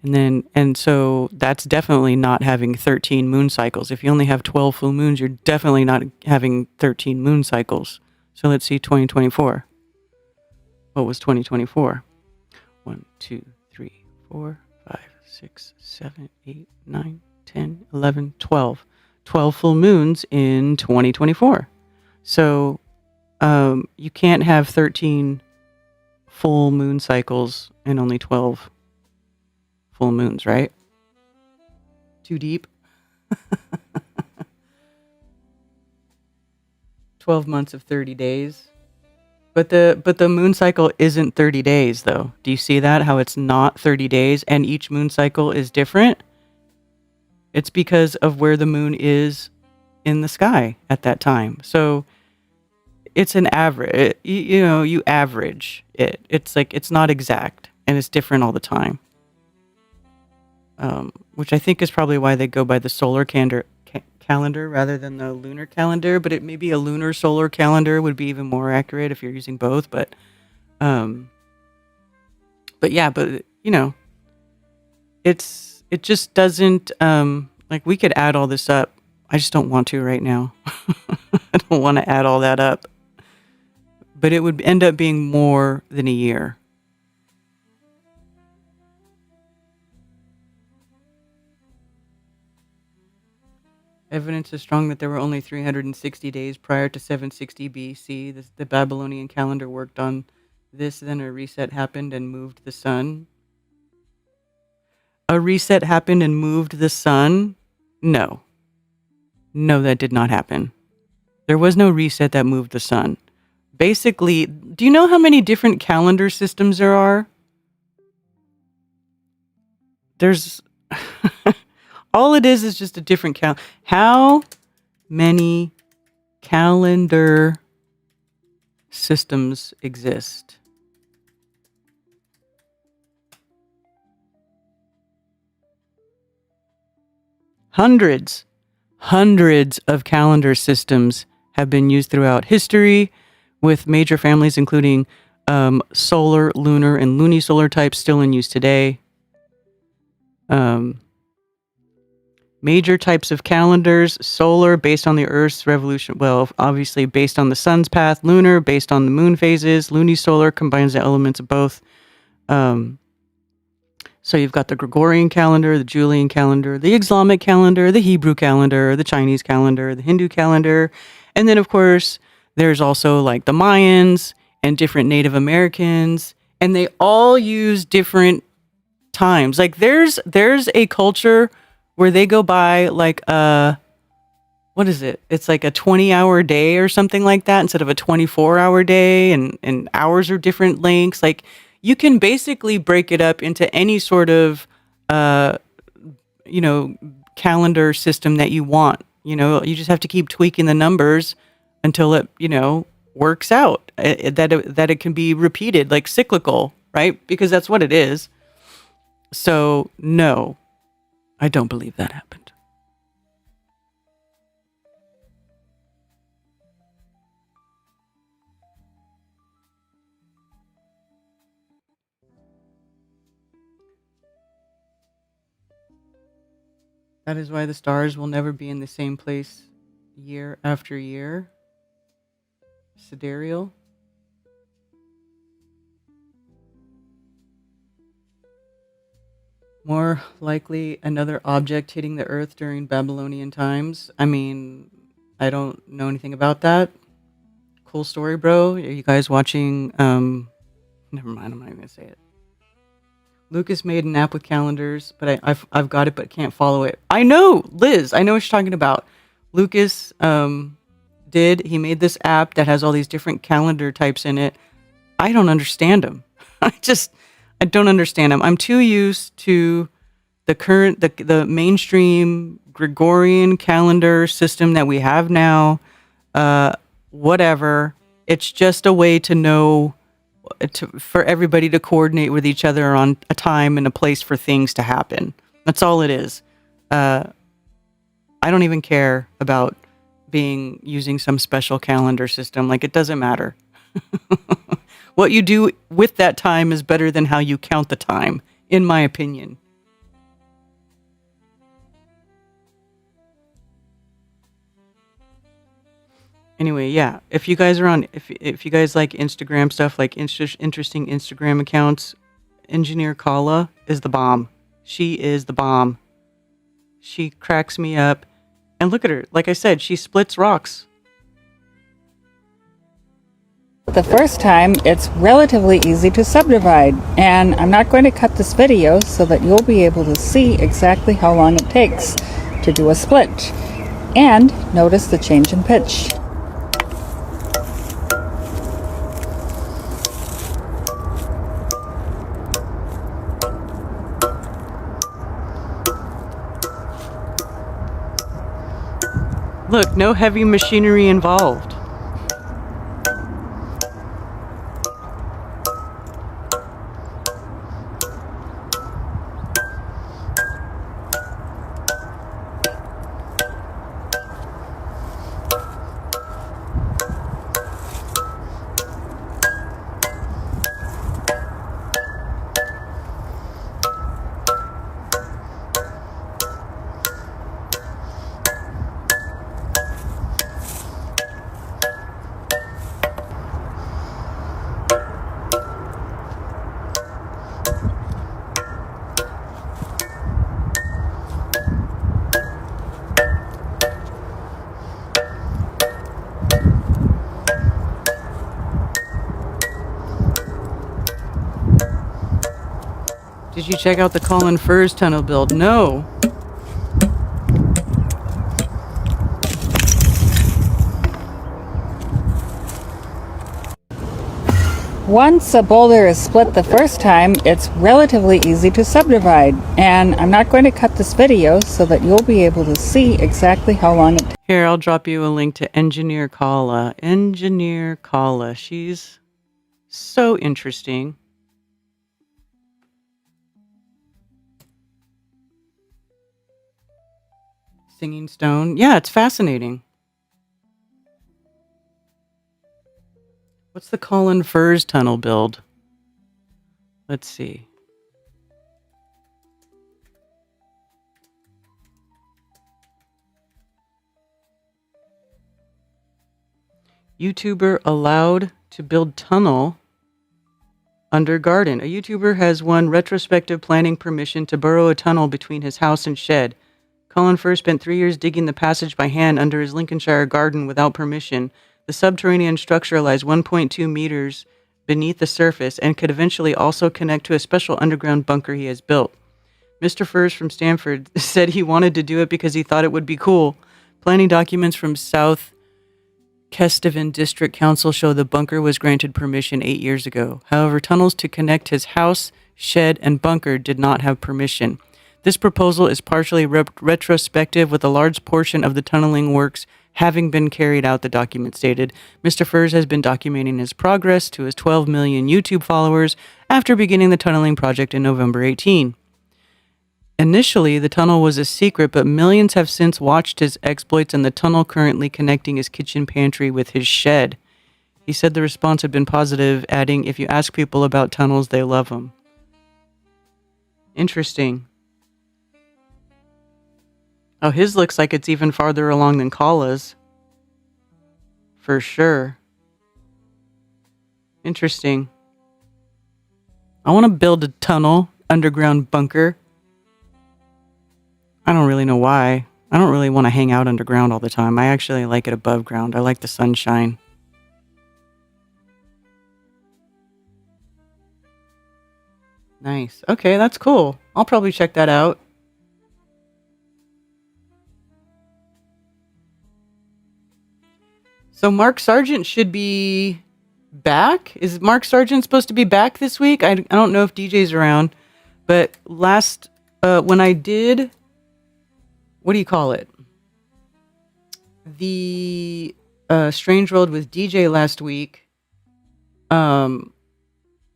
And so that's definitely not having 13 moon cycles. If you only have 12 full moons, you're definitely not having 13 moon cycles. So let's see 2024. What was 2024? 1, 2, 3, 4, 5, 6, 7, 8, 9, 10, 11, 12. 12 full moons in 2024. So you can't have 13 full moon cycles and only 12 full moons, right? Too deep? 12 months of 30 days. But the moon cycle isn't 30 days though. Do you see that? How it's not 30 days and each moon cycle is different? It's because of where the moon is in the sky at that time. So it's an average. You average it. It's like it's not exact and it's different all the time. Which I think is probably why they go by the solar calendar rather than the lunar calendar. But it maybe a lunar solar calendar would be even more accurate if you're using both. But yeah, it just doesn't like we could add all this up. I just don't want to right now. I don't want to add all that up. But it would end up being more than a year. Evidence is strong that there were only 360 days prior to 760 BC. The Babylonian calendar worked on this, then a reset happened and moved the sun. A reset happened and moved the sun? No. No, that did not happen. There was no reset that moved the sun. Basically, do you know how many different calendar systems there are? There's... All it is just a different calendar. How many calendar systems exist? Hundreds of calendar systems have been used throughout history with major families including solar, lunar, and lunisolar types still in use today. Major types of calendars: solar, based on the Earth's revolution. Well, obviously based on the sun's path. Lunar, based on the moon phases. Lunisolar combines the elements of both. So you've got the Gregorian calendar, the Julian calendar, the Islamic calendar, the Hebrew calendar, the Chinese calendar, the Hindu calendar. And then, of course, there's also like the Mayans and different Native Americans. And they all use different times. Like there's a culture where they go by like what is it? It's like a 20-hour day or something like that instead of a 24-hour day, and hours are different lengths. Like you can basically break it up into any sort of calendar system that you want. You just have to keep tweaking the numbers until it, works out. That it can be repeated, like cyclical, right? Because that's what it is. So no, I don't believe that happened. That is why the stars will never be in the same place year after year. Sidereal. More likely another object hitting the Earth during Babylonian times. I mean, I don't know anything about that. Cool story, bro. Are you guys watching? Never mind, I'm not even going to say it. Lucas made an app with calendars, but I've got it, but can't follow it. I know, Liz. I know what you're talking about. Lucas he made this app that has all these different calendar types in it. I don't understand them. I don't understand them. I'm too used to the mainstream Gregorian calendar system that we have now, whatever. It's just a way to know, for everybody to coordinate with each other on a time and a place for things to happen. That's all it is. I don't even care about using some special calendar system. Like, it doesn't matter. What you do with that time is better than how you count the time, in my opinion. Anyway, yeah. If you guys are if you guys like Instagram stuff, like interesting Instagram accounts, Engineer Kala is the bomb. She is the bomb. She cracks me up. And look at her. Like I said, she splits rocks. The first time, it's relatively easy to subdivide, and I'm not going to cut this video so that you'll be able to see exactly how long it takes to do a split, and notice the change in pitch. Look, no heavy machinery involved. Did you check out the Colin Furze tunnel build? No. Once a boulder is split the first time, it's relatively easy to subdivide, and I'm not going to cut this video so that you'll be able to see exactly how long it takes. Here, I'll drop you a link to Engineer Kala. Engineer Kala. She's so interesting. Singing Stone. Yeah, it's fascinating. What's the Colin Furze tunnel build? Let's see. YouTuber allowed to build tunnel under garden. A YouTuber has won retrospective planning permission to burrow a tunnel between his house and shed. Colin Furze spent 3 years digging the passage by hand under his Lincolnshire garden without permission. The subterranean structure lies 1.2 meters beneath the surface and could eventually also connect to a special underground bunker he has built. Mr. Furze from Stanford said he wanted to do it because he thought it would be cool. Planning documents from South Kesteven District Council show the bunker was granted permission 8 years ago. However, tunnels to connect his house, shed, and bunker did not have permission. This proposal is partially retrospective, with a large portion of the tunneling works having been carried out, the document stated. Mr. Furze has been documenting his progress to his 12 million YouTube followers after beginning the tunneling project in November 18. Initially, the tunnel was a secret, but millions have since watched his exploits and the tunnel currently connecting his kitchen pantry with his shed. He said the response had been positive, adding, "If you ask people about tunnels, they love them." Interesting. Oh, his looks like it's even farther along than Kala's. For sure. Interesting. I want to build a tunnel, underground bunker. I don't really know why. I don't really want to hang out underground all the time. I actually like it above ground. I like the sunshine. Nice. Okay, that's cool. I'll probably check that out. So Mark Sargent should be back? Is Mark Sargent supposed to be back this week? I don't know if DJ's around, but last when I did, what do you call it? The Strange World with DJ last week.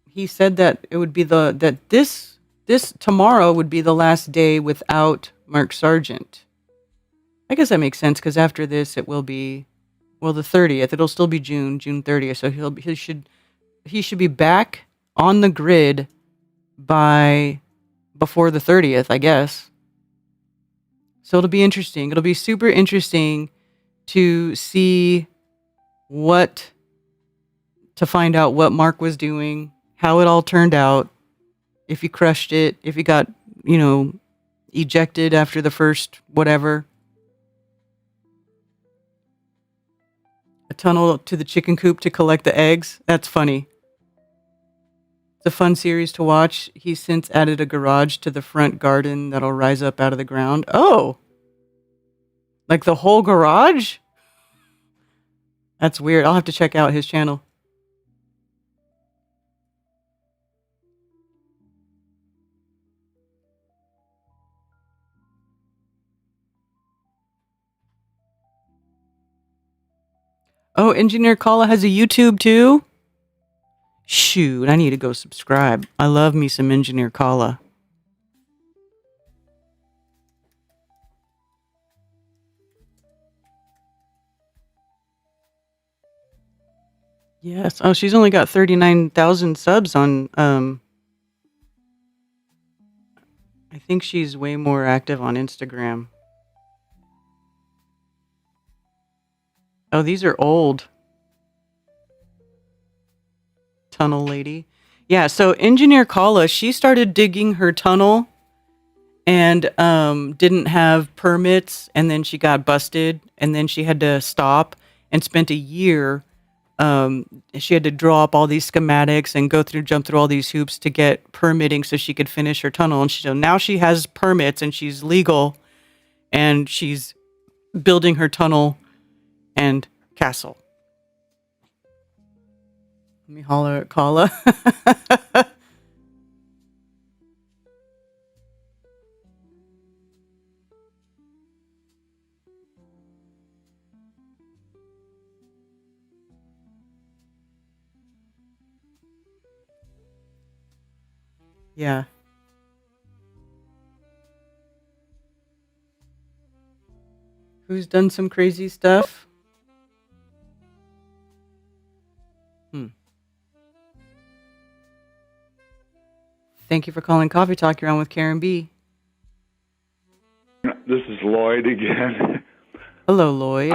He said that it would be this tomorrow would be the last day without Mark Sargent. I guess that makes sense because after this it will be, well, the 30th. It'll still be June 30th. So he should be back on the grid before the 30th, I guess. So it'll be interesting. It'll be super interesting to find out what Mark was doing, how it all turned out, if he crushed it, if he got, ejected after the first whatever. A tunnel to the chicken coop to collect the eggs. That's funny. It's a fun series to watch. He's since added a garage to the front garden that'll rise up out of the ground. Oh! Like the whole garage? That's weird. I'll have to check out his channel. Oh, Engineer Kala has a YouTube too? Shoot, I need to go subscribe. I love me some Engineer Kala. Yes. Oh, she's only got 39,000 subs on, I think she's way more active on Instagram. Oh, these are old. Tunnel lady. Yeah, so Engineer Kala, she started digging her tunnel and didn't have permits, and then she got busted, and then she had to stop and spent a year. She had to draw up all these schematics and jump through all these hoops to get permitting so she could finish her tunnel. And so now she has permits and she's legal, and she's building her tunnel and castle. Let me holler at Kala. Yeah. Who's done some crazy stuff? Thank you for calling Coffee Talk. You're on with Karen B. This is Lloyd again. Hello, Lloyd.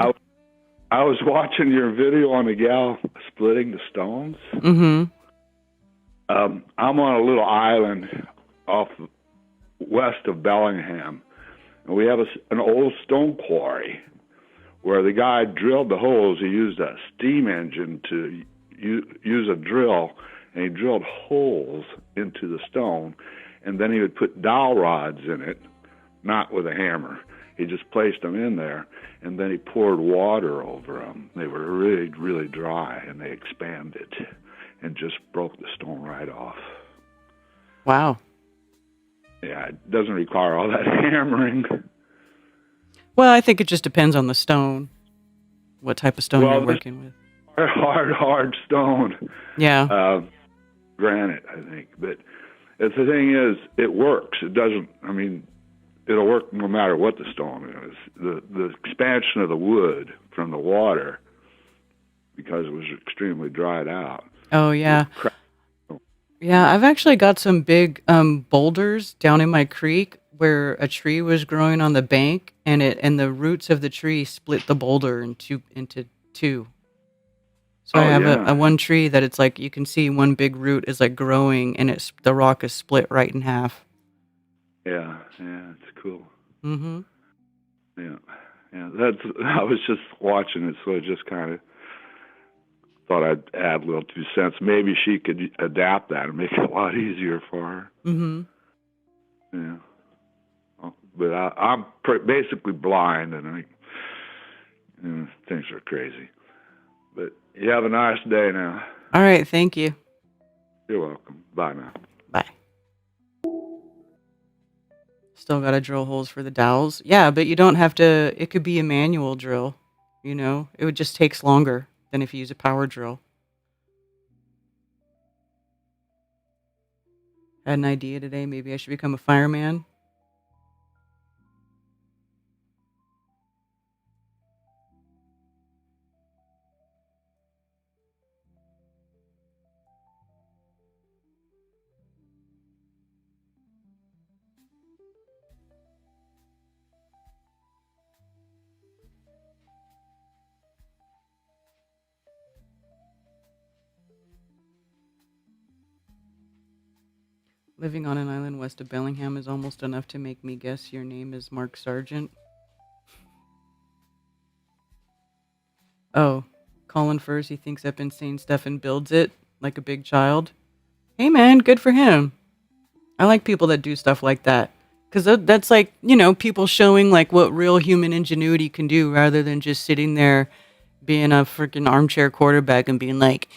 I was watching your video on the gal splitting the stones. Mm-hmm. I'm on a little island west of Bellingham, and we have an old stone quarry where the guy drilled the holes. He used a steam engine to use a drill, and he drilled holes into the stone, and then he would put dowel rods in it, not with a hammer. He just placed them in there, and then he poured water over them. They were really, really dry, and they expanded and just broke the stone right off. Wow. Yeah, it doesn't require all that hammering. Well, I think it just depends on the stone, what type of stone you're working with. Hard stone. Yeah. Granite, I think. But the thing is, it works. It doesn't, it'll work no matter what the stone is. The expansion of the wood from the water, because it was extremely dried out. Oh, yeah. Yeah, I've actually got some big boulders down in my creek where a tree was growing on the bank, and the roots of the tree split the boulder into two. So I have a one tree that it's like you can see one big root is like growing, and the rock is split right in half. Yeah, it's cool. Mm-hmm. Yeah. I was just watching it, so I just kind of thought I'd add a little 2 cents. Maybe she could adapt that and make it a lot easier for her. Mm-hmm. Yeah. But I'm basically blind, and things are crazy. But you have a nice day now. All right, thank you. You're welcome. Bye now. Bye. Still got to drill holes for the dowels. Yeah, but you don't have to. It could be a manual drill. You know, it would just takes longer than if you use a power drill. Had an idea today. Maybe I should become a fireman. Living on an island west of Bellingham is almost enough to make me guess your name is Mark Sargent. Oh, Colin Furs, he thinks up insane stuff and builds it like a big child. Hey man, good for him. I like people that do stuff like that. Because that's like, you know, people showing like what real human ingenuity can do rather than just sitting there being a freaking armchair quarterback and being like,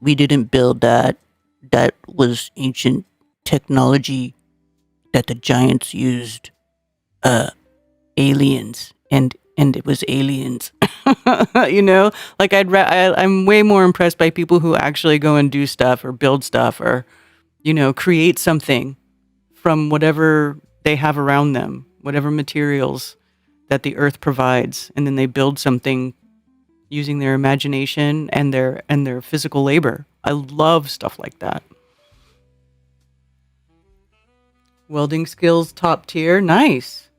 we didn't build that. That was ancient technology that the giants used. Aliens. And it was aliens. You know, like I'm way more impressed by people who actually go and do stuff or build stuff or, you know, create something from whatever they have around them, whatever materials that the earth provides, and then they build something using their imagination and their physical labor. I love stuff like that. Welding skills top tier, nice.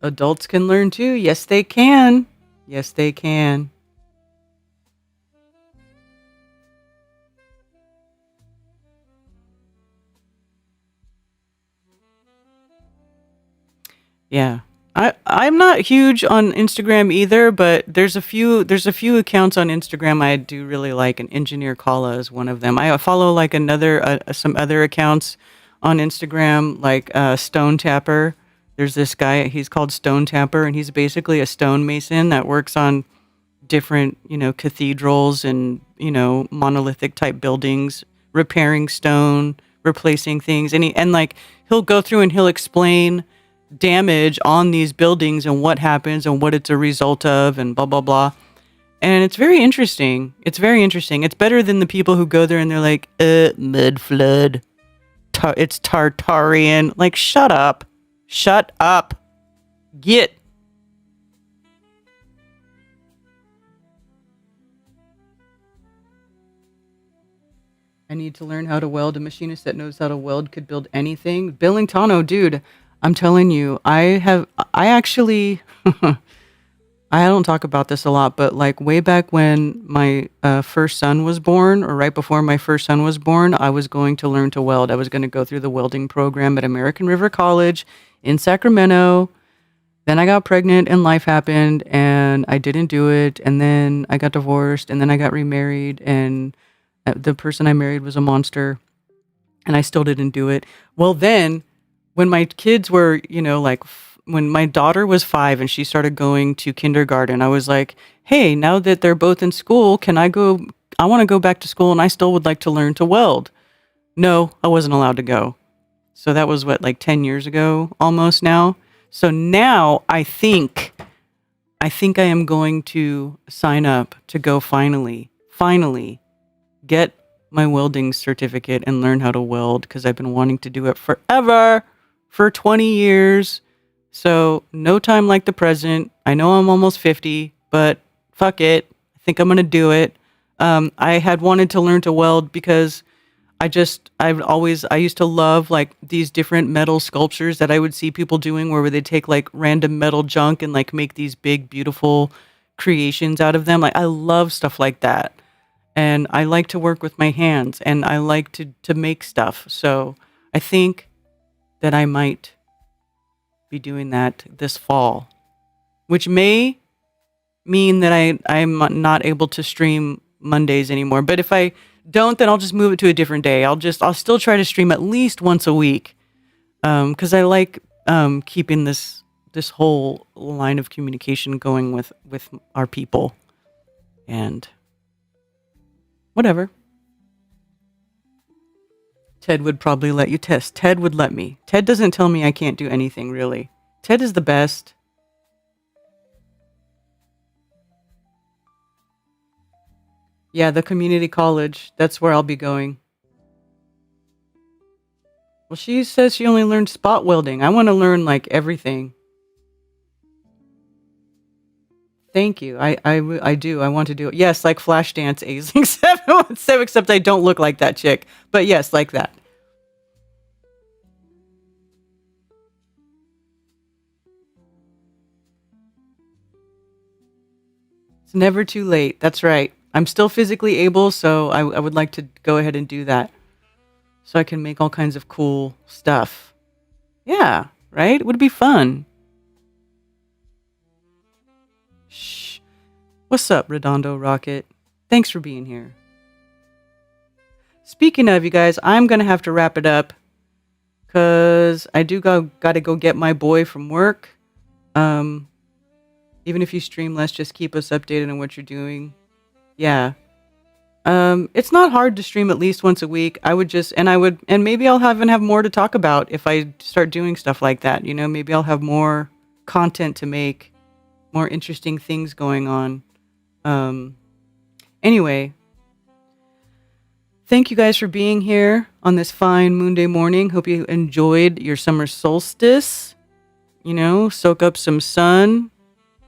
Adults can learn too. Yes, they can. Yes, they can. Yeah. I'm not huge on Instagram either, but there's a few accounts on Instagram I do really like, and Engineer Kala is one of them. I follow like some other accounts on Instagram, like Stone Tapper. There's this guy, he's called Stone Tapper, and he's basically a stonemason that works on different, you know, cathedrals and, you know, monolithic type buildings, repairing stone, replacing things, and like he'll go through and he'll explain damage on these buildings and what happens and what it's a result of and blah blah blah. And it's very interesting. It's better than the people who go there and they're like, mud flood, it's Tartarian. Like, shut up, get. I need to learn how to weld. A machinist that knows how to weld could build anything. Billingtano, dude, I'm telling you, I actually, I don't talk about this a lot, but like way back when my first son was born, or right before my first son was born, I was going to learn to weld. I was going to go through the welding program at American River College in Sacramento. Then I got pregnant and life happened and I didn't do it. And then I got divorced and then I got remarried and the person I married was a monster and I still didn't do it. Well, then when my kids were, you know, like when my daughter was 5 and she started going to kindergarten, I was like, hey, now that they're both in school, I want to go back to school and I still would like to learn to weld. No, I wasn't allowed to go. So that was like 10 years ago almost now. So now I think I am going to sign up to go finally get my welding certificate and learn how to weld because I've been wanting to do it forever. For 20 years. So no time like the present. I know I'm almost 50, but fuck it. I think I'm going to do it. I had wanted to learn to weld because I used to love like these different metal sculptures that I would see people doing where they take like random metal junk and like make these big, beautiful creations out of them. Like I love stuff like that. And I like to work with my hands and I like to make stuff. So I think that I might be doing that this fall, which may mean that I'm not able to stream Mondays anymore. But if I don't, then I'll just move it to a different day. I'll still try to stream at least once a week, because I like keeping this whole line of communication going with our people, and whatever. Ted would probably let you test. Ted would let me. Ted doesn't tell me I can't do anything, really. Ted is the best. Yeah, the community college. That's where I'll be going. Well, she says she only learned spot welding. I want to learn, like, everything. Thank you. I do. I want to do it. Yes, like Flashdance Aisling 717, except I don't look like that chick. But yes, like that. It's never too late. That's right. I'm still physically able, so I would like to go ahead and do that. So I can make all kinds of cool stuff. Yeah, right? It would be fun. Shh. What's up, Redondo Rocket? Thanks for being here. Speaking of, you guys, I'm going to have to wrap it up because I do got to go get my boy from work. Even if you stream less, just keep us updated on what you're doing. Yeah. It's not hard to stream at least once a week. And maybe I'll have more to talk about if I start doing stuff like that. You know, maybe I'll have more content to make, more interesting things going on. Anyway, thank you guys for being here on this fine Moonday morning. Hope you enjoyed your summer solstice. You know, soak up some sun,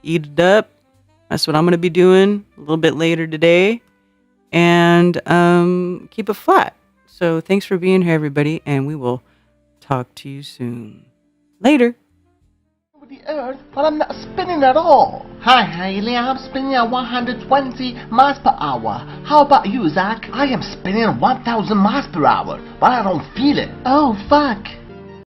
eat it up. That's what I'm going to be doing a little bit later today. And keep it flat. So thanks for being here, everybody, and we will talk to you soon. Later. The earth, but I'm not spinning at all. Hi, Hailey, I'm spinning at 120 miles per hour. How about you, Zach? I am spinning 1,000 miles per hour, but I don't feel it. Oh, fuck.